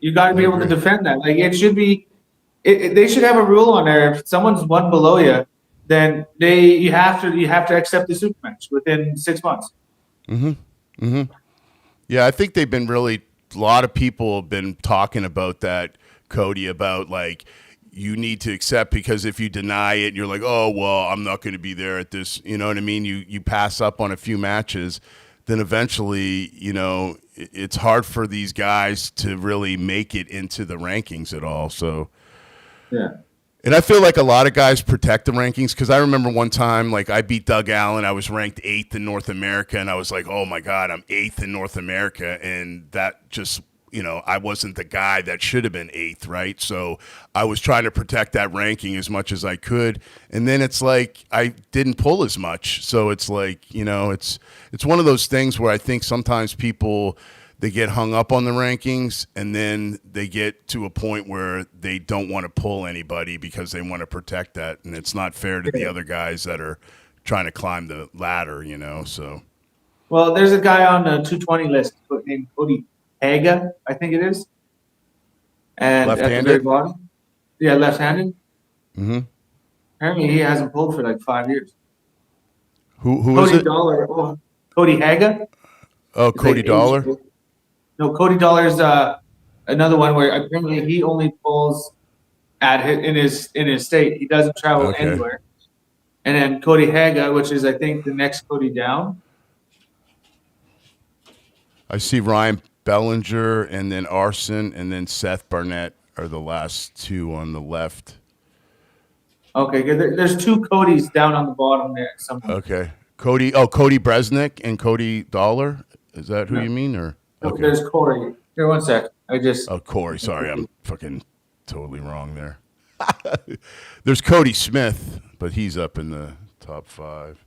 You got to be able to defend that. Like it should be, they should have a rule on there. If someone's one below you, then you have to accept the super match within 6 months. Yeah, I think they've been really, a lot of people have been talking about that, Cody, about like, you need to accept, because if you deny it, you're like, oh, well, I'm not going to be there at this. You know what I mean? You pass up on a few matches, then eventually, it's hard for these guys to really make it into the rankings at all. So, Yeah. and I feel like a lot of guys protect the rankings, because I remember one time, like, I beat Doug Allen. I was ranked 8th in North America, and I was like, oh, my God, I'm 8th in North America. And that just, I wasn't the guy that should have been 8th, right? So I was trying to protect that ranking as much as I could. And then it's like I didn't pull as much. So it's like, it's one of those things where I think sometimes people – they get hung up on the rankings, and then they get to a point where they don't want to pull anybody because they want to protect that, and it's not fair to the other guys that are trying to climb the ladder, so. Well, there's a guy on the 220 list named Cody Haga, I think it is. And at the very bottom. Yeah, left-handed. Mm-hmm. Apparently he hasn't pulled for like 5 years. Who is it? Cody Haga. Oh, Cody Dollar? No, Cody Dollar's another one where apparently he only pulls in his state. He doesn't travel anywhere. And then Cody Haga, which is I think the next Cody down. I see Ryan Bellinger and then Arson and then Seth Barnett are the last two on the left. Okay, good. There's two Codys down on the bottom there somewhere. Okay. Cody Bresnick and Cody Dollar. Is that who you mean, or? Okay. There's Corey. Here, one sec. Oh, Corey. Sorry, I'm fucking totally wrong there. There's Cody Smith, but he's up in the top 5.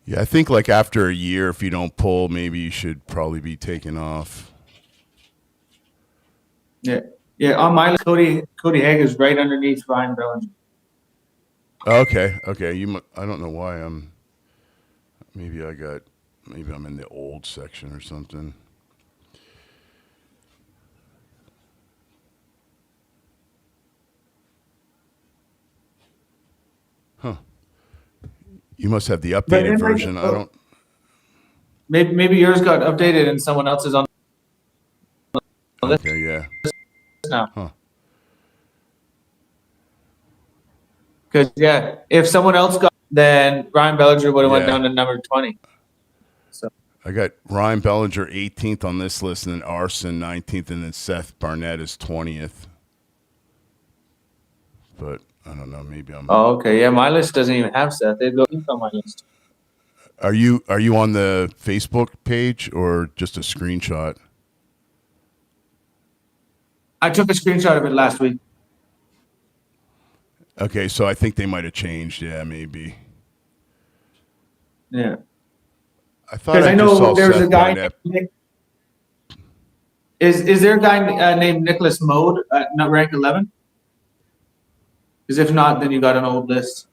Yeah, I think like after a year, if you don't pull, maybe you should probably be taken off. Yeah. On my list, Cody Haga is right underneath Ryan Bellinger. Okay. I don't know why maybe I'm in the old section or something. Huh. You must have the updated version. I don't. Maybe yours got updated and someone else is on. Okay, yeah. Now. Huh. Because if someone else got, then Ryan Bellinger would have went down to number 20. So I got Ryan Bellinger 18th on this list, and then Arson 19th, and then Seth Barnett is 20th. But I don't know. Maybe I'm. Oh, okay. Yeah, my list doesn't even have Seth. They go on my list. Are you on the Facebook page or just a screenshot? I took a screenshot of it last week. Okay, so I think they might have changed. Yeah, maybe. Yeah. I thought I know saw there's Seth a guy. Barnett. Is there a guy named Nicholas Mode not ranked 11? Because if not, then you got an old list.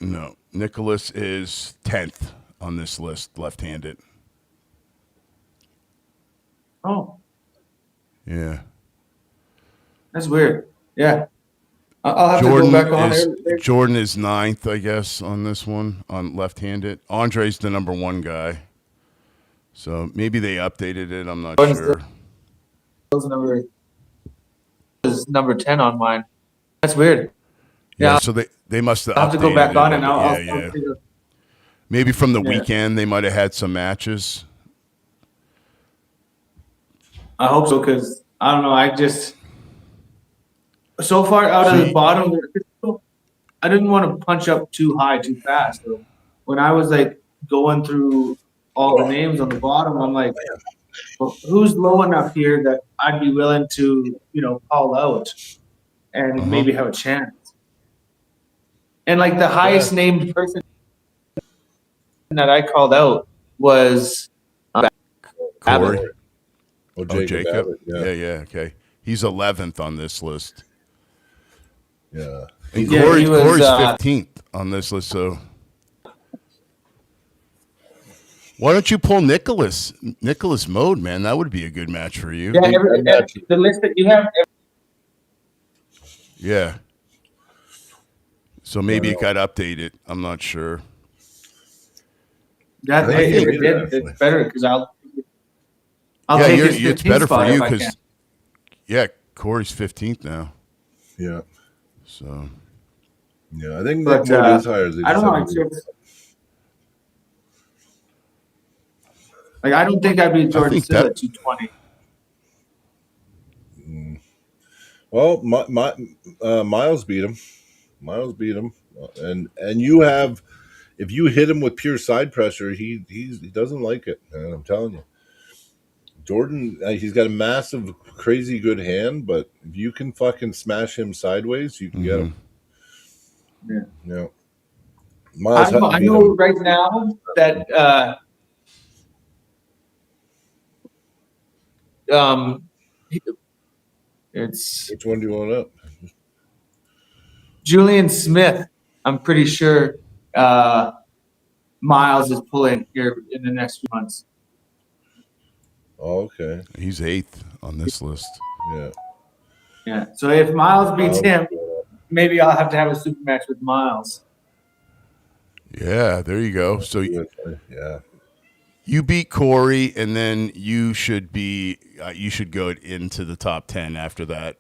No, Nicholas is 10th on this list, left-handed. Oh. Yeah. That's weird. Yeah. I'll have to go back on there. Jordan is 9th, I guess, on this one, on left-handed. Andre's the number 1 guy. So maybe they updated it. I'm not sure. number 10 on mine. That's weird. Yeah, Yeah, so they must have I'll have to go back updated on it it a now. bit. Yeah. Maybe from the Yeah. weekend they might have had some matches. I hope so, because I don't know. I just so far out of the See- bottom, I didn't want to punch up too high too fast. So when I was like going through all the names on the bottom, I'm like, well, who's low enough here that I'd be willing to, call out and maybe have a chance. And like the highest named person that I called out was Corey. Abbott. Oh, Oh, Jacob. Jacob. Abbott, Yeah. Okay. He's 11th on this list. yeah. And Yeah, he was, Corey's 15th on this list. So why don't you pull Nicholas Mode, man? That would be a good match for you. Yeah, the list that you have. Yeah. So maybe it got updated. I'm not sure. That I think if he it did, did, actually. it's better because I'll Yeah, take his it's 15th better for spot you if I because can. yeah, Corey's 15th now. Yeah. So Yeah. I think But, Nick Moore is higher. I don't know. It's just, like I don't think I'd be Jordan think Still that- at 220. Well, Miles beat him. And you have, if you hit him with pure side pressure, he doesn't like it. And I'm telling you, Jordan, he's got a massive, crazy good hand, but if you can fucking smash him sideways, you can get him. Yeah. Yeah. Miles, I know right now that it's which one do you want up? Julian Smith. I'm pretty sure Miles is pulling here in the next few months. Oh, okay. he's 8th on this list. Yeah. Yeah. So if Miles beats Miles, him, maybe I'll have to have a super match with Miles. Yeah, there you go. So yeah. you beat Corey, and then you should go into the top 10 after that.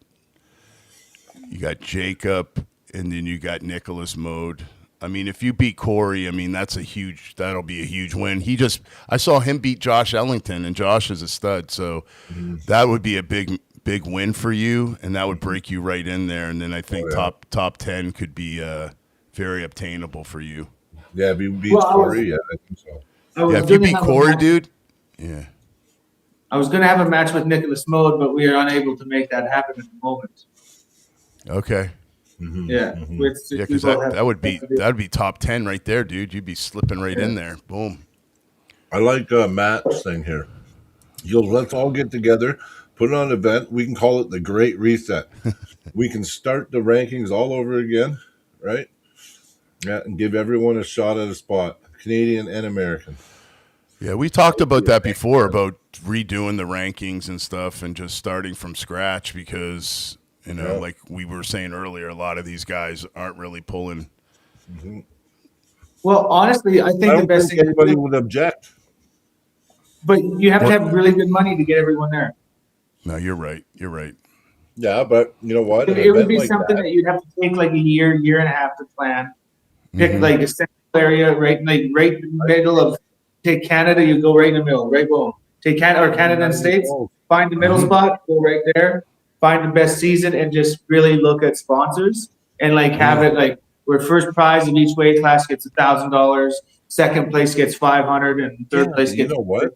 You got Jacob, and then you got Nicholas Mode. I mean, if you beat Corey, I mean that'll be a huge win. I saw him beat Josh Ellington, and Josh is a stud, so that would be a big win for you, and that would break you right in there. And then I think top 10 could be very obtainable for you. Yeah, if you beat Corey, yeah, I think so. Yeah, if you beat Corey, dude. Yeah. I was going to have a match with Nicholas Mode, but we are unable to make that happen at the moment. Okay. Mm-hmm. Yeah. Yeah, because that would be top 10 right there, dude. You'd be slipping right in there. Boom. I like Matt's thing here. Let's all get together, put on an event. We can call it the Great Reset. We can start the rankings all over again, right? Yeah, and give everyone a shot at a spot, Canadian and American. Yeah, we talked about that before, about redoing the rankings and stuff and just starting from scratch because, like we were saying earlier, a lot of these guys aren't really pulling. Mm-hmm. Well, honestly, I think the best thing anybody would object. But you have to have really good money to get everyone there. No, you're right. Yeah, but you know what? It would be something that you'd have to take like a year and a half to plan. Pick like a central area, right in the middle of. Take Canada, you go right in the middle, right? Boom. Take Canada and States, find the middle spot, go right there, find the best season, and just really look at sponsors and have it where first prize of each weight class gets $1,000, second place gets $500, and third place gets. You know what?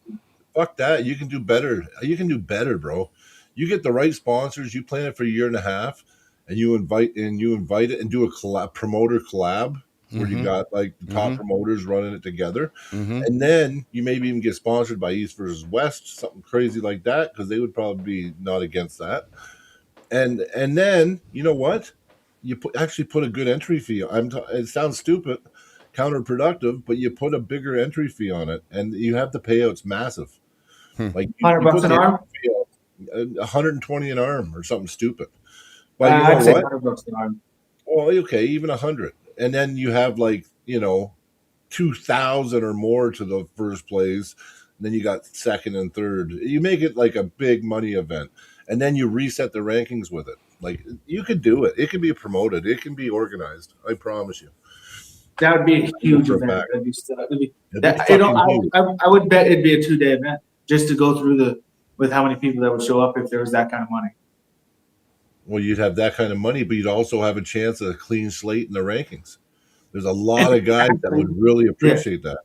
Fuck that. You can do better. You can do better, bro. You get the right sponsors. You plan it for a year and a half, and you invite it and do a promoter collab. Where you got the top promoters running it together, and then you maybe even get sponsored by East versus West, something crazy like that, because they would probably be not against that. And then you know what, you actually put a good entry fee. It sounds stupid, counterproductive, but you put a bigger entry fee on it, and you have the payouts massive, like $100 an arm, 120 an arm, or something stupid. But I'd say $100 an arm. Well, okay, even 100. And then you have 2,000 or more to the first place. And then you got second and third. You make it like a big money event. and then you reset the rankings with it. Like you could do it. It can be promoted. It can be organized. I promise you. That would be a huge For a event. fact. That'd be, that'd be, It'd be that, you know, fucking huge. I would bet it'd be a 2-day event just to go through with how many people that would show up if there was that kind of money. Well, you'd have that kind of money, but you'd also have a chance of a clean slate in the rankings. There's a lot of guys that would really appreciate that.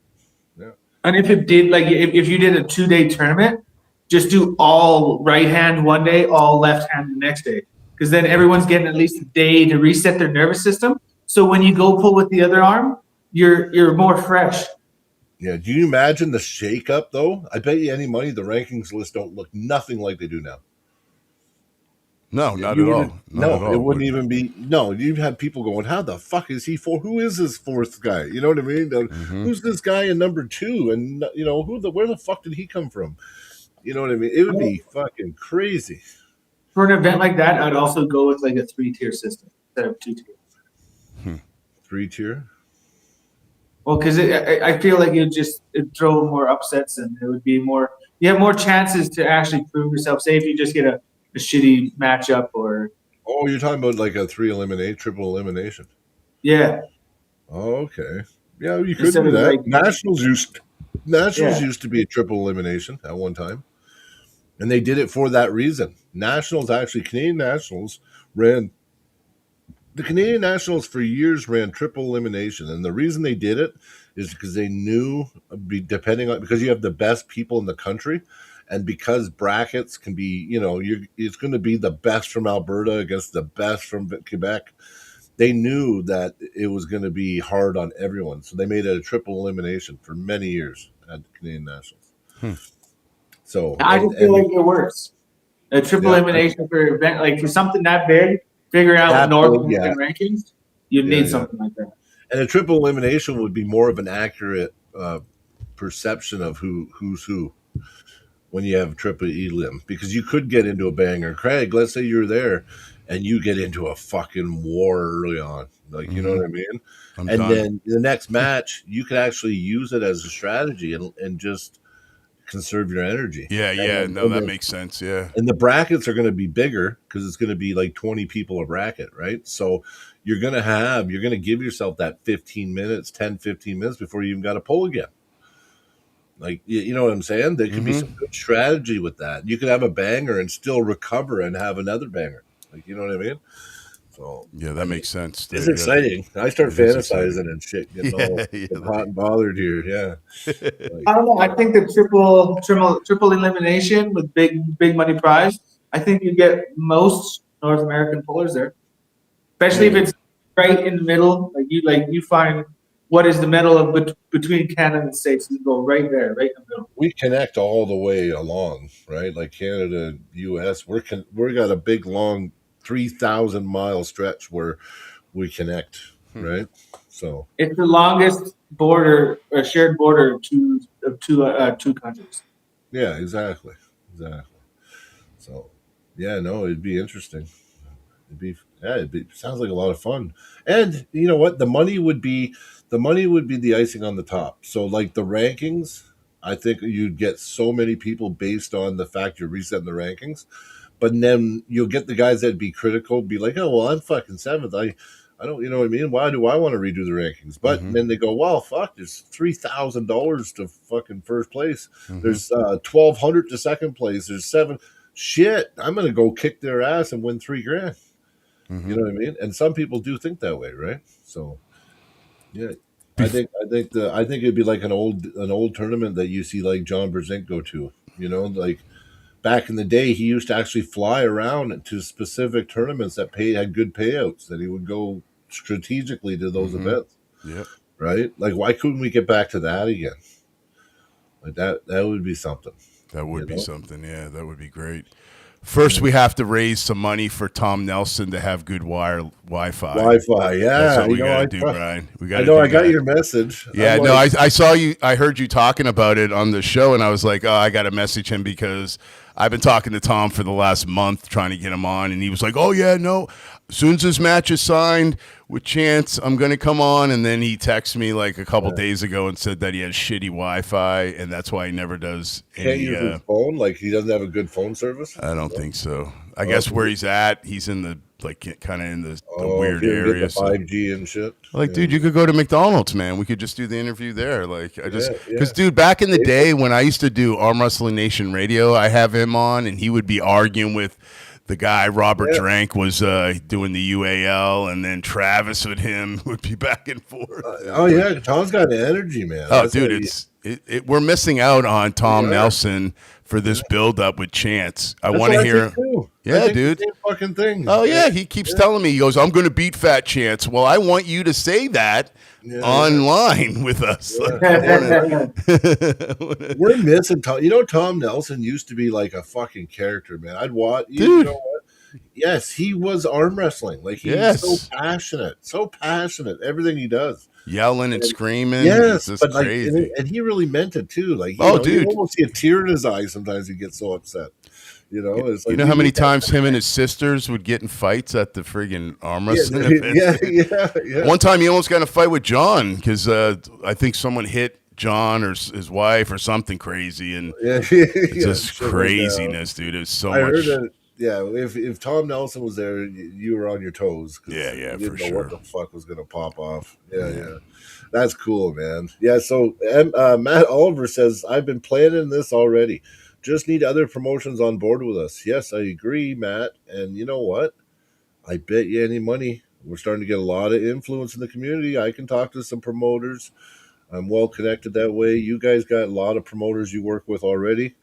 And if it did, like, if you did a 2-day tournament, just do all right hand one day, all left hand the next day, because then everyone's getting at least a day to reset their nervous system. So when you go pull with the other arm, you're more fresh. Yeah. Do you imagine the shakeup though? I bet you any money the rankings list don't look nothing like they do now. No, not You at all. wouldn't- Not at all. it wouldn't even be. No, you'd have people going, "How the fuck is he for? Who is this fourth guy?" You know what I mean? Who's this guy in number 2? And where the fuck did he come from? You know what I mean? It would be fucking crazy. For an event like that, I'd also go with like a 3-tier system instead of 2-tier. 3-tier. Well, because I feel like it'd throw more upsets, and it would be more. You have more chances to actually prove yourself. Say if you just get a shitty matchup, or Oh, you're talking about like a triple elimination. yeah, Oh, okay. Yeah, you could Instead do of, that. like- Nationals Yeah. used to be a triple elimination at one time, and they did it for that reason. Canadian Nationals ran. The Canadian Nationals for years ran triple elimination, and the reason they did it is because they knew, because you have the best people in the country, and because brackets can be, it's going to be the best from Alberta against the best from Quebec. They knew that it was going to be hard on everyone, so they made it a triple elimination for many years at the Canadian Nationals. So I just feel like it works. A triple elimination for an event, like for something that big, figuring out That North big, American rankings, you Yeah, need yeah. something like that. And a triple elimination would be more of an accurate perception of who's who when you have triple elim, because you could get into a banger. Craig, let's say you're there and you get into a fucking war early on, like you know what I mean. I'm And done. then the next match, you could actually use it as a strategy and just conserve your energy. Yeah, And no, that then- makes sense. Yeah. And the brackets are going to be bigger because it's going to be like 20 people a bracket, right? So you're going to give yourself that 15 minutes before you even got to pull again. Like, you know what I'm saying? There could be some good strategy with that. You could have a banger and still recover and have another banger. Like, you know what I mean? So Yeah, that makes sense. it's Yeah. exciting. I start It is fantasizing exciting. and shit, getting Yeah, all yeah. getting hot and bothered here. Yeah. I don't know. I think the triple elimination with big money prize. I think you get most North American pullers there, especially if it's right in the middle. Like you find what is the middle of between Canada and the States. You go right there, right in the middle. We connect all the way along, right? Like Canada, US, we're got a big long 3,000 mile stretch where we connect, right? So It's the longest border, shared border of two countries. yeah, exactly. So yeah, no, it'd be interesting. Sounds like a lot of fun. And you know what? The money would be the icing on the top. So like the rankings, I think you'd get so many people based on the fact you're resetting the rankings. But then you'll get the guys that'd be critical, be like, "Oh, well, I'm fucking 7th. I don't, you know what I mean? Why do I want to redo the rankings?" But then they go, "Well, fuck, there's $3,000 to fucking first place. There's 1,200 to second place. There's 7. Shit, I'm gonna go kick their ass and win $3,000." You know what I mean? And some people do think that way, right? So, yeah, I think it'd be like an old tournament that you see like John Brzezinski go to. You know, like back in the day, he used to actually fly around to specific tournaments that had good payouts. That he would go strategically to those events. Yep. Right? Like, why couldn't we get back to that again? Like that would be something. That would be know? something. Yeah, that would be great. First, we have to raise some money for Tom Nelson to have good Wi-Fi. Wi-Fi. Yeah, That's what we you know, gotta do, Brian. We I gotta. know. do I got that. your message. Yeah, I'm no, like, I saw you. I heard you talking about it on the show, and I was like, oh, I got to message him because I've been talking to Tom for the last month trying to get him on, and he was like, oh, yeah, no. As soon as this match is signed with Chance, I'm going to come on. And then he texted me like a couple days ago and said that he has shitty Wi-Fi, and that's why he never does can't any. use his phone. Like he doesn't have a good phone service. I don't think so. I guess where he's at, he's in the like kind of in the weird he didn't get area. the So. 5G and shit. Like, dude, you could go to McDonald's, man. We could just do the interview there. Like, because, yeah. dude, back in the day when I used to do Arm Wrestling Nation Radio, I have him on, and he would be arguing with the guy Robert Drank was doing the UAL, and then Travis with him would be back and forth. Oh yeah, Tom's got energy, man. Oh, That's dude, what we're missing out on Tom Nelson for this build up with Chance. I want to hear. Yeah, dude. The same fucking thing. Oh yeah, he keeps telling me, he goes, "I'm going to beat Fat Chance." Well, I want you to say that online with us. We're missing Tom. You know, Tom Nelson used to be like a fucking character, man. I'd watch. Dude. You know what? Yes, he was arm wrestling. Like he's so passionate. Everything he does, yelling and screaming. Yes, it's just but crazy. like, and he really meant it too. Like, dude, you almost see a tear in his eye sometimes. He gets so upset. You know, it's like, you know how many times him and his sisters would get in fights at the friggin' arm wrestling events? Yeah. One time he almost got in a fight with John because I think someone hit John or his wife or something crazy, and it's just craziness, dude. It's so much. Heard that, yeah, if Tom Nelson was there, you were on your toes. Yeah, you for didn't know sure. what the fuck was gonna pop off. Yeah. That's cool, man. Yeah. So Matt Oliver says, I've been planning this already. Just need other promotions on board with us. Yes, I agree, Matt. And you know what? I bet you any money we're starting to get a lot of influence in the community. I can talk to some promoters. I'm well connected that way. You guys got a lot of promoters you work with already.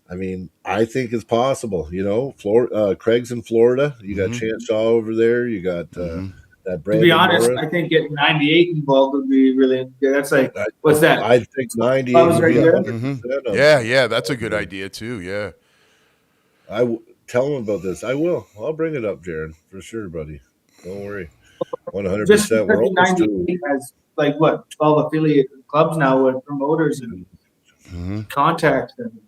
I mean, I think it's possible. You know, Craig's in Florida. You got Chance Shaw over there. You got that Brandon. To be honest, Morris. I think getting 98 involved would be really good. That's like, what's that? I think 98. Yeah, that's a good idea too. Yeah, tell him about this. I will. I'll bring it up, Jaron, for sure, buddy. Don't worry. 100%. Just We're because almost 98 has like what 12 affiliate clubs now with promoters and contacts. And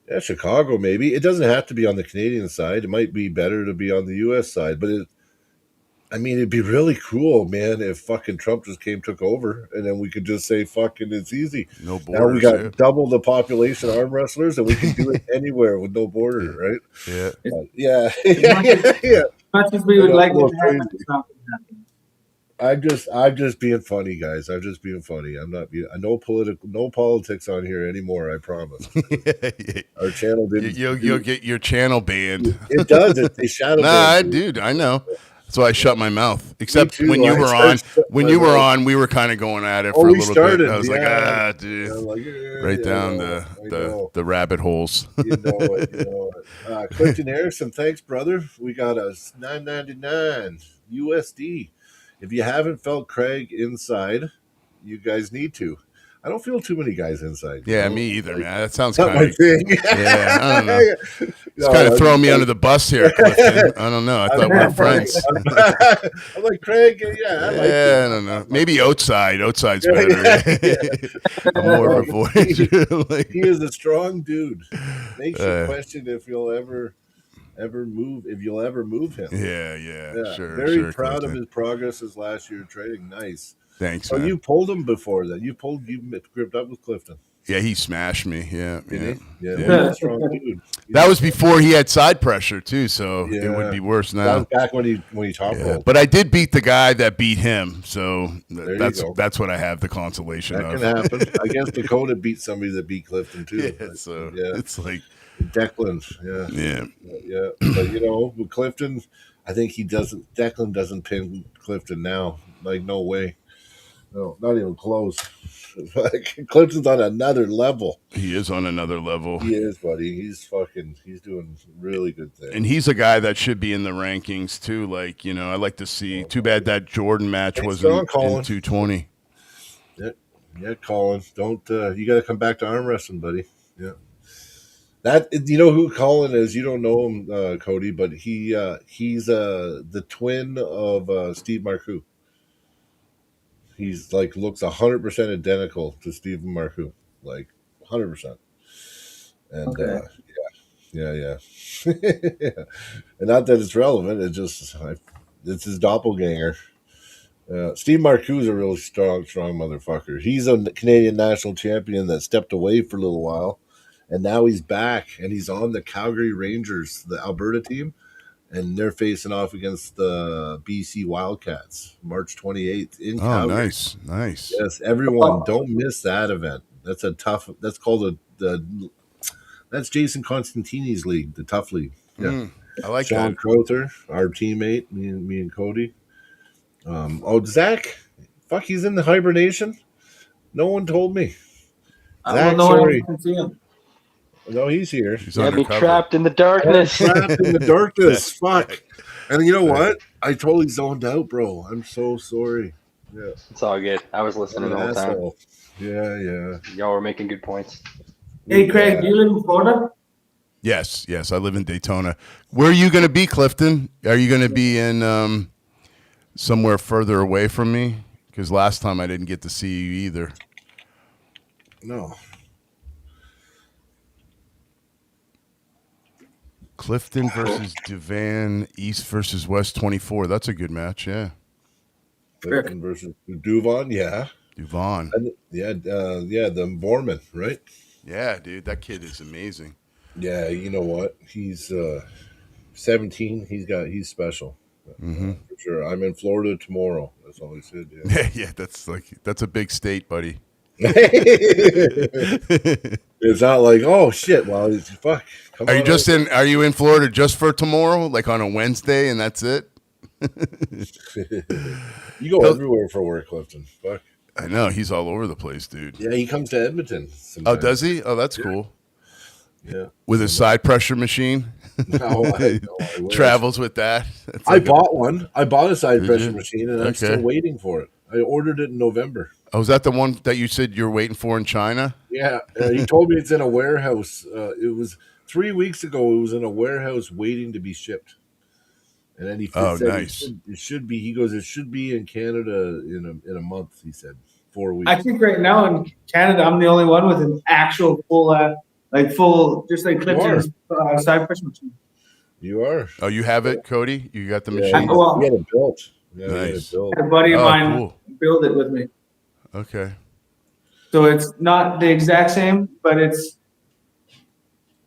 yeah, Chicago maybe. It doesn't have to be on the Canadian side. It might be better to be on the U.S. side, but it'd be really cool, man, if fucking Trump just took over, and then we could just say fucking it's easy. No borders. Now we got double the population arm wrestlers, and we can do it anywhere with no border, right? Yeah. Yeah. As much as we would like to happen, it's not going to happen. I'm just being funny, guys. I'm just being funny. I'm not being no politics on here anymore. I promise. Our channel didn't. You'll get your channel banned. It does. They shadow. Dude, I know. That's why I shut my mouth. Except when you were on. When you were on, we were kind of going at it for a little bit. I was like, dude, right down the rabbit holes. You know it. Clifton Harrison, thanks, brother. We got a $9.99 USD. If you haven't felt Craig inside, you guys need to. I don't feel too many guys inside. Yeah, me either, man. That sounds kind of thing. Yeah, I don't know. It's kind of throwing me under the bus here, Clifton. I don't know. I thought we were friends. I'm like, Craig, I don't know. Maybe outside. Outside's better. I'm more of a voyager. He is a strong dude. Makes you question if you'll ever move, if you'll ever move him. Yeah, sure. Very proud of his progress this last year trading. Nice. Thanks. So you pulled him before that. You gripped up with Clifton. Yeah, he smashed me. Yeah. Strong dude. That was before he had side pressure too, so it would be worse now. That was back when he top rolled. But I did beat the guy that beat him, so that's what I have the consolation that of. Can happen. I guess Dakota beat somebody that beat Clifton too. It's like Declan. Yeah. But with Clifton, I think Declan doesn't pin Clifton now. Like, no way. No, not even close. Clifton's on another level. He is on another level. He is, buddy. He's doing really good things. And he's a guy that should be in the rankings too. Like, I like to see. Too bad that Jordan match wasn't in 220. Yeah, Colin. Don't you got to come back to arm wrestling, buddy? Yeah. That you know who Colin is? You don't know him, Cody, but he's the twin of Steve Marcoux. He's like looks 100% identical to Stephen Marcoux, like 100%. And Okay. yeah. And not that it's relevant. It's his doppelganger. Steve Marcoux is a really strong motherfucker. He's a Canadian national champion that stepped away for a little while, and now he's back, and he's on the Calgary Rangers, the Alberta team, and they're facing off against the BC Wildcats March 28th in Oh, Calgary. nice. Yes, everyone, don't miss that event. That's a tough. That's called that's Jason Constantini's league, the Tough League. Yeah, I like Sean that. Crowther, our teammate, me and Cody. Zach, fuck, he's in the hibernation. No one told me. Well, Zach, no one sorry. else can see him. No, he's here. He's You had me undercover. trapped in the darkness. Trapped in the darkness. Fuck. And you know what? I totally zoned out, bro. I'm so sorry. Yeah. It's all good. I was listening the whole time. Asshole. Yeah. Y'all were making good points. Hey, Craig, do you live in Florida? Yes. I live in Daytona. Where are you going to be, Clifton? Are you going to be in somewhere further away from me? Because last time I didn't get to see you either. No. Clifton versus Duvan, East versus West 24. That's a good match, yeah. Clifton versus Duvon, yeah. Duvan. Yeah, the Borman, right? Yeah, dude, that kid is amazing. Yeah, you know what? He's 17. He's special. For sure. I'm in Florida tomorrow. That's all he said. Yeah. Yeah, that's a big state, buddy. It's not like, oh shit. Well, fuck. Come Are you on just over. in? Are you in Florida just for tomorrow, like on a Wednesday, and that's it? You go everywhere for work, Clifton. Fuck. I know he's all over the place, dude. Yeah, he comes to Edmonton. Oh, Sometimes. does he? Oh, that's cool. Yeah. With his side pressure machine, No, I wish. travels with that. It's I like bought one. I bought a side Did pressure you? machine, and I'm Okay. still waiting for it. I ordered it in November. Oh, is that the one that you said you're waiting for in China? Yeah, he told me it's in a warehouse. It was 3 weeks ago. It was in a warehouse waiting to be shipped. And then he said nice. it should be. He goes, it should be in Canada in a month. He said 4 weeks. I think right now in Canada, I'm the only one with an actual full, just like Clifton's side press machine. You are. Oh, you have it, Cody? You got the Yeah, machine? Well, we had it built. Yeah, we had Nice. it built. A buddy of mine cool. built it with me. Okay. So it's not the exact same, but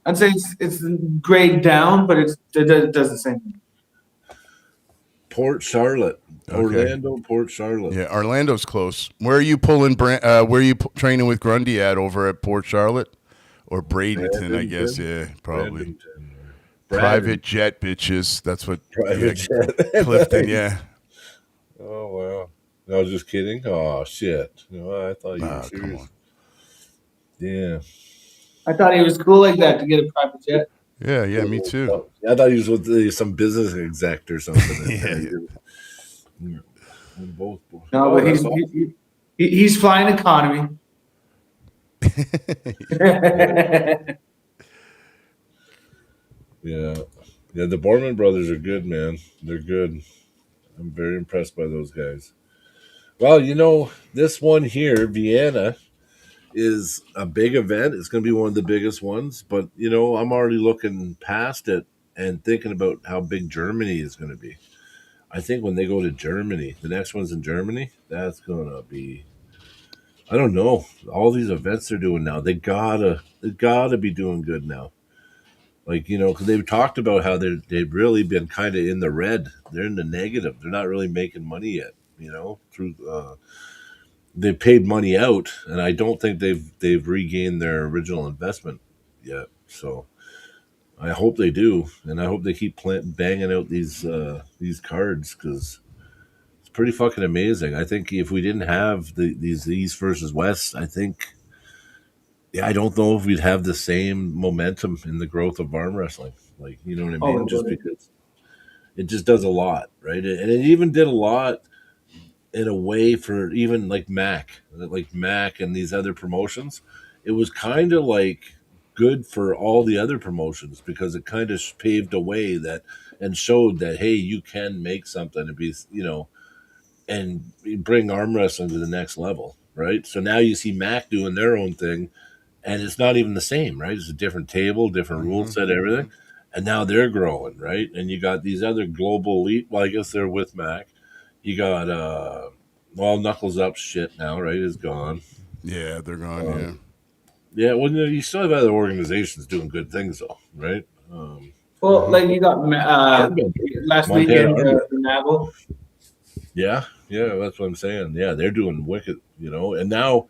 I'd say it's grade down, but it does the same thing. Port Charlotte, Okay. Orlando, Port Charlotte. Yeah, Orlando's close. Where are you pulling? Where are you training with Grundy at? Over at Port Charlotte or Bradenton? I guess. Yeah, probably. Private jet, bitches. That's what. Private jet. Clifton. Yeah. Oh wow. No, I was just kidding. Oh shit. No, I thought you were Come serious. on. Yeah. I thought he was cool like that to get a private jet. Yeah, me too. I thought he was with some business exec or something. Yeah. Both. No, but he's flying economy. Yeah. The Borman brothers are good, man. They're good. I'm very impressed by those guys. Well, this one here, Vienna, is a big event. It's going to be one of the biggest ones. But, I'm already looking past it and thinking about how big Germany is going to be. I think when they go to Germany, the next one's in Germany, that's going to be, I don't know, all these events they're doing now, they gotta be doing good now. Like, because they've talked about how they've really been kind of in the red. They're in the negative. They're not really making money yet, through they've paid money out, and I don't think they've regained their original investment yet. So I hope they do, and I hope they keep banging out these cards, because it's pretty fucking amazing. I think if we didn't have these East versus West, I don't know if we'd have the same momentum in the growth of arm wrestling. Like, you know what I mean? Just because it just does a lot, right? And it even did a lot in a way for even like Mac and these other promotions. It was kind of like good for all the other promotions because it kind of paved a way that and showed that hey, you can make something and be and bring arm wrestling to the next level, right? So now you see Mac doing their own thing, and it's not even the same, right? It's a different table, different rule set, everything, and now they're growing, right? And you got these other global elite. Well, I guess they're with Mac. You got well, Knuckles Up shit now, right? Is gone. Yeah, they're gone. Yeah, well, you still have other organizations doing good things, though, right? Well, like you got last Montana weekend, Army. the Navel. Yeah, that's what I'm saying. Yeah, they're doing wicked, And now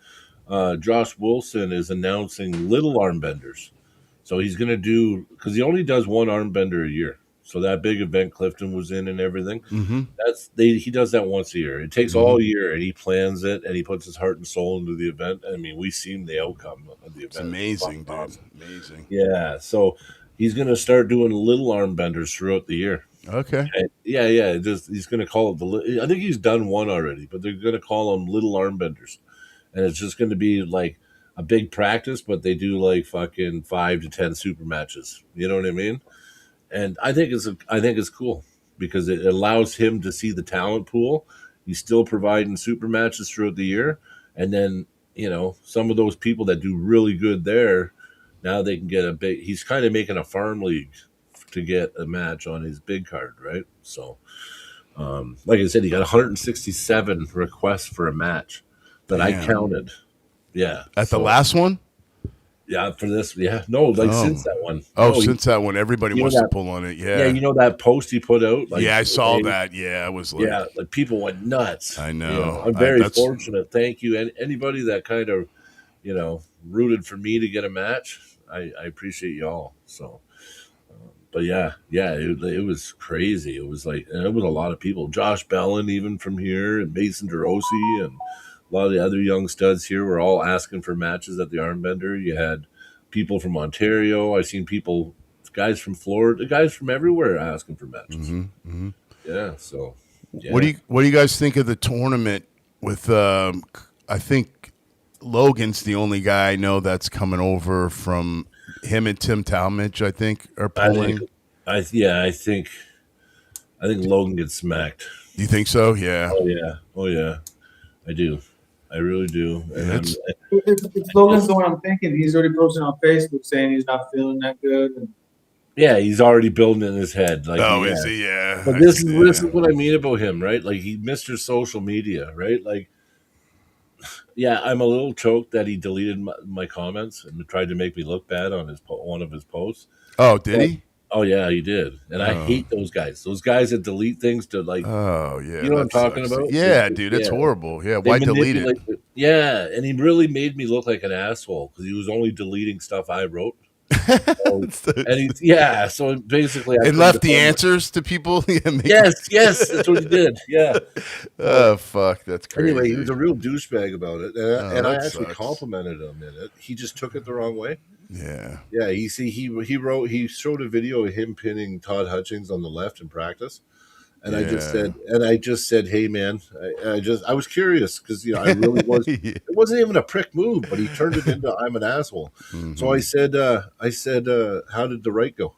Josh Wilson is announcing little arm benders. So he's going to do, because he only does one arm bender a year. So that big event Clifton was in and everything, he does that once a year. It takes all year, and he plans it, and he puts his heart and soul into the event. I mean, we've seen the outcome of the event. It's amazing, dude. Awesome. Amazing. Yeah, so he's going to start doing little arm benders throughout the year. Okay. And he's going to call it I think he's done one already, but they're going to call them little arm benders, and it's just going to be like a big practice, but they do like fucking 5 to 10 super matches. You know what I mean? And I think it's cool because it allows him to see the talent pool. He's still providing super matches throughout the year, and then some of those people that do really good there, now they can get a big. He's kind of making a farm league to get a match on his big card, right? So, like I said, he got 167 requests for a match that I counted. Yeah, At the last one. Yeah, for this, no, since that one. Since that one, everybody wants to pull on it. Yeah, that post he put out. I saw that. Yeah, I was like, like people went nuts. I know. I'm very fortunate. Thank you, and anybody that kind of, rooted for me to get a match. I appreciate y'all. So, but it was crazy. It was like, and it was a lot of people. Josh Bellin, even from here, and Mason DeRossi, and a lot of the other young studs here were all asking for matches at the Armbender. You had people from Ontario. I've seen guys from Florida, guys from everywhere asking for matches. Yeah. So, what do you guys think of the tournament? With I think Logan's the only guy I know that's coming over from him and Tim Talmadge. I think are pulling. I think Logan gets smacked. Do you think so? Yeah. Oh yeah. I do. I really do. And it's Logan's the one I'm thinking. He's already posted on Facebook saying he's not feeling that good. And yeah, he's already building in his head. Like, is he? Yeah. But this is what I mean about him, right? Like he Mr. Social Media, right? Like, yeah, I'm a little choked that he deleted my comments and tried to make me look bad on one of his posts. Oh, did he? Oh yeah, he did, and I hate those guys. Those guys that delete things to like. Oh yeah, you know what I'm talking about? Yeah, dude, it's horrible. Yeah, why delete it? Yeah, and he really made me look like an asshole because he was only deleting stuff I wrote. So basically, it left the answers to people. Yes, that's what he did. Yeah. Oh fuck, that's crazy. Anyway, he was a real douchebag about it, and I actually complimented him in it. He just took it the wrong way. Yeah. He showed a video of him pinning Todd Hutchings on the left in practice, and I just said, hey man, I was curious because I really was. It wasn't even a prick move, but he turned it into I'm an asshole. So I said, how did the right go?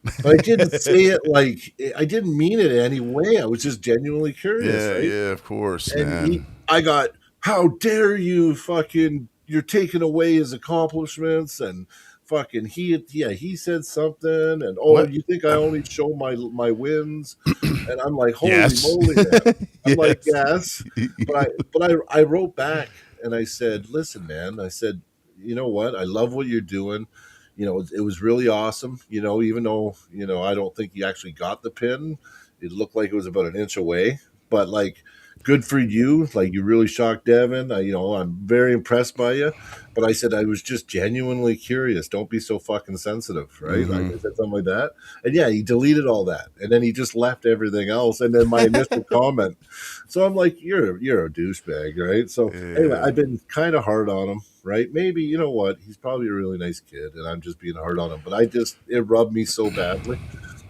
But I didn't say it like I didn't mean it in any way. I was just genuinely curious. Yeah, right? Yeah, of course. And I got, how dare you fucking. You're taking away his accomplishments and fucking he said something and you think I only show my wins and I'm like holy moly man. I'm like yes but I wrote back and I said listen man, I said you know what, I love what you're doing, it was really awesome, even though I don't think you actually got the pin, it looked like it was about an inch away, but like good for you. Like you really shocked Devin. I'm very impressed by you. But I said I was just genuinely curious. Don't be so fucking sensitive, right? Like I said something like that. And yeah, he deleted all that, and then he just left everything else. And then my initial comment. So I'm like, you're a douchebag, right? So anyway, I've been kind of hard on him, right? Maybe you know what? He's probably a really nice kid, and I'm just being hard on him. But it rubbed me so badly.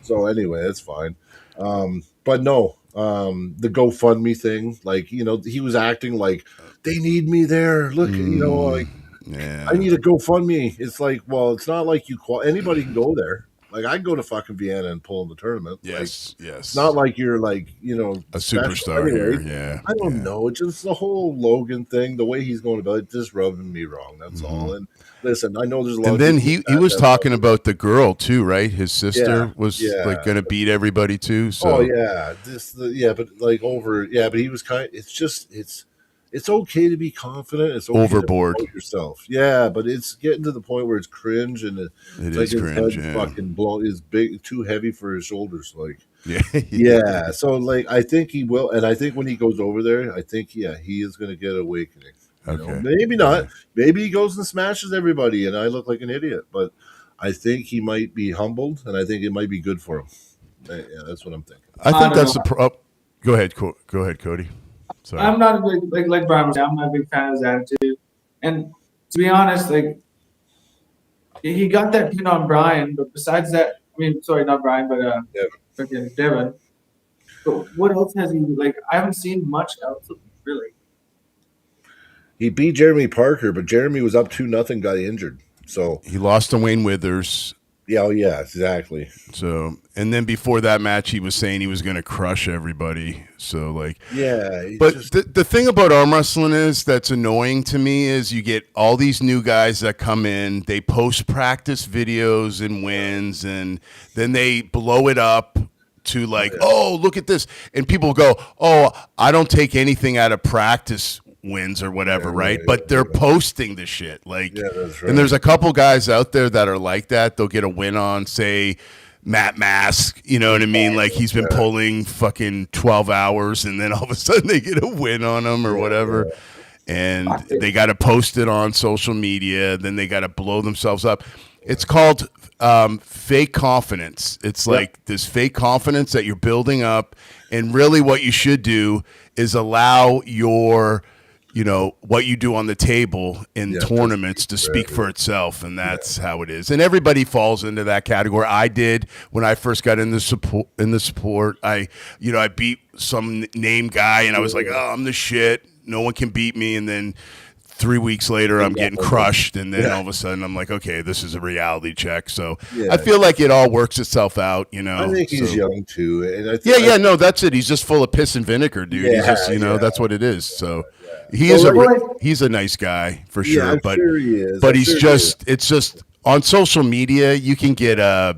So anyway, it's fine. But no. The GoFundMe thing, like, he was acting like they need me there. Look, like Yeah. I need a GoFundMe. It's like, well, it's not like anybody can go there. Like I can go to fucking Vienna and pull in the tournament. Yes. Like, Yes. it's not like you're like, a special superstar anyway. here. Yeah. I don't yeah. know. It's just the whole Logan thing, the way he's going about it, just rubbing me wrong. That's all. And listen, I know there's a lot. And then he was talking about the girl too, right? His sister was yeah. like going to beat everybody too. So oh yeah, but like but he was it's okay to be confident. It's okay Overboard. to promote yourself. Yeah, but it's getting to the point where it's cringe and it it's is like cringe. his head Yeah. fucking is big, too heavy for his shoulders. Like Yeah. yeah. So like I think he will, and I think when he goes over there, I think he is going to get awakening. You know? Okay. Maybe not. Maybe he goes and smashes everybody, and I look like an idiot. But I think he might be humbled, and I think it might be good for him. Yeah, that's what I'm thinking. I think don't that's know. the pro. Go ahead, Cody. Sorry. I'm not a big like Brian was saying, I'm not a big fan of his attitude. And to be honest, like he got that pin on Brian, but besides that, I mean, sorry, not Brian, but freaking Devin. But what else has he like? I haven't seen much else of him, really. He beat Jeremy Parker, but Jeremy was up 2-0, got injured. So He lost to Wayne Withers. yeah, oh yeah, exactly. So, and then before that match, he was saying he was going to crush everybody. So, like, Yeah, but the thing about arm wrestling is that's annoying to me is you get all these new guys that come in, they post practice videos and wins, and then they blow it up to like, oh, look at this. And people go, oh, I don't take anything out of practice wins or whatever, right? But they're posting the shit. Like, that's right. and there's a couple guys out there that are like that. They'll get a win on, say, Matt Mask, you know what I mean? Like he's been pulling fucking 12 hours and then all of a sudden they get a win on him or whatever. And they got to post it on social media. Then they got to blow themselves up. It's called fake confidence. It's like this fake confidence that you're building up. And really what you should do is allow your what you do on the table in tournaments to speak for itself, and that's how it is. And everybody falls into that category. I did when I first got in the sport. I beat some name guy, and I was like, oh, I'm the shit. No one can beat me. And then 3 weeks later, I'm getting crushed, and then all of a sudden, I'm like, okay, this is a reality check. So I feel like it all works itself out. I think he's young too, and I think no, that's it. He's just full of piss and vinegar, dude. He's just, that's what it is. So. He's a nice guy for sure, I'm sure he is. But it's just on social media you can get a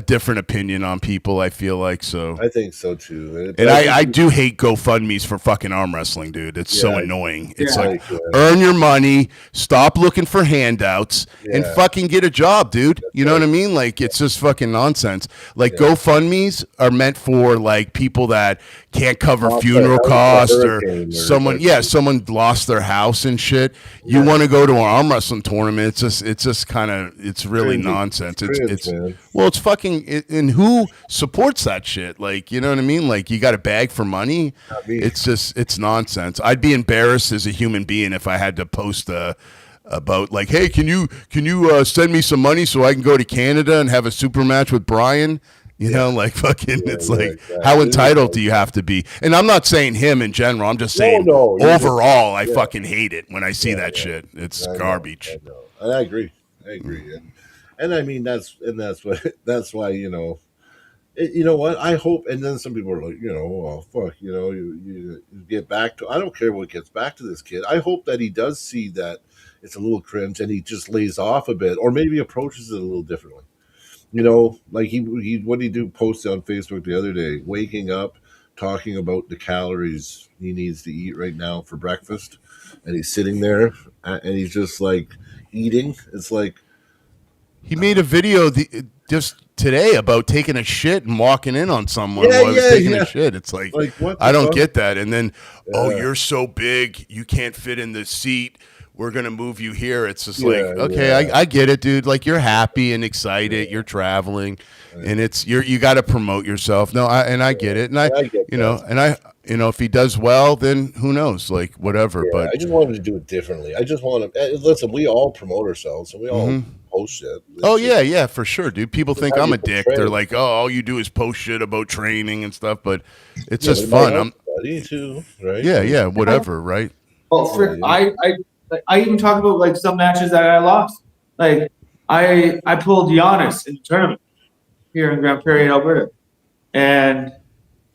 different opinion on people. I feel like so. I think so too. And I do hate GoFundMe's for fucking arm wrestling, dude. It's so annoying. It's like earn your money, stop looking for handouts, and fucking get a job, dude. You know what I mean? Like it's just fucking nonsense. Like GoFundMe's are meant for like people that can't cover funeral costs or someone lost their house and shit. You want to go to an arm wrestling tournament? It's just kind of it's really nonsense. It's fucking and who supports that shit? Like you know what I mean? Like you got to beg for money. It's nonsense. I'd be embarrassed as a human being if I had to post about like, hey, can you send me some money so I can go to Canada and have a super match with Brian? You know, like fucking, it's like, exactly. How entitled do you have to be? And I'm not saying him in general. I'm just saying overall, I fucking hate it when I see that shit. It's garbage. I know. And I agree. And I mean, that's why, you know what? I hope, and then some people are like, well, fuck, you get back to, I don't care what gets back to this kid. I hope that he does see that it's a little cringe and he just lays off a bit or maybe approaches it a little differently. Like he what did he do? Posted on Facebook the other day, waking up, talking about the calories he needs to eat right now for breakfast, and he's sitting there and he's just like eating. It's like he made a video just today about taking a shit and walking in on someone while he was taking a shit. It's like I don't get that. And then you're so big you can't fit in the seat. We're going to move you here. It's just like, okay, I get it, dude. Like you're happy and excited. You're traveling and you got to promote yourself. No, I get it. And I get if he does well, then who knows, like whatever. Yeah, but I just wanted to do it differently. I just want to listen. We all promote ourselves and we all post shit. Yeah, for sure, dude. People think I'm a dick. They're like, oh, all you do is post shit about training and stuff, but it's just fun. I'm too, right? Yeah, whatever, right? Well, Like I even talk about like some matches that I lost. Like I pulled Giannis in the tournament here in Grand Prairie, Alberta, and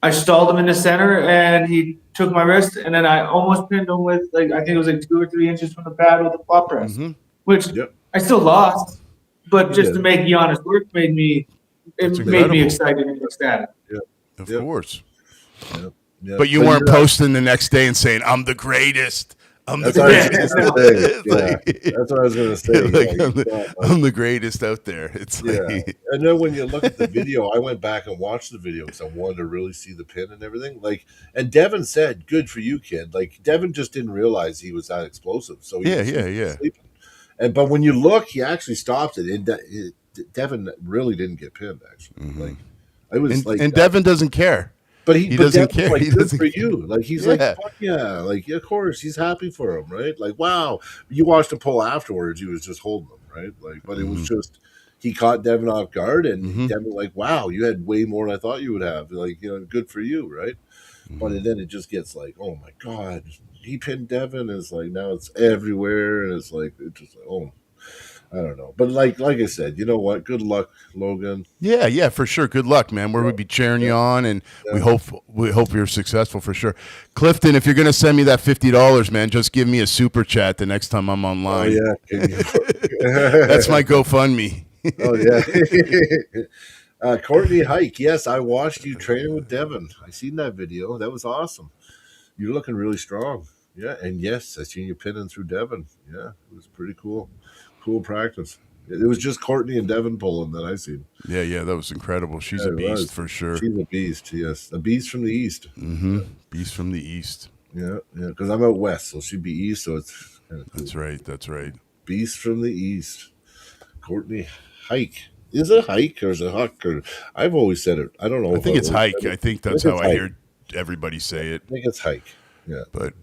I stalled him in the center, and he took my wrist, and then I almost pinned him with like I think it was like 2 or 3 inches from the pad with a flop press, which Yep. I still lost, but You just did. to make Giannis work made me That's made me incredible. excited and ecstatic. Of Yep. course. Yeah. But you weren't posting the next day and saying, "I'm the greatest. I'm the That's what I was greatest." gonna say. It's Yeah, like- that's what I was gonna say. like, Yeah, I'm the greatest out there. It's yeah. like, And then when you look at the video, I went back and watched the video because I wanted to really see the pin and everything. Like, and Devin said, "Good for you, kid." Like, Devin just didn't realize he was that explosive. So he was sleeping. But when you look, he actually stopped it, and Devin really didn't get pinned. Actually, like I was and Devin doesn't care. But he doesn't Devin's care. Like, He good doesn't for care. you. Like he's Yeah. like, fuck yeah. Like of course he's happy for him, right? Like wow. You watched the poll afterwards. He was just holding him, right? Like, but it was just he caught Devin off guard, and Devin like, wow, you had way more than I thought you would have. Like good for you, right? But then it just gets like, oh my god, he pinned Devin. It's like now it's everywhere, and it's like it's just like, oh. I don't know, but like I said, you know what? Good luck, Logan. Yeah, for sure. Good luck, man. We'll be cheering you on, and we hope you're successful for sure. Clifton, if you're gonna send me that $50, man, just give me a super chat the next time I'm online. Oh yeah, that's my GoFundMe. Oh yeah. Courtney Hike, yes, I watched you training with Devin. I seen that video. That was awesome. You're looking really strong. Yeah, and yes, I seen you pinning through Devin. Yeah, it was pretty cool. Cool practice. It was just Courtney and Devin pulling that I seen. Yeah, that was incredible. She's a beast for sure. She's a beast, yes. A beast from the east. Beast from the east. Yeah, because I'm out west, so she'd be east, so it's kind of cool. That's right. Beast from the east. Courtney Hike. Is it hike or is it huck? Or I've always said it. I don't know. I think it's hike. I think that's how I hear everybody say it. I think it's hike. Yeah, but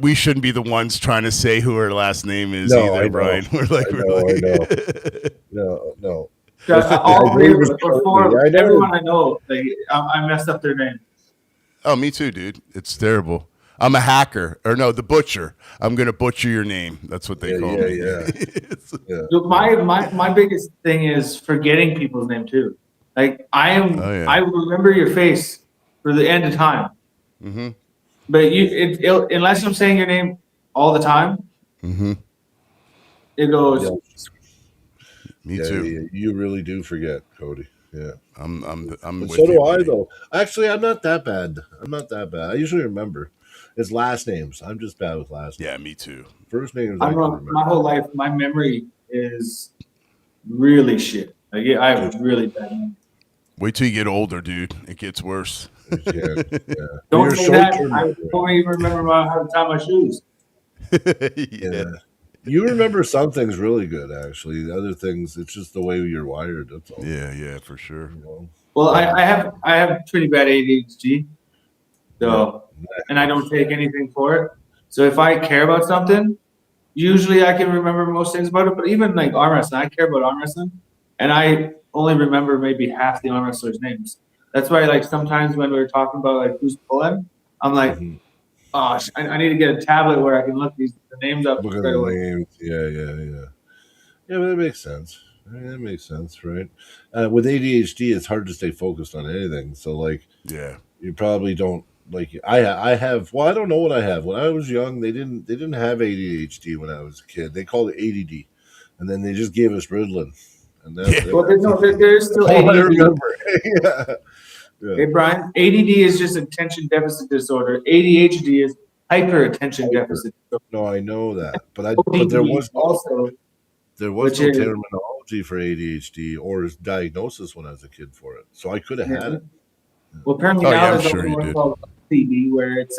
we shouldn't be the ones trying to say who her last name is either, Brian. We're like, I know. No. All three or four, everyone I know, I messed up their name. Oh, me too, dude. It's terrible. I'm a hacker, or no, the butcher. I'm gonna butcher your name. That's what they call me. Yeah. Look, my biggest thing is forgetting people's name too. Like I remember your face for the end of time. Mm-hmm. But unless I'm saying your name all the time, it goes. Yeah. Me too. Yeah, you really do forget, Cody. Yeah, I'm. With so do I, though. Actually, I'm not that bad. I usually remember. It's last names. I'm just bad with last names. Yeah, me too. First names. My whole life, my memory is really shit. Like I have really bad memory. Wait till you get older, dude. It gets worse. Yeah. Don't say that. I don't even remember how to tie my shoes. Yeah. You remember some things really good, actually. The other things, it's just the way you're wired. That's all. Yeah, for sure. You know? Well, I have pretty bad ADHD, so and I don't take anything for it. So if I care about something, usually I can remember most things about it. But even like arm wrestling, I care about arm wrestling, and I only remember maybe half the arm wrestlers' names. That's why, like, sometimes when we're talking about like who's pulling, I'm like, oh, I need to get a tablet where I can look the names up. Look at the names. Yeah. Yeah, but that makes sense. That makes sense, right? With ADHD, it's hard to stay focused on anything. So, like, you probably don't like. I have. Well, I don't know what I have. When I was young, they didn't have ADHD when I was a kid. They called it ADD, and then they just gave us Ritalin. And there's still ADD. I remember. Yeah. Hey, Brian, ADD is just attention deficit disorder. ADHD is hyper attention deficit disorder. No, I know that, but there was no terminology for ADHD or diagnosis when I was a kid for it, so I could have had it. Well, apparently now there's one called CB, where it's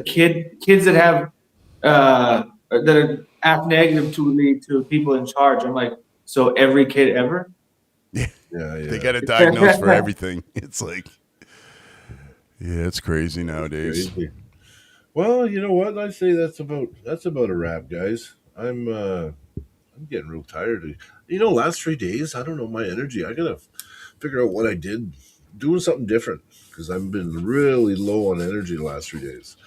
kids that have that are act negatively to people in charge. I'm like, so every kid ever? Yeah. They got a diagnosis for everything. It's like, it's crazy nowadays. Crazy. Well, you know what? I say that's about a wrap, guys. I'm getting real tired. Last 3 days, I don't know my energy. I gotta figure out what I did, doing something different because I've been really low on energy the last 3 days,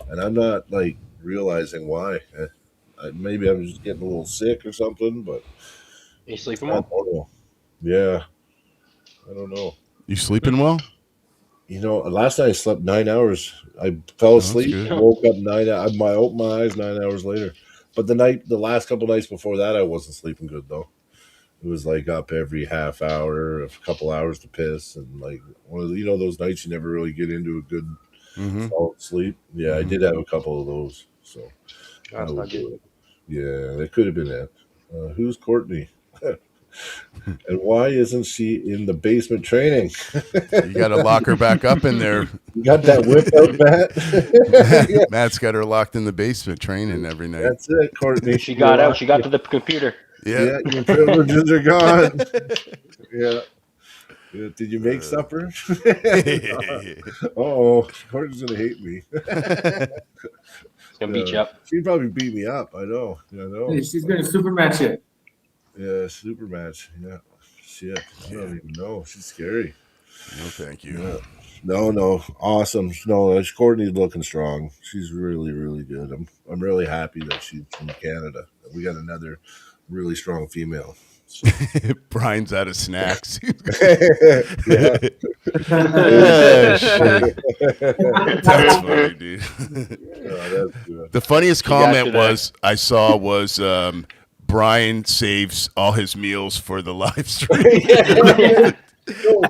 and I'm not like realizing why. Maybe I'm just getting a little sick or something, but You sleeping I well? don't know. Yeah, I don't know. You sleeping well? Last night I slept 9 hours. I fell that's asleep, good. woke up I opened my eyes 9 hours later. But the last couple nights before that, I wasn't sleeping good though. It was like up every half hour, a couple hours to piss, and like one of those nights you never really get into a good Mm-hmm. solid sleep. Yeah, I did have a couple of those. So That's not good. yeah, that could have been it. Who's Courtney? And why isn't she in the basement training? You got to lock her back up in there. You got that whip out, Matt? Matt's got her locked in the basement training every night. That's it, Courtney. She got out. She got to the computer. Yeah, your privileges are gone. Yeah. Yeah, did you make supper? Oh, Courtney's gonna hate me. It's gonna beat you up. She'd probably beat me up. I know. She's going to super match it. Yeah, super match. Yeah. Shit. I don't even know. She's scary. No, thank you. Yeah. No. Awesome. No, Courtney's looking strong. She's really, really good. I'm really happy that she's from Canada. We got another really strong female. So. Brian's out of snacks. Yeah. Shit. That's funny, dude. That's good. The funniest got comment you there. I saw was Brian saves all his meals for the live stream.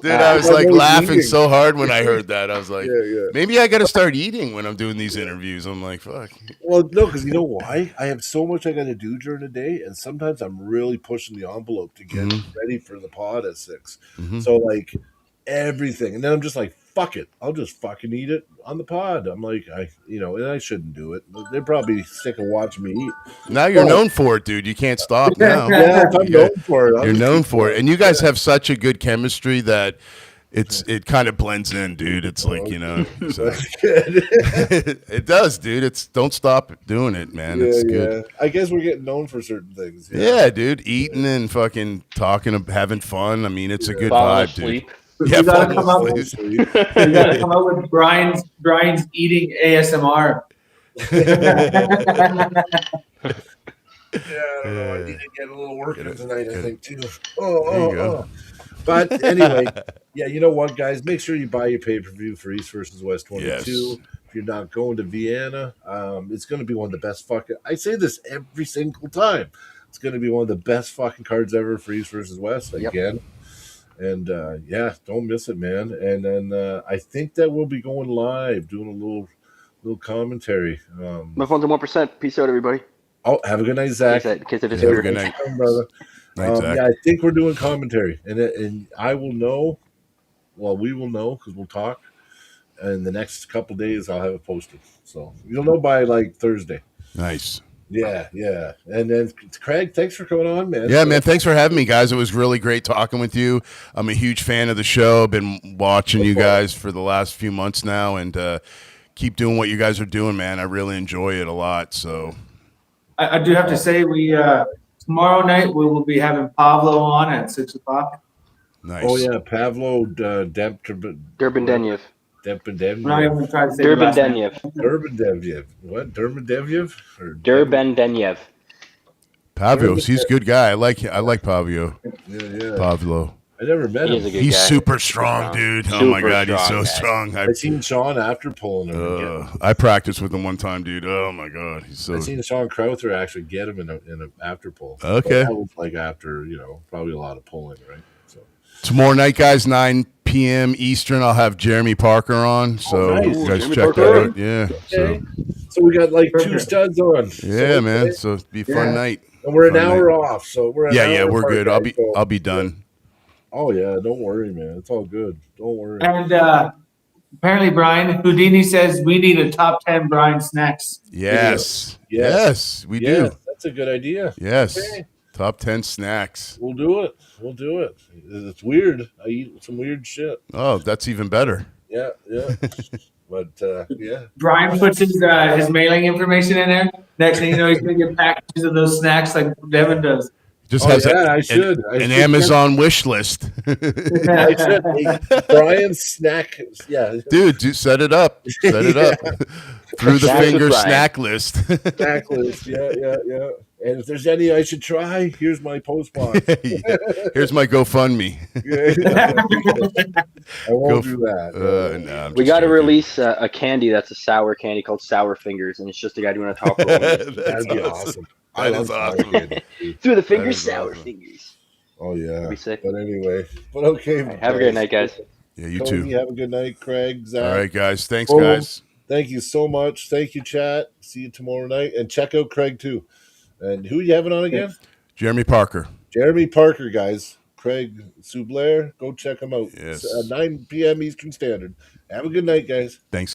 Dude, I was like laughing so hard when I heard that. I was like, maybe I got to start eating when I'm doing these interviews. I'm like, fuck. Well, no, because you know why? I have so much I got to do during the day, and sometimes I'm really pushing the envelope to get ready for the pod at 6. So, like, everything. And then I'm just like, fuck it. I'll just fucking eat it on the pod. I'm like, and I shouldn't do it. They're probably sick of watching me eat. Now you're known for it, dude. You can't stop now. Yeah, I'm known for it. You're known for it. And you guys have such a good chemistry that it kind of blends in, dude. It's like, so. It does, dude. Don't stop doing it, man. It's good. Yeah. I guess we're getting known for certain things. Yeah, dude. Eating and fucking talking, having fun. I mean, it's a good Falling vibe, asleep. dude. You gotta come up falling with, you gotta come up with Brian's eating ASMR. Yeah, I don't know. I need to get a little work in tonight, I think, too. Oh. But anyway, yeah, you know what, guys? Make sure you buy your pay-per-view for East versus West 22. Yes. If you're not going to Vienna, it's going to be one of the best fucking... I say this every single time. It's going to be one of the best fucking cards ever for East versus West again. And, don't miss it, man. And then I think that we'll be going live, doing a little commentary. My phone's at 1%. Peace out, everybody. Oh, have a good night, Zach. In case I Have a disappear. good night. Brother. Night, Zach. Yeah, I think we're doing commentary, and I will know. Well, we will know because we'll talk. And the next couple days, I'll have it posted, so you'll know by like Thursday. Nice. Yeah. And then Craig, thanks for coming on, man. Yeah, man. Thanks for having me, guys. It was really great talking with you. I'm a huge fan of the show. I've been watching you guys for the last few months now, and keep doing what you guys are doing, man. I really enjoy it a lot. So, I do have to say, we tomorrow night we will be having Pablo on at 6:00. nice. Oh yeah, Pavlo Durbandeniev. I'm not even gonna try to say the last name. Durbandeniev. What? Dermendeviev? Durbandeniev. Pavlos, he's a good guy. I like Pavio. Yeah. Pavlo. I never met He is a him. good He's guy. super strong, dude. Oh my Super god, he's so strong strong. I seen Sean after pulling him. and get him. I practiced with him one time, dude. Oh my god, he's so. I seen Sean Crowther actually get him in a after pull. Okay. But that was like after probably a lot of pulling, right? So Tomorrow night, guys, 9 p.m. Eastern. I'll have Jeremy Parker on, so nice. you guys Jeremy check Parker. that out. Yeah. okay. So we got like 2 studs on. So man. So it'll be a fun night. And we're an Fun hour night. off, so we're We're good. I'll be done. Oh yeah, don't worry, man. It's all good. Don't worry. And apparently, Brian Houdini says we need a top 10 Brian snacks. Yes, we Yeah, do. that's a good idea. Yes, Okay. top 10 snacks. We'll do it. It's weird. I eat some weird shit. Oh, that's even better. Yeah. But yeah. Brian puts his mailing information in there. Next thing you know, he's gonna get packages of those snacks like Devin does. Just Oh, has yeah, I an, should. I an should Amazon wish list. I should. Hey, Brian's snack. Yeah, Dude, set it up. Set it up. Through the Snacks with finger Brian. snack list. snack list. Yeah, yeah, yeah. And if there's any I should try, here's my post box. Yeah. Here's my GoFundMe. I won't do that. No, I'm We just got to joking. release a candy that's a sour candy called Sour Fingers, and it's just a guy doing a talk roll That'd be awesome. I That love is sour awesome. candy. through the That fingers, is Sour awesome. Fingers. Oh yeah. That'd be sick. But anyway, but okay. All right, have a great night, guys. Yeah, you Cody, too. have a good night, Craig. Zach. All right, guys. Thanks, Boom. guys. Thank you so much. Thank you, chat. See you tomorrow night, and check out Craig too. And who you having on again? Jeremy Parker. Jeremy Parker, guys. Craig Sublair. Go check him out. Yes. 9 p.m. Eastern Standard. Have a good night, guys. Thanks.